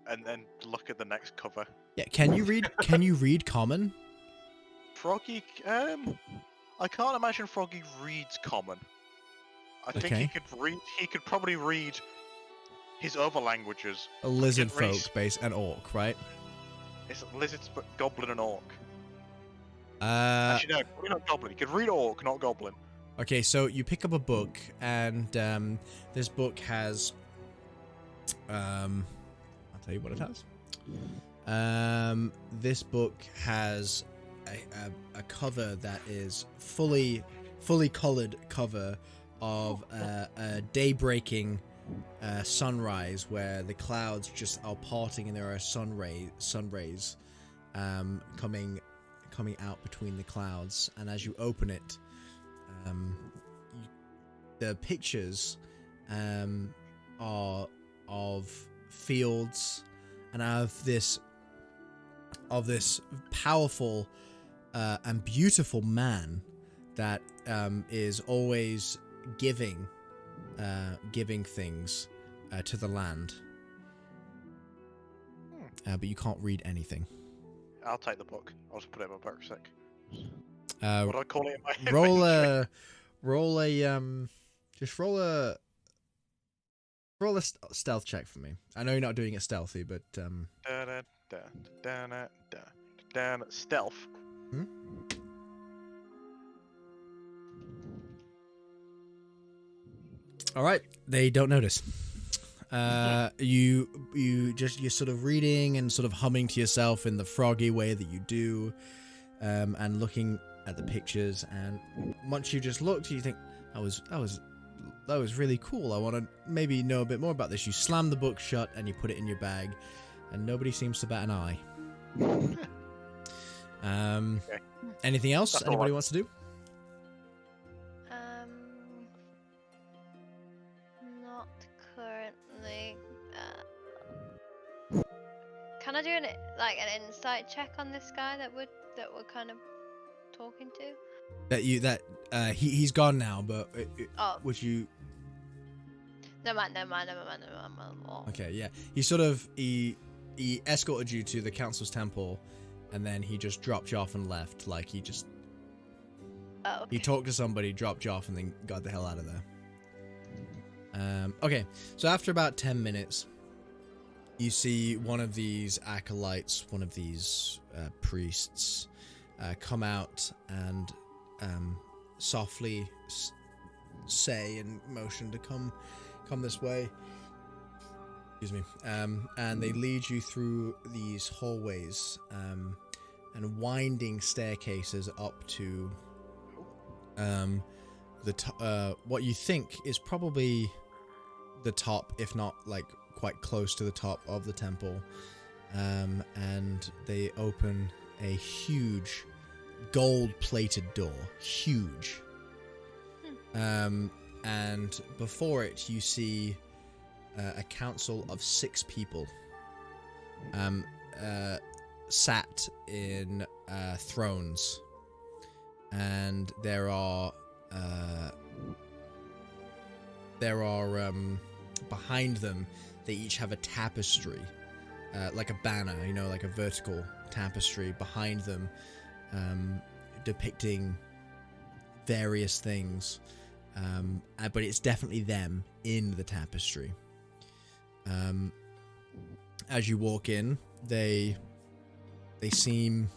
S3: and then look at the next cover.
S2: Yeah, can you read? Can you read Common?
S3: Froggy, I can't imagine Froggy reads Common. I think he could read. He could probably read his other languages.
S2: A lizard folk base and orc, right?
S3: It's lizards, but goblin and orc.
S2: Actually,
S3: no, probably not goblin. He could read orc, not goblin.
S2: Okay, so you pick up a book, and this book has. I'll tell you what it has. This book has a cover that is fully colored cover of a day-breaking sunrise where the clouds just are parting and there are sun rays coming out between the clouds, and as you open it, the pictures are of fields and of this powerful and beautiful man that is always giving giving things to the land. But you can't read anything.
S3: I'll take the book. I'll just put it in my rucksack.
S2: Uh,
S3: What do I call it in my
S2: roll
S3: inventory?
S2: roll a stealth check for me. I know you're not doing it stealthy, but
S3: Stealth.
S2: all right, they don't notice. You're sort of reading and sort of humming to yourself in the froggy way that you do, and looking at the pictures. And once you just looked, you think that was really cool. I want to maybe know a bit more about this. You slam the book shut and you put it in your bag, and nobody seems to bat an eye.
S3: Okay.
S2: Anything else
S3: That's
S2: anybody
S3: all
S2: wants to do?
S4: Not currently. Can I do an insight check on this guy that we're kind of talking to?
S2: He's gone now, but
S4: Oh.
S2: would you?
S4: Never mind.
S2: Okay, yeah. He escorted you to the council's temple, and then he just dropped you off and left. Like he
S4: Okay.
S2: talked to somebody, dropped you off, and then got the hell out of there. Okay, so after about 10 minutes, you see one of these acolytes, one of these priests, come out and softly say and motion to come this way. Excuse me. And they lead you through these hallways and winding staircases up to what you think is probably the top, if not like quite close to the top of the temple. And they open a huge gold-plated door. Huge. And before it, you see a council of 6 people sat in thrones, and there are behind them, they each have a tapestry, like a banner, like a vertical tapestry behind them, depicting various things, but it's definitely them in the tapestry. As you walk in, they seem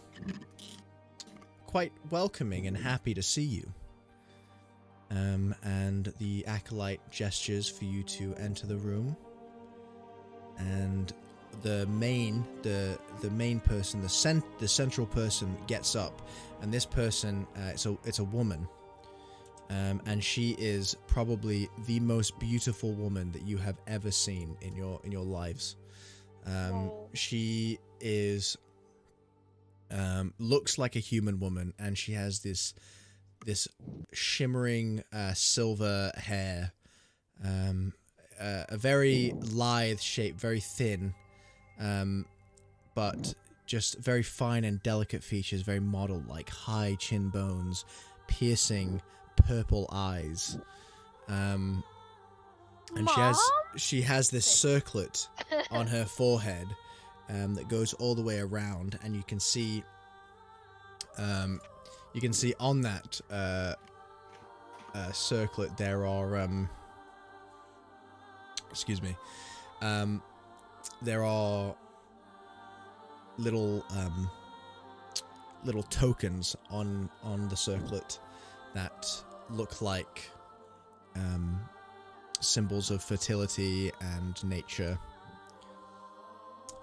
S2: quite welcoming and happy to see you. And the acolyte gestures for you to enter the room, and the main person, the central person, gets up, and this person, it's a woman, and she is probably the most beautiful woman that you have ever seen in your lives. She is looks like a human woman, and she has this shimmering silver hair, a very lithe shape, very thin, but just very fine and delicate features, very model-like, high chin bones, piercing purple eyes, and she has this circlet on her forehead that goes all the way around, and you can see on that circlet there are there are little tokens on the circlet that look like symbols of fertility and nature.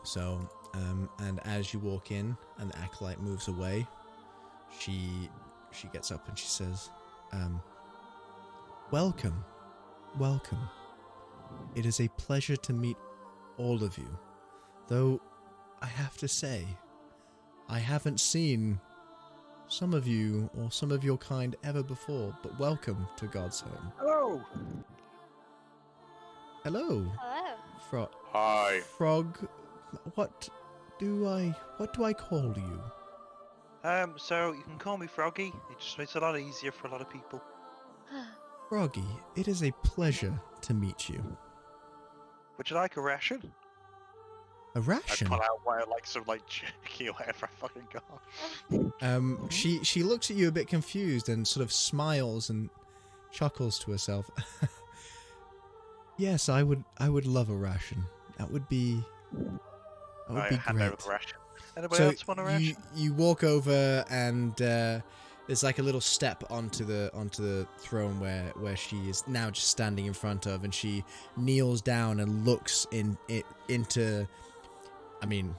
S2: So and as you walk in and the acolyte moves away, she gets up and she says, welcome. It is a pleasure to meet all of you, though I have to say, I haven't seen some of you or some of your kind ever before, but welcome to Godshome.
S3: Hello.
S2: Hello.
S4: Hello.
S5: Hi.
S2: Frog, what do I call you?
S3: So you can call me Froggy. It just makes it a lot easier for a lot of people.
S2: Froggy, it is a pleasure to meet you.
S3: Would you like a ration?
S2: A
S3: I
S2: ration?
S3: pull out some jerky or whatever I fucking got.
S2: She looks at you a bit confused and sort of smiles and chuckles to herself. Yes, I would love a ration. That would be
S3: Hand
S2: great.
S3: over the ration. Anybody else want a ration?
S2: You walk over and there's like a little step onto the throne where she is now just standing in front of, and she kneels down and looks into. I mean,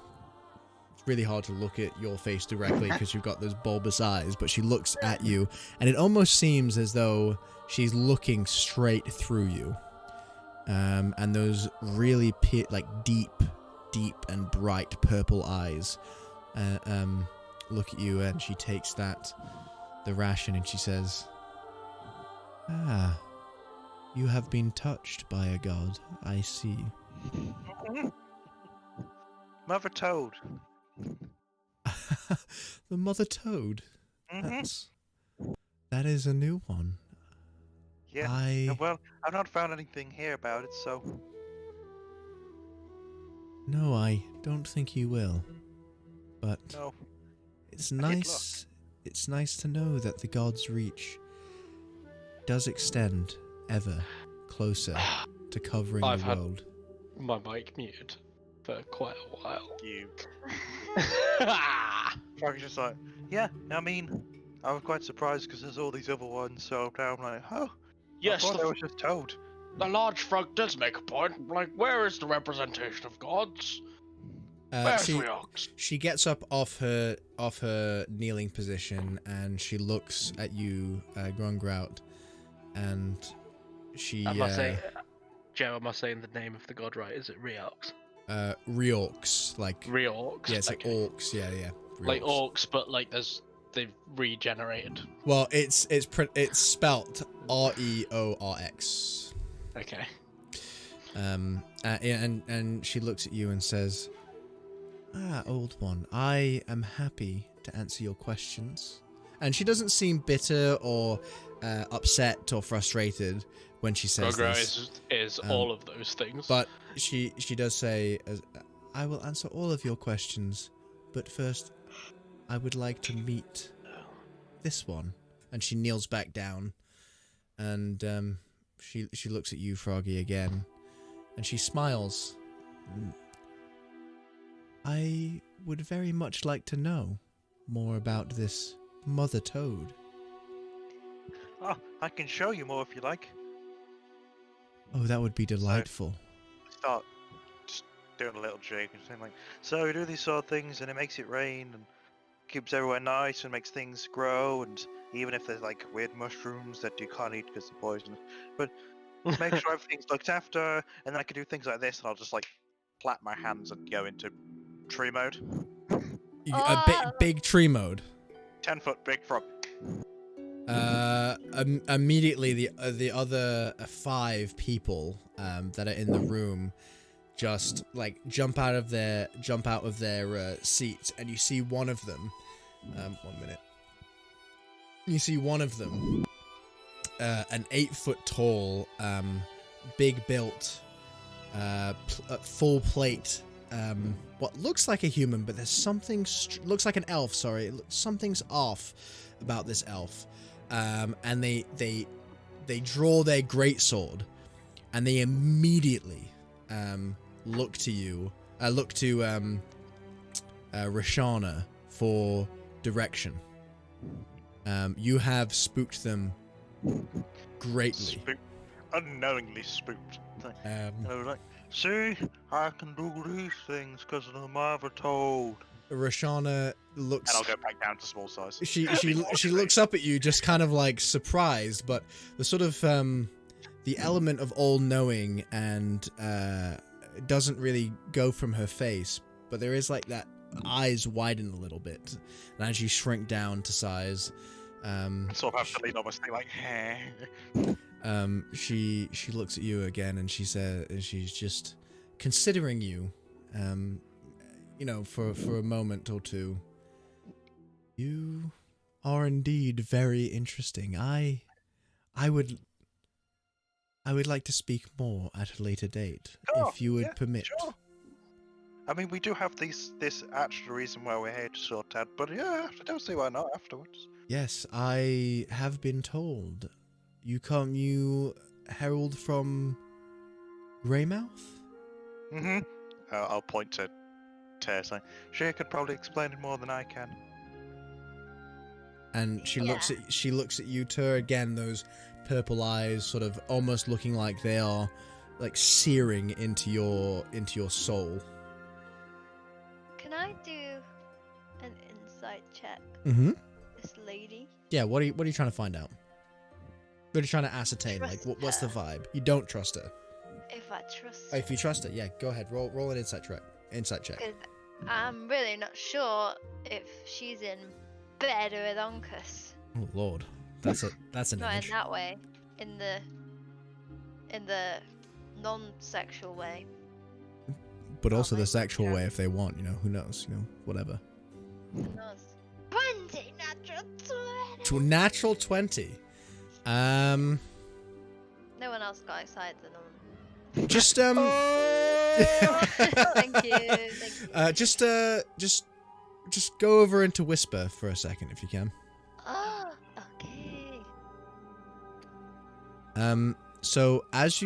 S2: it's really hard to look at your face directly because you've got those bulbous eyes, but she looks at you, and it almost seems as though she's looking straight through you. And those really deep and bright purple eyes look at you, and she takes the ration, and she says, "Ah, you have been touched by a god, I see."
S3: Mother Toad.
S2: The Mother Toad? That is a new one.
S3: Yeah. Well, I've not found anything here about it, so...
S2: No, I don't think you will. But
S3: No.
S2: it's nice. It's nice to know that the god's reach does extend ever closer to covering
S1: I've
S2: the
S1: had
S2: world.
S1: my mic muted for quite a while.
S3: You. Frank's just like, yeah, I mean, I was quite surprised because there's all these other ones, so now I'm like, oh,
S1: Yes,
S3: I thought I was just Toad.
S1: the large frog does make a point. Like, where is the representation of gods? Where's Riox?
S2: She gets up off her kneeling position, and she looks at you, Grungrout, and she.
S1: Am I saying, Joe? Am I saying the name of the god right? Is it Riox?
S2: Reorcs, like.
S1: Reorcs.
S2: Yeah, it's like orcs. Yeah.
S1: Like
S2: Reorcs.
S1: orcs, but like they've regenerated.
S2: Well, it's spelt Reorx.
S1: Okay.
S2: And she looks at you and says, "Ah, old one, I am happy to answer your questions." And she doesn't seem bitter or upset or frustrated when she says this.
S1: is all of those things.
S2: But she does say, "I will answer all of your questions, but first, I would like to meet this one." And she kneels back down, and she looks at you, Froggy, again, and she smiles. "I would very much like to know more about this Mother Toad."
S3: Oh, I can show you more if you like.
S2: Oh, that would be delightful.
S3: Start just doing a little jig and saying like, so you do these sort of things and it makes it rain and keeps everywhere nice and makes things grow, and even if there's like weird mushrooms that you can't eat because they're poisonous, but make sure everything's looked after. And then I can do things like this, and I'll just like clap my hands and go into tree mode.
S2: Big tree mode.
S3: 10-foot big frog.
S2: Immediately the other 5 people that are in the room just like jump out of their seats, and you see one of them. 1 minute. You see one of them, an 8-foot tall, big built, full plate. What looks like a human, but there's something looks like an elf. Sorry, something's off about this elf. And they draw their greatsword, and they immediately look to Rashana for direction. You have spooked them greatly.
S3: Unknowingly spooked. I was like, see, I can do these things because of the Mother Toad.
S2: Rashana looks.
S3: And I'll go back down to small size.
S2: She looks up at you, just kind of like surprised, but the sort of the element of all-knowing and doesn't really go from her face, but there is like that eyes widen a little bit, and as you shrink down to size,
S3: sort of have to lean on my stick like, hey.
S2: She looks at you again, and she says, she's just considering you, for a moment or two. "You are indeed very interesting. I would I would like to speak more at a later date,
S3: Sure,
S2: if you would
S3: yeah,
S2: permit.
S3: sure. I mean, we do have this actual reason why we're here to sort out, but yeah, I don't see why not afterwards.
S2: Yes, I have been told. You herald from Greymouth?
S3: Mm-hmm. I'll point to Tess. She could probably explain it more than I can.
S2: And she looks at you, Tur, again, those purple eyes sort of almost looking like they are like searing into your soul.
S4: Can I do an insight check?
S2: Mm-hmm.
S4: This lady.
S2: Yeah, what are you trying to find out? What are you trying to ascertain?
S4: Trust
S2: Like what's the
S4: her.
S2: vibe? You don't trust her.
S4: If I trust
S2: Oh, if you trust her, yeah, go ahead. Roll an insight check.
S4: Because I'm really not sure if she's in bed with Uncas.
S2: Oh Lord. That's an
S4: Not
S2: image.
S4: in that way. In the non-sexual way.
S2: But also the
S4: my
S2: sexual way
S4: God.
S2: if they want, who knows, whatever.
S4: Who knows? 20 natural 20.
S2: To a natural 20.
S4: No one else got excited than them.
S2: Just
S4: Thank you.
S2: Just go over into whisper for a second if you can.
S4: Oh, okay.
S2: So as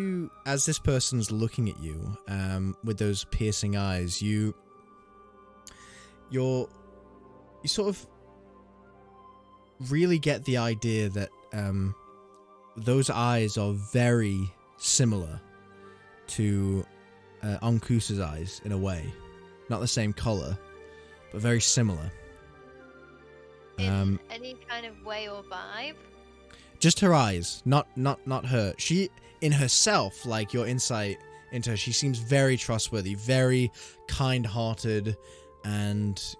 S2: this person's looking at you, with those piercing eyes, you sort of really get the idea that those eyes are very similar to Ankusa's eyes in a way. Not the same color, but very similar.
S4: In any kind of way or vibe?
S2: Just her eyes, not her. She, in herself, like your insight into her, she seems very trustworthy, very kind-hearted, and,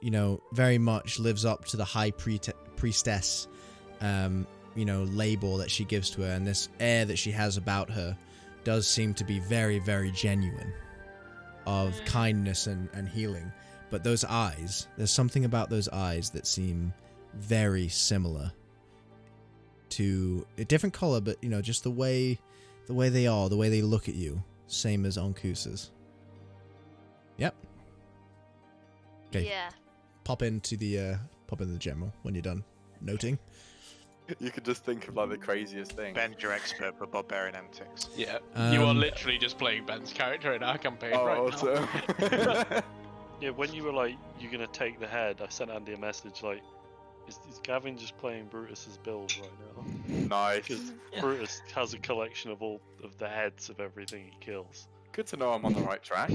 S2: very much lives up to the high priestess, label that she gives to her, and this air that she has about her does seem to be very, very genuine of kindness and healing. But those eyes, there's something about those eyes that seem very similar to a different color, but just the way they are, the way they look at you, same as Onkusa's. Yep. Okay.
S4: Yeah.
S2: Pop into the general when you're done noting.
S5: You could just think of like the craziest thing.
S3: Ben's your expert for barbarian antics.
S1: Yeah, you are literally just playing Ben's character in our campaign right now.
S6: Yeah, when you were like, you're gonna take the head, I sent Andy a message like, is Gavin just playing Brutus's build right now?
S5: Nice.
S6: Because Brutus has a collection of all of the heads of everything he kills.
S5: Good to know I'm on the right track.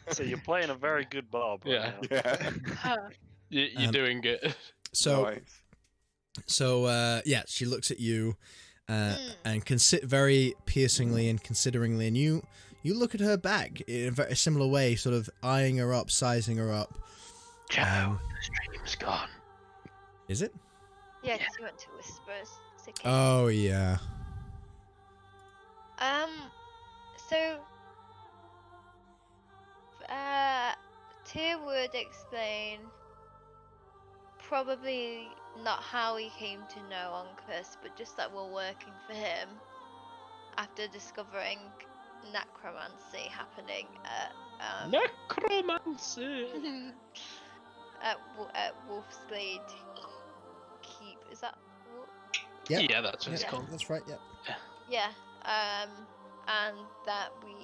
S6: So you're playing a very good barb right now.
S5: Yeah.
S1: You're doing good.
S2: So
S5: Nice.
S2: So she looks at you and very piercingly and consideringly, and you look at her back in a very similar way, sort of eyeing her up, sizing her up.
S1: Joe, the stream's gone.
S2: Is it?
S4: Yeah, because you went to whispers. It's okay.
S2: Oh yeah.
S4: So, Tyr would explain probably not how he came to know Uncas, but just that we're working for him after discovering necromancy happening at
S1: Necromancy!
S4: at Wolfsglade Keep. Is that what?
S2: Yep.
S1: Yeah, that's what it's
S2: Yeah,
S1: called.
S2: that's right. Yep.
S4: Yeah. And that we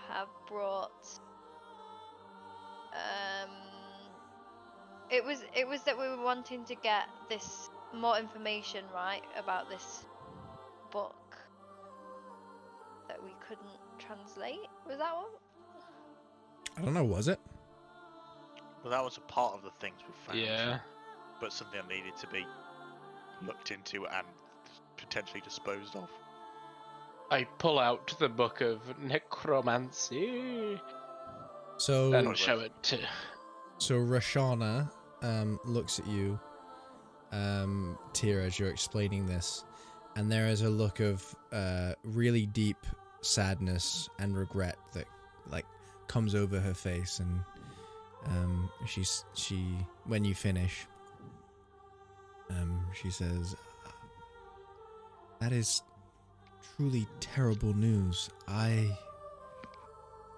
S4: have brought. It was that we were wanting to get this more information, right, about this book that we couldn't translate. Was that one?
S2: I don't know. Was it?
S3: Well, that was a part of the things we found.
S1: Yeah.
S3: But something that needed to be looked into and potentially disposed of.
S1: I pull out the book of necromancy
S2: So
S1: and show it to.
S2: So Rashana looks at you, Tyr, as you're explaining this, and there is a look of really deep sadness and regret that comes over her face, and she when you finish, she says, "That is truly terrible news. I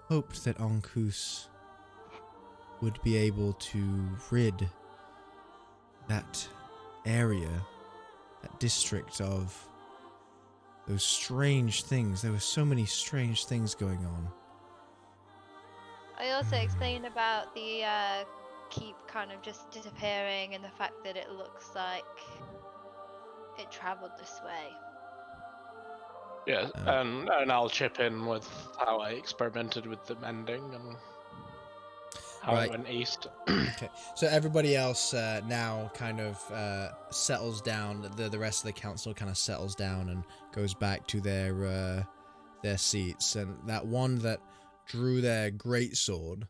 S2: hoped that Ankus would be able to rid that area, that district of those strange things. There were so many strange things going on.
S4: I also explained about the keep kind of just disappearing and the fact that it looks like it traveled this way.
S1: Yeah, and I'll chip in with how I experimented with the mending and how it went east.
S2: Okay, so everybody else now kind of settles down. The rest of the council kind of settles down and goes back to their seats. And that one that drew their greatsword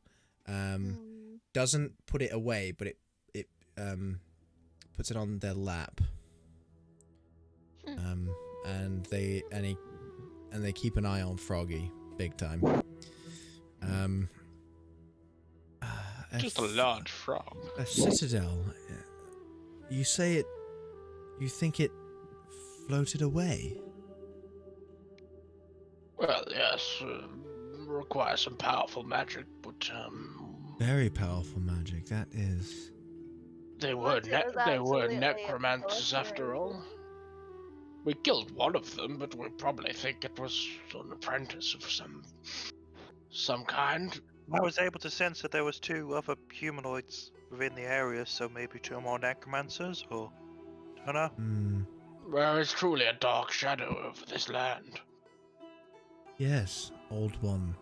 S2: doesn't put it away, but it puts it on their lap. And they keep an eye on Froggy big time.
S1: Just a large frog.
S2: A citadel. You say it. You think it floated away?
S1: Well, yes. Requires some powerful magic, but
S2: Very powerful magic. That is.
S1: They were necromancers after all. We killed one of them, but we probably think it was an apprentice of some kind.
S3: I was able to sense that there was 2 other humanoids within the area, so maybe 2 more necromancers, or I don't know.
S1: There is truly a dark shadow over this land.
S2: Yes, old one.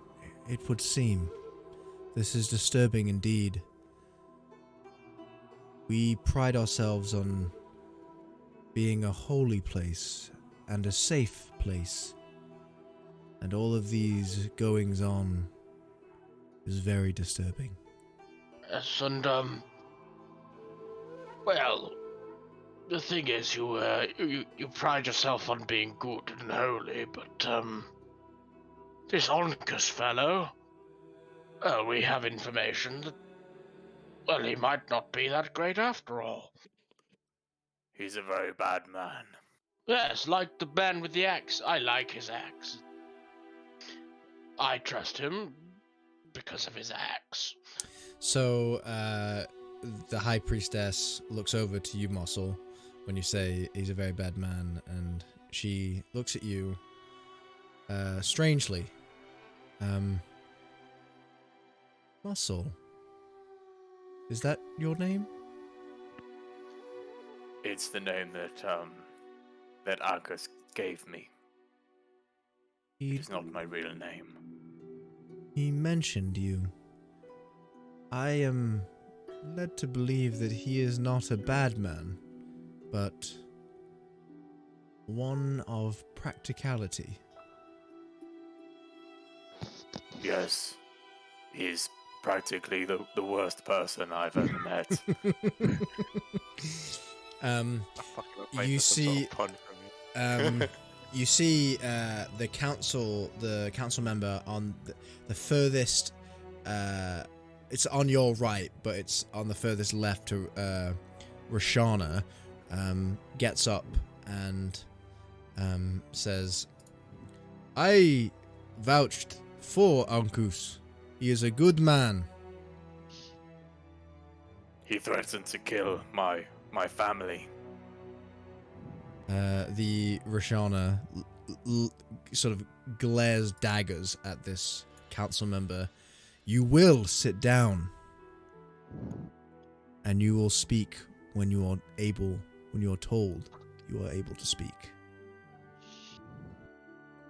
S2: It would seem. This is disturbing indeed. We pride ourselves on being a holy place and a safe place. And all of these goings on is very disturbing.
S1: Yes, and well, the thing is, you pride yourself on being good and holy, but this Onkus fellow, well, we have information that, well, he might not be that great after all.
S5: He's a very bad man.
S1: Yes, like the man with the axe. I like his axe. I trust him because of his axe.
S2: So, the High Priestess looks over to you, Mossel, when you say he's a very bad man, and she looks at you, strangely. Mossel, is that your name?
S5: It's the name that Ankus gave me. It's not my real name.
S2: He mentioned you. I am led to believe that he is not a bad man, but one of practicality.
S5: Yes, he's practically the worst person I've ever met.
S2: You see, you see the council member on the furthest. It's on your right, but it's on the furthest left to Rashana. Gets up and says, "I vouched for Ankus. He is a good man."
S5: He threatened to kill my family.
S2: The Rashana sort of glares daggers at this council member. "You will sit down, and you will speak when you are told you are able to speak."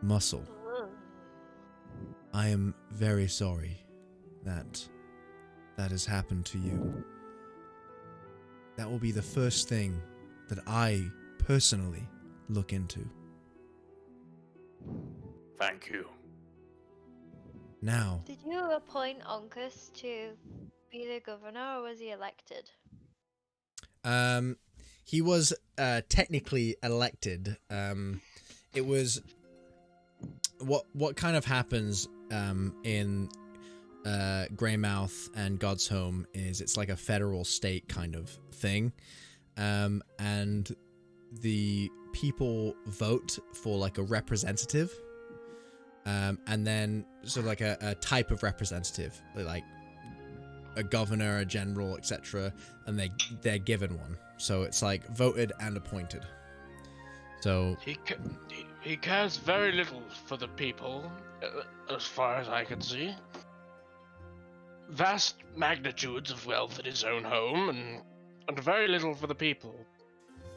S2: Muscle, I am very sorry that has happened to you. That will be the first thing that I personally look into.
S5: Thank you.
S2: Now,
S4: Did you appoint Onkus to be the governor, or was he elected?
S2: he was technically elected. It was what kind of happens in Greymouth and Godshome is it's like a federal state kind of thing, and the people vote for like a representative, and then sort of like a type of representative, like a governor, a general, etc., and they're given one. So it's like voted and appointed. So
S1: he cares very little for the people, as far as I can see. Vast magnitudes of wealth in his own home, and very little for the people.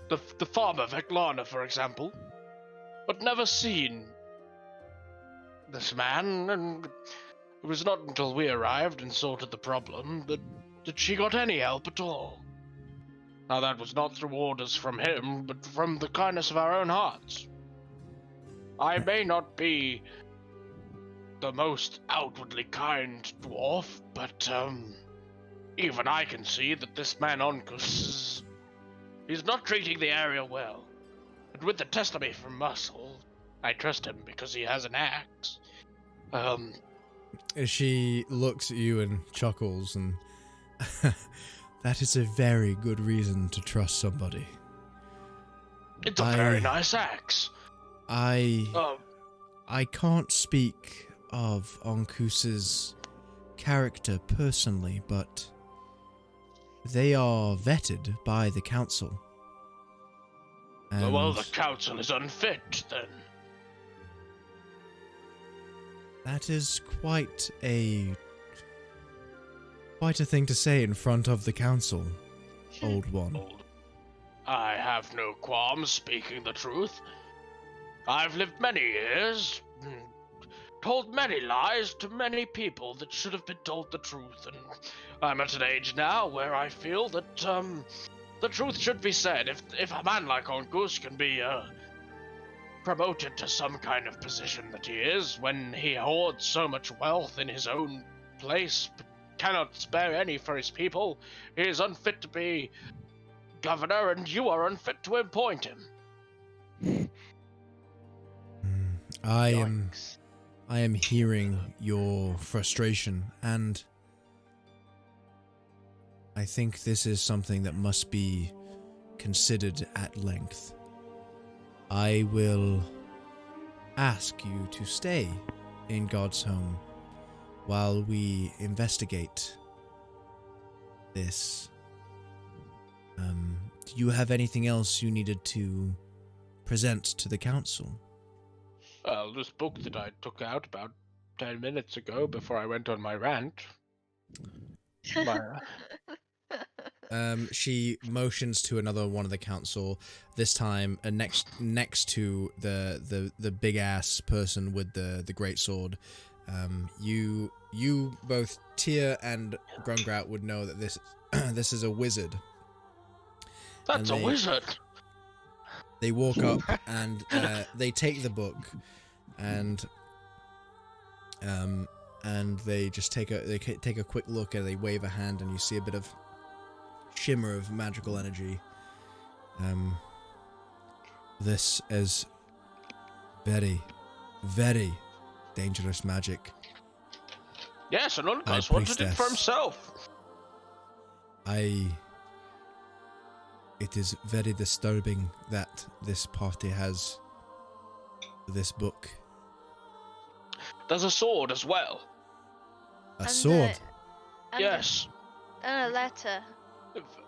S1: The farmer Veclana, for example, but never seen this man, and it was not until we arrived and sorted the problem that she got any help at all. Now that was not through orders from him, but from the kindness of our own hearts. I may not be the most outwardly kind dwarf, but even I can see that this man Onkus he's not treating the area well. And with the testimony from Muscle, I trust him because he has an axe.
S2: She looks at you and chuckles, and that is a very good reason to trust somebody.
S1: It's a very nice axe.
S2: I can't speak of Onkus's character personally, but they are vetted by the council.
S1: Well, the council is unfit, then.
S2: That is quite a thing to say in front of the council, old one.
S1: I have no qualms speaking the truth. I've lived many years, told many lies to many people that should have been told the truth, and I'm at an age now where I feel that the truth should be said. If a man like Onkus can be promoted to some kind of position that he is, when he hoards so much wealth in his own place, but cannot spare any for his people, he is unfit to be governor, and you are unfit to appoint him.
S2: I am hearing your frustration, and I think this is something that must be considered at length. I will ask you to stay in Godshome while we investigate this. Do you have anything else you needed to present to the council?
S1: Well, this book that I took out about 10 minutes ago before I went on my rant.
S2: She motions to another one of the council, this time next to the big ass person with the great sword. You both Tyr and Grungrout would know that this is a wizard.
S1: That's a wizard.
S2: They walk up and they take the book, and they just take a quick look, and they wave a hand, and you see a bit of shimmer of magical energy. This is very, very dangerous magic.
S1: Yes, and Onkus wanted it for himself.
S2: It is very disturbing that this party has this book.
S1: There's a sword as well.
S2: A sword?
S1: Yes.
S4: And a letter.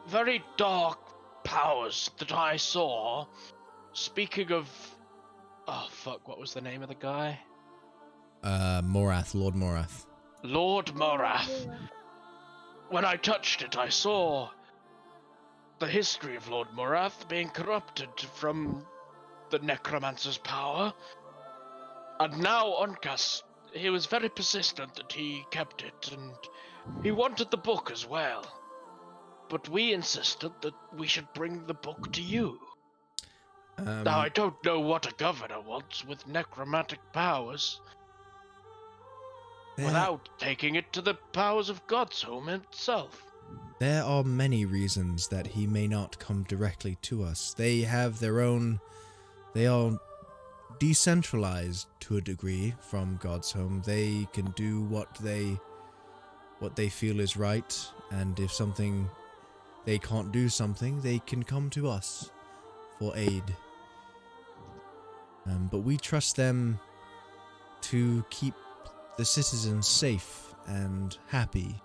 S1: Very dark powers that I saw. Speaking of... Oh, fuck, what was the name of the guy?
S2: Morath, Lord Morath.
S1: Lord Morath. When I touched it, I saw the history of Lord Morath being corrupted from the necromancer's power. And now Onkus, he was very persistent that he kept it, and he wanted the book as well. But we insisted that we should bring the book to you. Now, I don't know what a governor wants with necromantic powers without taking it to the powers of Godshome itself.
S2: There are many reasons that he may not come directly to us. They have their own... They are decentralized to a degree from Godshome. They can do what they feel is right, and if they can't do something, they can come to us for aid. But we trust them to keep the citizens safe and happy.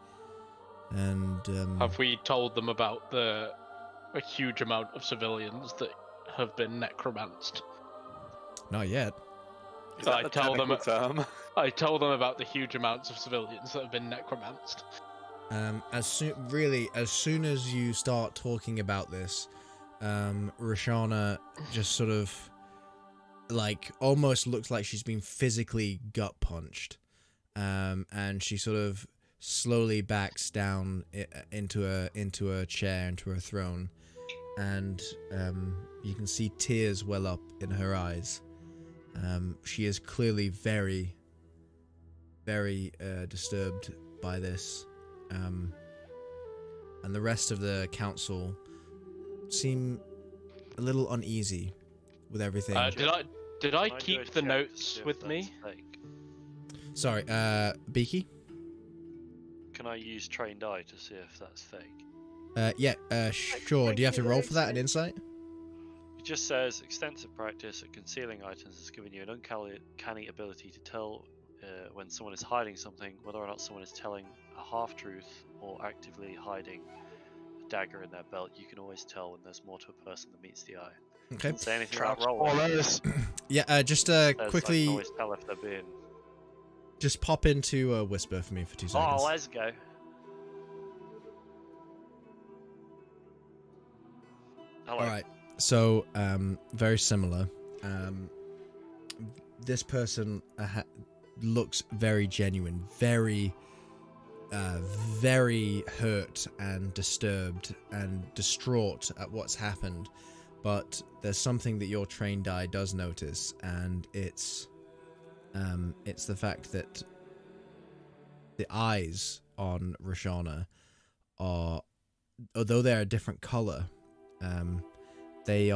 S2: And
S1: have we told them about a huge amount of civilians that have been necromanced?
S2: Not yet.
S5: Is that the technical term?
S1: I told them about the huge amounts of civilians that have been necromanced.
S2: As soon as you start talking about this, Roshana just sort of, like, almost looks like she's been physically gut punched, and she sort of slowly backs down into a chair, into her throne, and you can see tears well up in her eyes. She is clearly very, very disturbed by this. And the rest of the council seem a little uneasy with everything.
S1: Did I keep the notes with me?
S2: Sorry, Beaky?
S6: Can I use trained eye to see if that's fake?
S2: Sure. Do you have to roll for that, an insight?
S6: It just says extensive practice at concealing items has given you an uncanny ability to tell when someone is hiding something, whether or not someone is telling a half-truth or actively hiding a dagger in their belt. You can always tell when there's more to a person than meets the eye.
S2: Okay.
S6: Doesn't say anything about rolling.
S2: Yeah, just quickly.
S6: I can always tell if they're being.
S2: Just pop into a whisper for me for 2 seconds.
S6: Oh, let's go. Hello.
S2: All right. So, very similar. This person looks very genuine, very hurt and disturbed and distraught at what's happened. But there's something that your trained eye does notice, and it's the fact that the eyes on Roshana are, although they're a different color, they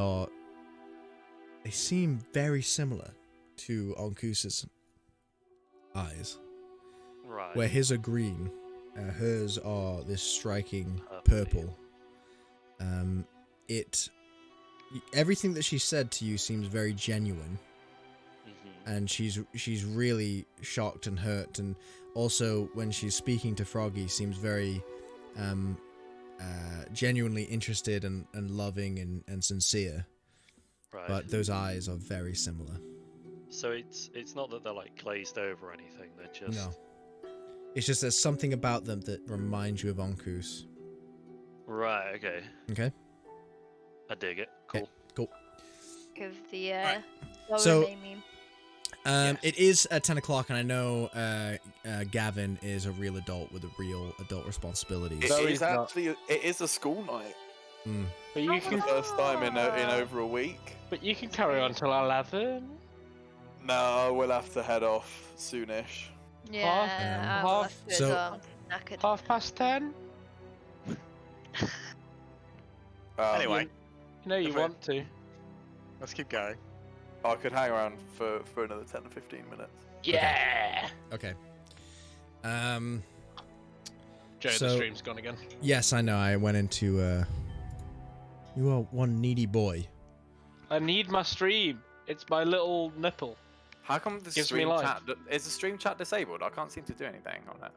S2: seem very similar to Onkus's eyes.
S6: Right.
S2: Where his are green, hers are this striking purple. Everything that she said to you seems very genuine, and she's really shocked and hurt, and also when she's speaking to Froggy, seems very genuinely interested and loving and sincere.
S6: Right.
S2: But those eyes are very similar.
S6: So it's not that they're like glazed over or anything. They're just
S2: No. It's just there's something about them that reminds you of Onkus.
S6: Right. Okay.
S2: Okay.
S6: I dig it. Cool.
S2: Okay, cool.
S4: Give the
S2: Right.
S4: what
S2: So-
S4: would they mean?
S6: Yes.
S2: It is at 10 o'clock, and I know Gavin is a real adult with a real adult responsibilities.
S5: It is actually it is a school night
S2: Mm.
S1: But you
S5: for the
S1: can,
S5: first time in over a week.
S1: but you can carry on till 11.
S5: No, we'll have to head off soonish.
S4: Yeah, I will have to
S2: so-
S4: as well. Knackered.
S1: 10:30.
S3: Anyway,
S1: You know you
S3: Okay.
S1: want to.
S3: let's keep going.
S5: I could hang around for another 10 or 15 minutes.
S1: Yeah.
S2: Okay.
S1: Joe,
S2: So-
S1: the stream's gone again.
S2: Yes, I know. I went into. You are one needy boy.
S1: I need my stream. It's my little nipple.
S5: How come the
S1: Gives me
S5: stream
S1: life.
S5: chat is the stream chat disabled? I can't seem to do anything on it.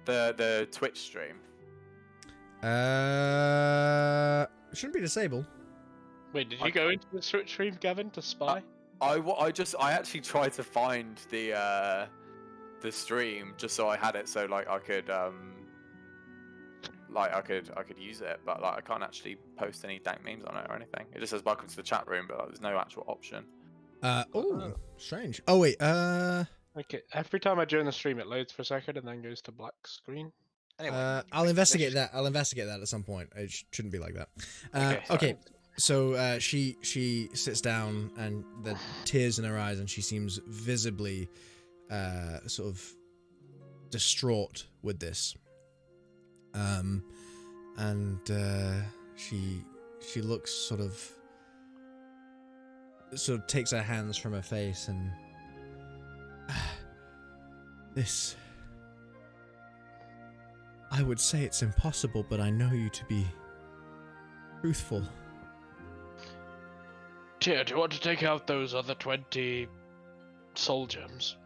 S5: The Twitch stream.
S2: Shouldn't be disabled.
S1: Wait, did
S5: I
S1: you go into the Twitch stream, Gavin, to spy?
S5: I actually tried to find the stream just so I had it, so like I could I could use it, but like I can't actually post any dank memes on it or anything. It just says welcome to the chat room, but like, there's no actual option.
S2: Strange. Oh wait.
S1: Okay, every time I join the stream, it loads for a second and then goes to black screen.
S3: Anyway,
S2: I'll investigate that. I'll investigate that at some point. It shouldn't be like that.
S1: Okay,
S2: Okay. So she sits down, and the tears in her eyes, and she seems visibly sort of distraught with this. And she looks sort of takes her hands from her face and this. I would say it's impossible, but I know you to be truthful.
S1: Tia, do you want to take out those other 20 soul gems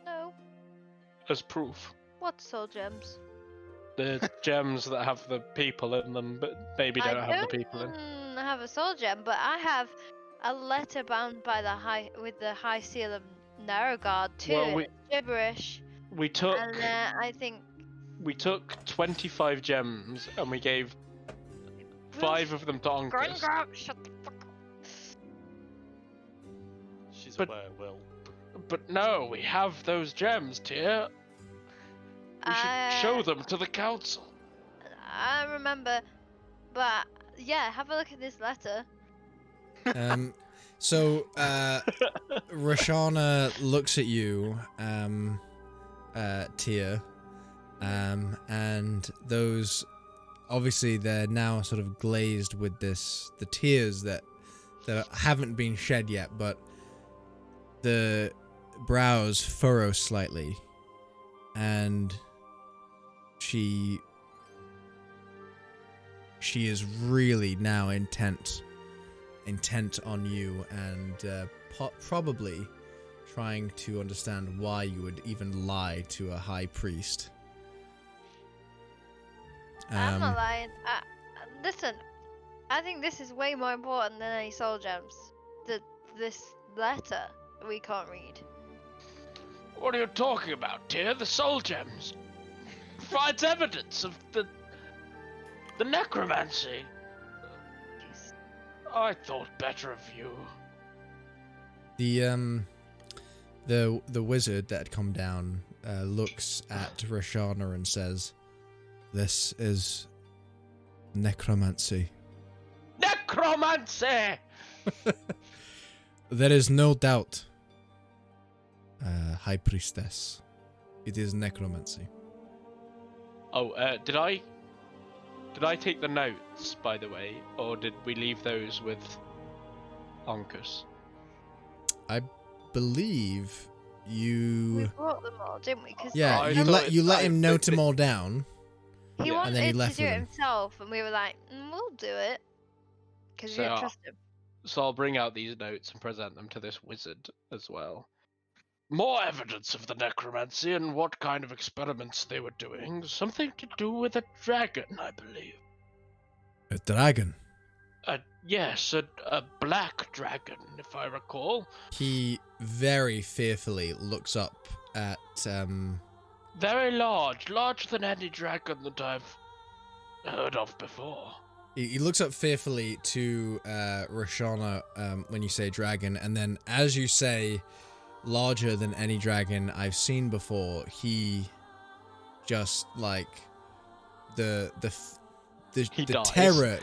S4: No.
S1: as proof?
S4: What soul gems?
S1: The gems that have the people in them, but maybe don't have the people in.
S4: I have a soul gem, but I have a letter bound by the high seal of Narrowguard too.
S1: Well,
S4: and it's gibberish.
S1: We took
S4: And I think
S1: 25 gems and we gave 5 of them to Onkus.
S4: Shut the fuck up.
S6: She's
S1: But-
S6: aware, Will.
S1: But no, we have those gems, Tia. We should show them to the council.
S4: I remember, but yeah, have a look at this letter.
S2: So Roshana looks at you, Tia, and those, obviously they're now sort of glazed with the tears that haven't been shed yet, but the brows furrow slightly, and she is really now intent on you, and probably trying to understand why you would even lie to a high priest.
S4: I'm not lying. Listen, I think this is way more important than any soul gems. This letter we can't read.
S1: What are you talking about, Tia? The soul gems provides evidence of the necromancy. I thought better of you.
S2: The wizard that had come down looks at Roshana and says, "This is necromancy."
S1: Necromancy!
S2: There is no doubt, High Priestess. It is necromancy.
S1: Oh, did I take the notes, by the way, or did we leave those with Onkus?
S2: I believe you.
S4: We brought them all, didn't we? Cause
S2: Yeah,
S1: I
S2: you
S1: thought
S2: let
S1: I-
S2: him note them all down.
S4: he
S1: Yeah.
S4: wanted
S2: And then he
S4: to
S2: left
S4: do
S2: with
S4: it
S2: them.
S4: himself, and we were like, we'll do it. Because we
S1: So,
S4: didn't trust him.
S1: So I'll bring out these notes and present them to this wizard as well. More evidence of the necromancy and what kind of experiments they were doing. Something to do with a dragon, I believe.
S2: A dragon.
S1: Yes, a black dragon, if I recall.
S2: He very fearfully looks up at
S1: Very large, larger than any dragon that I've heard of before.
S2: He looks up fearfully to Roshana when you say dragon, and then as you say larger than any dragon I've seen before, he just like the
S1: dies
S2: terror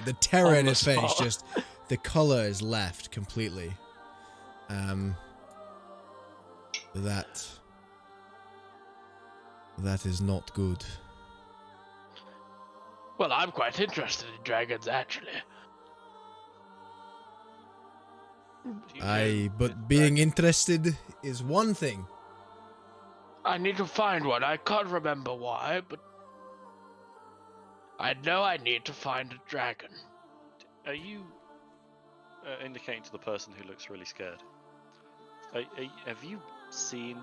S1: on
S2: in
S1: the
S2: his face,
S1: spot.
S2: just the color is left completely. That is not good.
S1: Well, I'm quite interested in dragons, actually.
S6: Do you know
S2: But
S6: if
S2: being interested is one thing.
S1: I need to find one. I can't remember why, but I know I need to find a dragon.
S6: Are you indicating to the person who looks really scared? Have you seen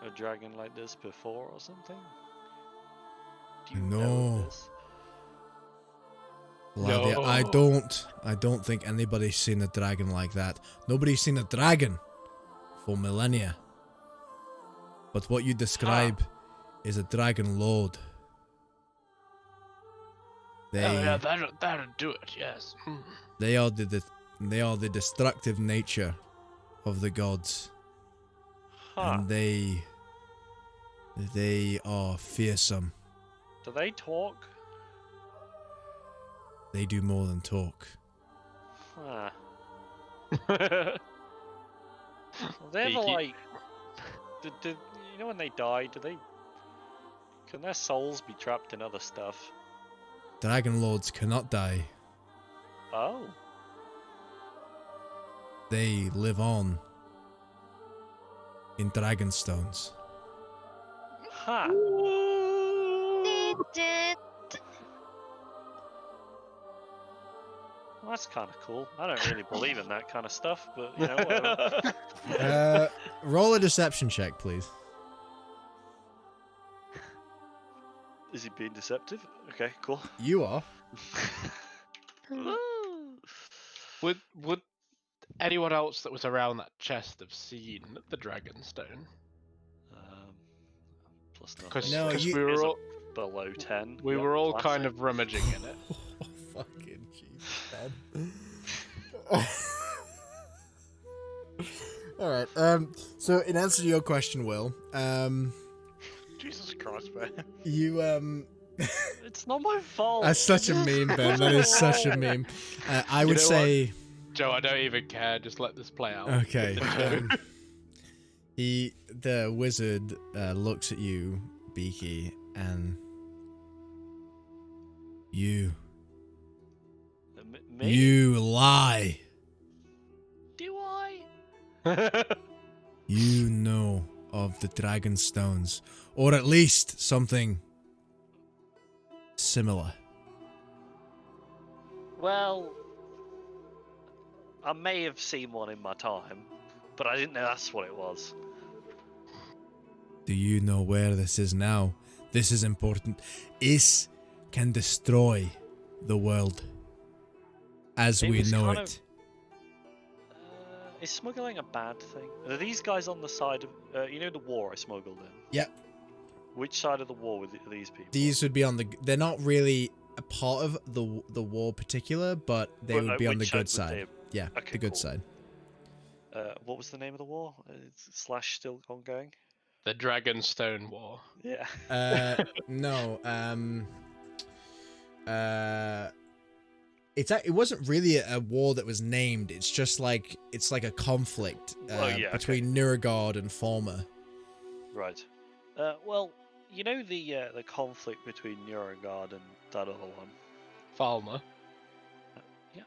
S6: a dragon like this before or something? Do you know
S2: No.
S6: this?
S2: Laddie,
S1: No.
S2: I don't think anybody's seen a dragon like that. Nobody's seen a dragon for millennia. But what you describe is a dragon lord. They
S1: Oh yeah, that'll do it. Yes.
S2: they are the destructive nature of the gods.
S6: Huh.
S2: And they are fearsome.
S6: Do they talk?
S2: They do more than talk.
S6: Huh. Are they ever
S1: Sneaky.
S6: like... you know when they die, can their souls be trapped in other stuff?
S2: Dragon lords cannot die.
S6: Oh.
S2: They live on in dragon stones.
S6: Huh. that's kind of cool. I don't really believe in that kind of stuff, but you know, whatever.
S2: Roll a deception check, please.
S6: Is he being deceptive? Okay, cool.
S2: You are.
S1: Would anyone else that was around that chest have seen the Dragonstone?
S6: Plus
S1: Because
S6: nothing.
S1: we were all
S6: below 10.
S1: we
S6: Yep,
S1: were all
S6: classic.
S1: kind of rummaging in it.
S2: Oh, fucking Jesus, man. All right. So in answer to your question, Will,
S3: Jesus Christ, man.
S2: you
S6: It's not my fault.
S2: That's such a meme, Ben. That is such a meme. I would
S1: know
S2: say.
S1: Joe, I don't even care. Just let this play out.
S2: Okay. The wizard looks at you, Beaky, and you
S6: Me?
S2: you lie.
S6: Do I?
S2: You know of the dragon stones, or at least something similar.
S6: Well, I may have seen one in my time, but I didn't know that's what it was.
S2: Do you know where this is now? This is important. This can destroy the world as
S6: It
S2: we
S6: was
S2: know
S6: kind
S2: it.
S6: Is smuggling a bad thing? Are these guys on the side of, you know, the war I smuggled in?
S2: Yep.
S6: Which side of the war were these people?
S2: These would be on the. They're not really a part of the war particular, but they
S6: Well,
S2: would be on the
S6: which
S2: good
S6: side
S2: side.
S6: would
S2: Yeah,
S6: Okay,
S2: the good
S6: cool.
S2: side.
S6: What was the name of the war? Slash still ongoing?
S1: The Dragonstone War.
S6: Yeah.
S2: No. It wasn't really a war that was named. It's just like it's like a conflict between Nuragard and Falmer.
S6: Right. Well, you know the conflict between Nuragard and that other one.
S1: Falmer.
S6: Yeah.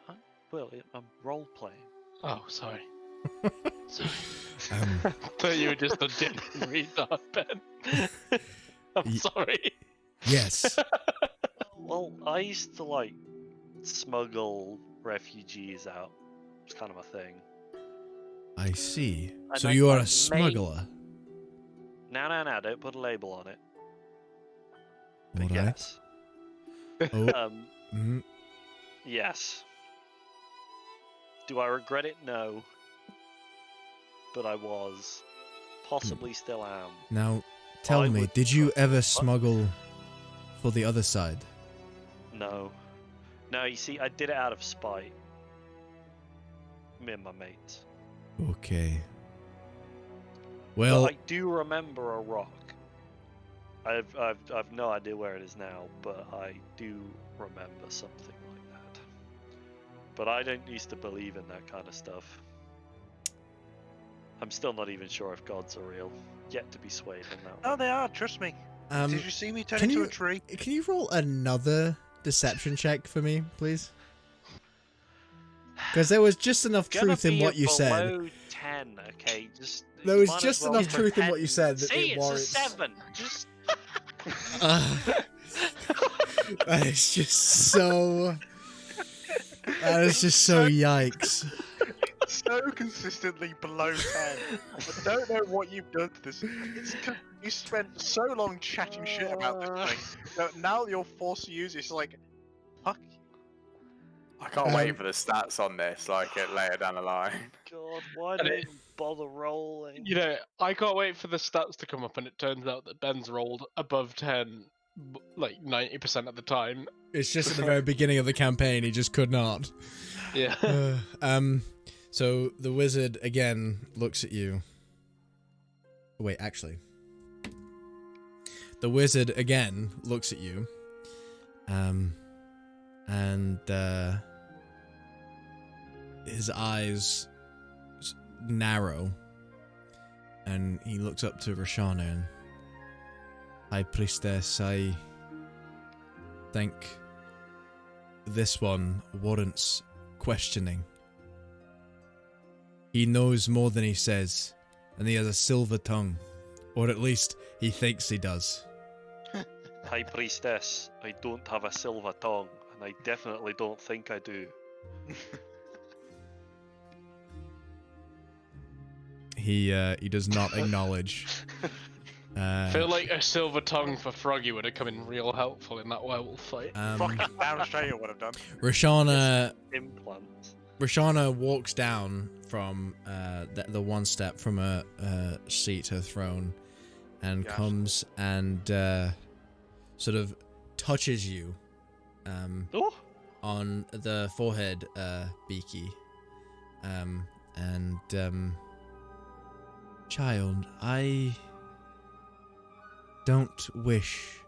S6: I'm role playing.
S1: Oh, sorry. Sorry. I thought you were just a genuine retard, Ben. I'm sorry.
S2: Yes.
S6: Well, I used to like smuggle refugees out. It's kind of a thing.
S2: I see.
S6: And
S2: So
S6: I-
S2: you are
S6: I
S2: a smuggler.
S6: No, don't put a label on it. But
S2: All right.
S6: yes.
S2: Oh. mhm.
S6: Yes. Do I regret it? No. But I was. Possibly still am.
S2: Now, tell
S6: I
S2: me,
S6: would
S2: did you
S6: trust-
S2: ever
S6: what?
S2: smuggle for the other side?
S6: No. No, you see, I did it out of spite. Me and my mates.
S2: Okay.
S6: But
S2: Well,
S6: I do remember a rock. I've no idea where it is now, but I do remember something like that. But I don't used to believe in that kind of stuff. I'm still not even sure if gods are real. Yet to be swayed on that one.
S3: Oh, they are. Trust me. Did you see me turn
S2: can
S3: into
S2: you-
S3: a tree?
S2: can you roll another deception check for me, please? Because there was just enough
S6: Gonna
S2: truth in
S6: be
S2: what you said.
S6: below 10, okay? Just
S2: There
S6: you
S2: was
S6: might as
S2: just
S6: well
S2: enough truth in what you
S6: pretend-
S2: said that
S6: See,
S2: it
S6: it's
S2: warrants.
S6: a 7. Just
S2: That is just so. That is just so yikes.
S3: So consistently below 10. I don't know what you've done to this. It's 'cause you spent so long chatting shit about this thing that now you're forced to use it. It's like, fuck.
S5: I can't wait for the stats on this, like it later down the line.
S6: God, why
S1: And
S6: do I
S1: it-
S6: even bother rolling?
S1: You know, I can't wait for the stats to come up, and it turns out that Ben's rolled above 10, like 90% of the time.
S2: It's just at the very beginning of the campaign, he just could not.
S1: Yeah.
S2: So the wizard again looks at you. Wait, actually. The wizard again looks at you. And his eyes narrow. And he looks up to Roshana and High Priestess, I think this one warrants questioning. He knows more than he says, and he has a silver tongue. Or at least, he thinks he does.
S6: High Priestess, I don't have a silver tongue, and I definitely don't think I do.
S2: He does not acknowledge.
S1: I feel like a silver tongue for Froggy would have come in real helpful in that werewolf fight.
S3: Fucking down straight would have done.
S6: Implants.
S2: Rashana walks down from the one step from her seat, her throne, and comes and sort of touches you on the forehead, Beaky. Child, I don't wish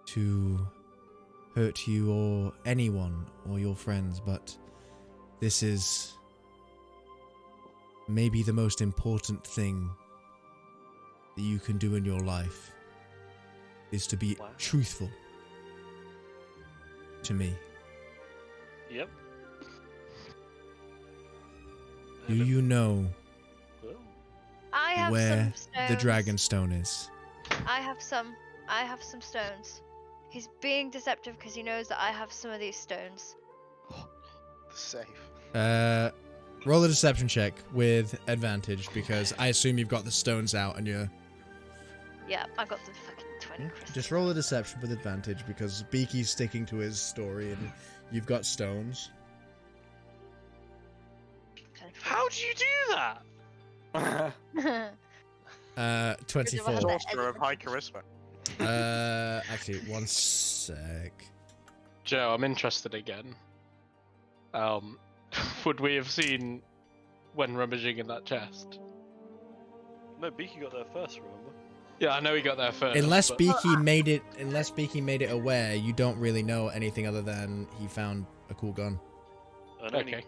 S2: to hurt you or anyone or your friends, but this is maybe the most important thing that you can do in your life, is to be truthful to me.
S6: Yep.
S2: Do you know
S4: I have
S2: where
S4: some stones.
S2: the dragon stone is?
S4: I have some stones. He's being deceptive because he knows that I have some of these stones.
S3: Safe.
S2: Roll a deception check with advantage, because I assume you've got the stones out and you're...
S4: Yeah, I got the fucking 20 crystals.
S2: Just roll a deception with advantage, because Beaky's sticking to his story and you've got stones.
S6: How'd you do that?
S2: 24.
S3: Sorcerer of high charisma.
S2: Actually, one sec.
S1: Joe, I'm interested again. Would we have seen when rummaging in that chest?
S6: No, Beaky got there first, remember?
S1: Yeah, I know he got there first.
S2: Unless
S1: but...
S2: Beaky made it aware, you don't really know anything other than he found a cool gun.
S6: And
S1: Okay.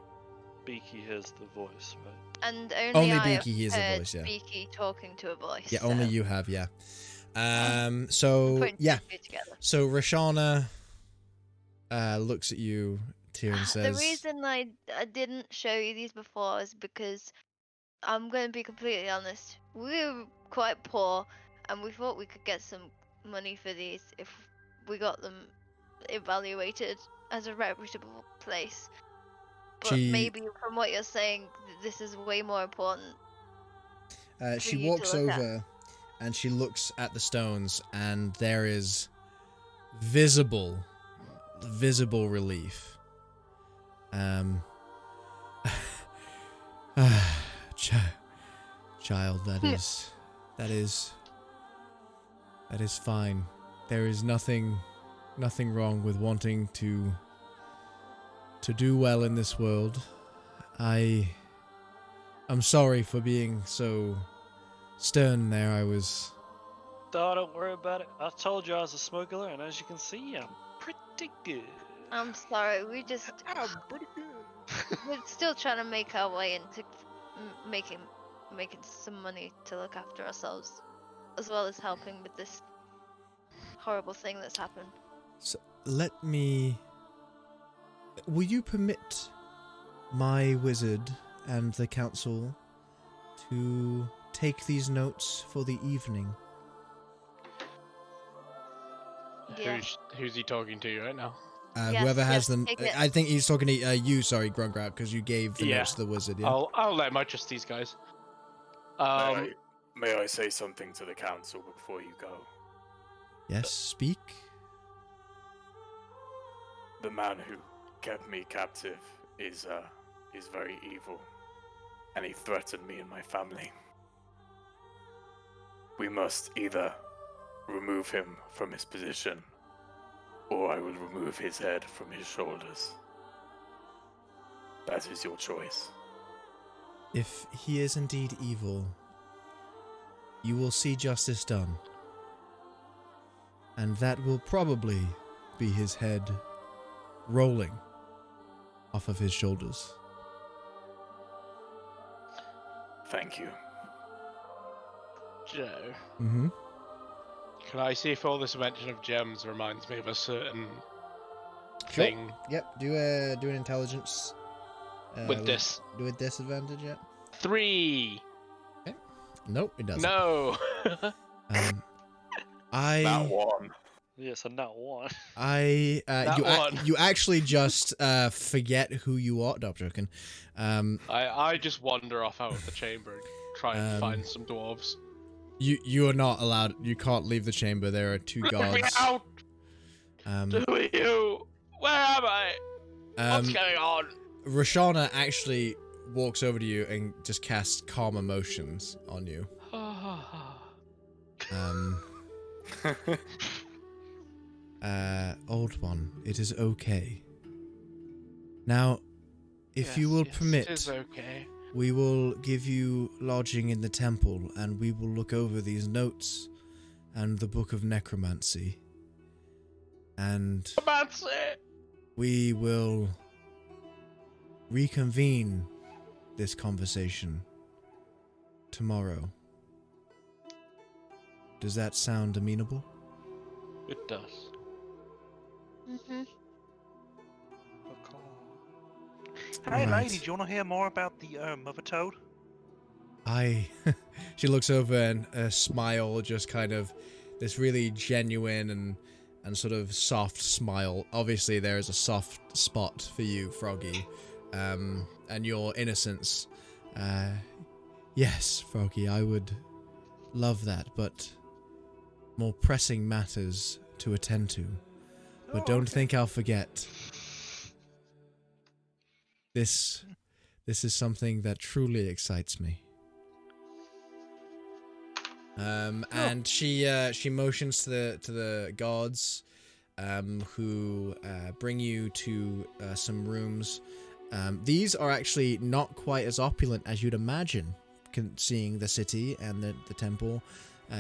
S6: Beaky hears the voice, right?
S4: And
S2: Only
S4: I
S2: Beaky
S4: have
S2: hears a
S4: heard
S2: voice, yeah.
S4: Beaky talking to a voice.
S2: Yeah,
S4: so
S2: only you have, yeah.
S4: I'm
S2: So
S4: putting two
S2: yeah.
S4: and two together.
S2: So Rashana looks at you, Tyrion says.
S4: The reason I didn't show you these before is because I'm going to be completely honest. We were quite poor, and we thought we could get some money for these if we got them evaluated as a reputable place. But maybe from what you're saying, this is way more important.
S2: She
S4: you to
S2: walks
S4: look at.
S2: over and she looks at the stones, and there is visible relief. Child, that is fine. There is nothing wrong with wanting to do well in this world. I'm sorry for being so stern there. I was...
S6: Oh, don't worry about it. I told you I was a smuggler, and as you can see, I'm pretty good.
S4: I'm sorry, we just...
S3: I'm pretty good.
S4: We're still trying to make our way into making some money to look after ourselves, as well as helping with this horrible thing that's happened.
S2: So, let me... Will you permit my wizard and the council to take these notes for the evening?
S4: Yeah.
S1: Who's he talking to right now?
S4: Yes,
S2: Whoever has
S4: yes,
S2: them...
S4: take it.
S2: I think he's talking to you, sorry, Grungrat, because you gave the notes to the wizard, yeah?
S1: I'll let him. I trust these guys.
S5: May I say something to the council before you go?
S2: Yes, speak.
S5: The man who kept me captive is very evil, and he threatened me and my family. We must either remove him from his position, or I will remove his head from his shoulders. That is your choice.
S2: If he is indeed evil, you will see justice done. And that will probably be his head rolling off of his shoulders.
S5: Thank you.
S1: Joe,
S2: Mm-hmm.
S1: can I see if all this mention of gems reminds me of a certain thing
S2: Yep. Do an intelligence.
S1: with this?
S2: Do a disadvantage yet?
S1: 3.
S2: Nope, it doesn't.
S1: No.
S5: That
S2: I
S5: one.
S6: Yes, a nat 1.
S2: You actually just forget who you are. No, I'm joking.
S1: I just wander off out of the chamber and try and find some dwarves.
S2: You are not allowed. You can't leave the chamber. There are two
S1: Let me
S2: guards.
S1: out! Who are you? Where am I? What's going on?
S2: Roshana actually walks over to you and just casts calm emotions on you. Old one, it is okay. Now, if you will permit,
S1: it is okay.
S2: we will give you lodging in the temple, and we will look over these notes and the Book of Necromancy. And we will reconvene this conversation tomorrow. Does that sound amenable?
S1: It does.
S4: Mm-hmm.
S3: Hey,
S2: Right.
S3: lady, do you want to hear more about the mother toad?
S2: She looks over and a smile, just kind of this really genuine and sort of soft smile. Obviously, there is a soft spot for you, Froggy, and your innocence. Yes, Froggy, I would love that, but more pressing matters to attend to. But don't think I'll forget. This is something that truly excites me. And she motions to the guards, who bring you to some rooms. These are actually not quite as opulent as you'd imagine, seeing the city and the temple.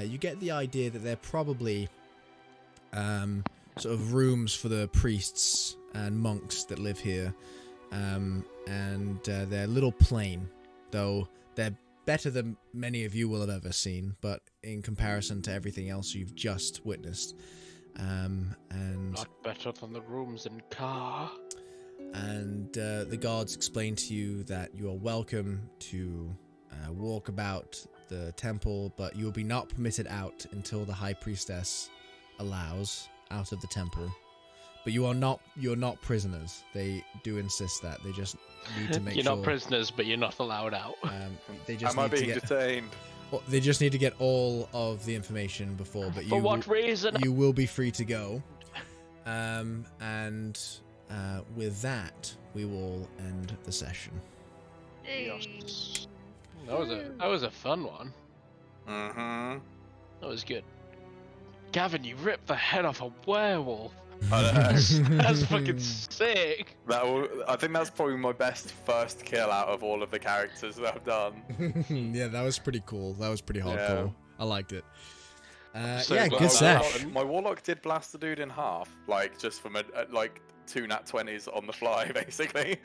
S2: You get the idea that they're probably sort of rooms for the priests and monks that live here. And they're a little plain, though they're better than many of you will have ever seen, but in comparison to everything else you've just witnessed. And
S1: Not better than the rooms in Car.
S2: And the guards explain to you that you are welcome to walk about the temple, but you will be not permitted out until the High Priestess allows out of the temple. But you're not prisoners. They do insist that. They just need to make
S1: You're
S2: sure.
S1: not prisoners, but you're not allowed out.
S2: They just
S5: Am I
S2: need to
S5: being
S2: get.
S5: detained?
S2: Well, they just need to get all of the information before. But
S1: For what reason?
S2: You will be free to go. With that, we will end the session.
S3: Yes.
S1: That was a fun one.
S5: Mm-hmm.
S1: That was good. Gavin, you ripped the head off a werewolf. That's fucking sick.
S5: I think that's probably my best first kill out of all of the characters that I've done.
S2: Yeah, that was pretty cool. That was pretty hardcore.
S5: Yeah.
S2: I liked it.
S1: So
S2: Yeah,
S1: glad
S2: good
S1: I
S2: sesh.
S5: My warlock did blast the dude in half, like just from like 2 nat 20s on the fly, basically.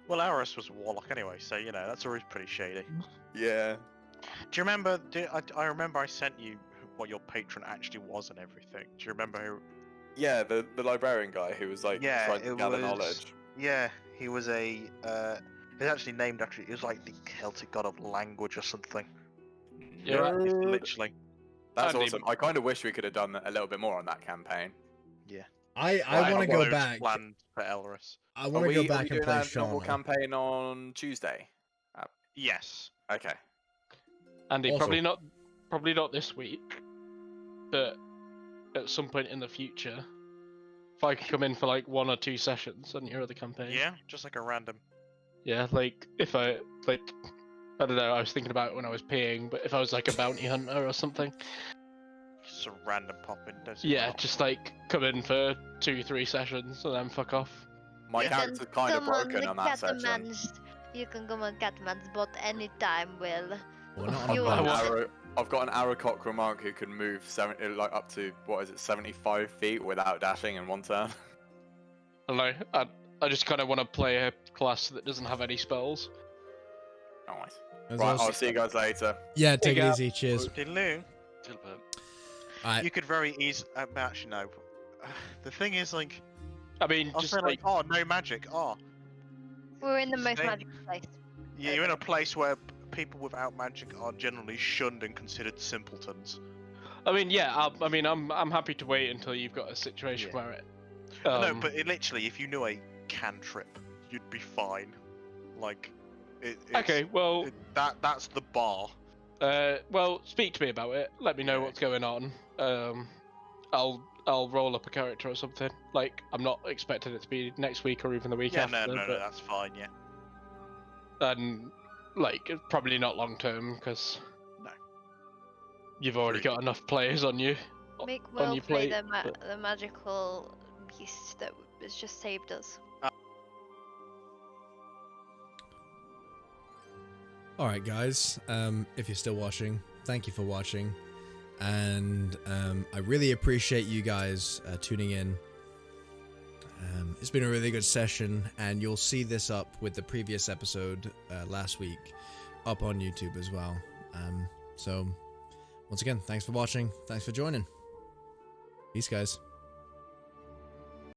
S3: Well, Aris was a warlock anyway, so you know that's always pretty shady.
S5: Yeah.
S3: Do you remember? I remember I sent you what your patron actually was and everything. Do you remember who?
S5: Yeah, the librarian guy who was like trying to gather knowledge.
S3: Yeah, he was a. He's actually named after. He was like the Celtic god of language or something.
S1: Yeah.
S3: Literally.
S5: That's
S1: Andy-
S5: awesome. I kind of wish we could have done a little bit more on that campaign.
S3: Yeah.
S2: I
S3: Right,
S2: want to go
S3: loads
S2: back.
S3: planned for Elris.
S2: I want to go back and play
S5: a novel
S2: Shauna.
S5: campaign on Tuesday?
S3: Yes.
S5: Okay.
S1: Andy,
S2: Also-
S1: probably not this week, but at some point in the future, if I could come in for like 1 or 2 sessions on your other campaign.
S3: Yeah, just like a random.
S1: Yeah, like if I don't know, I was thinking about it when I was peeing, but if I was like a bounty hunter or something.
S3: Just a random pop in.
S1: Yeah, just like come in for 2-3 sessions and then fuck off.
S5: My
S4: You
S5: character's
S4: can
S5: kind of
S4: come on
S5: broken
S4: the
S5: on that section.
S4: Catman's- You can come on Catman's bot anytime, Will.
S2: We're not
S4: You
S2: on
S4: are-
S2: both.
S5: I've got an arrow cockroach monk who can move like up to 75 feet without dashing in 1 turn.
S1: I don't know. I just kind of want to play a class that doesn't have any spells.
S5: Nice.
S2: There's
S5: Right,
S2: also-
S5: I'll see you guys later.
S2: Yeah, take it
S1: Yeah.
S2: easy. Cheers.
S3: Diddle-oo.
S2: Alright.
S3: You could very easily. Actually, no. The thing is, like,
S1: I mean,
S3: I'll
S1: just
S3: say
S1: like,
S3: oh, no magic. Oh,
S4: We're in the most
S3: Stay-
S4: magical place.
S3: yeah, you're in a place where people without magic are generally shunned and considered simpletons.
S1: I mean, yeah. I'm happy to wait until you've got a situation where it.
S3: No, but literally, if you knew a cantrip, you'd be fine. Like,
S1: okay. Well,
S3: that's the bar.
S1: well, speak to me about it. Let me know what's going on. I'll roll up a character or something. Like, I'm not expecting it to be next week or even the week after.
S3: No, that's fine. Yeah.
S1: And like, probably not long term because
S3: No.
S1: you've already got enough players on you.
S4: Make
S1: on
S4: Will
S1: your
S4: play
S1: plate,
S4: the magical beast that has just saved us.
S2: Alright guys, if you're still watching, thank you for watching, and I really appreciate you guys tuning in. It's been a really good session, and you'll see this up with the previous episode last week up on YouTube as well. So once again, thanks for watching, thanks for joining. Peace guys.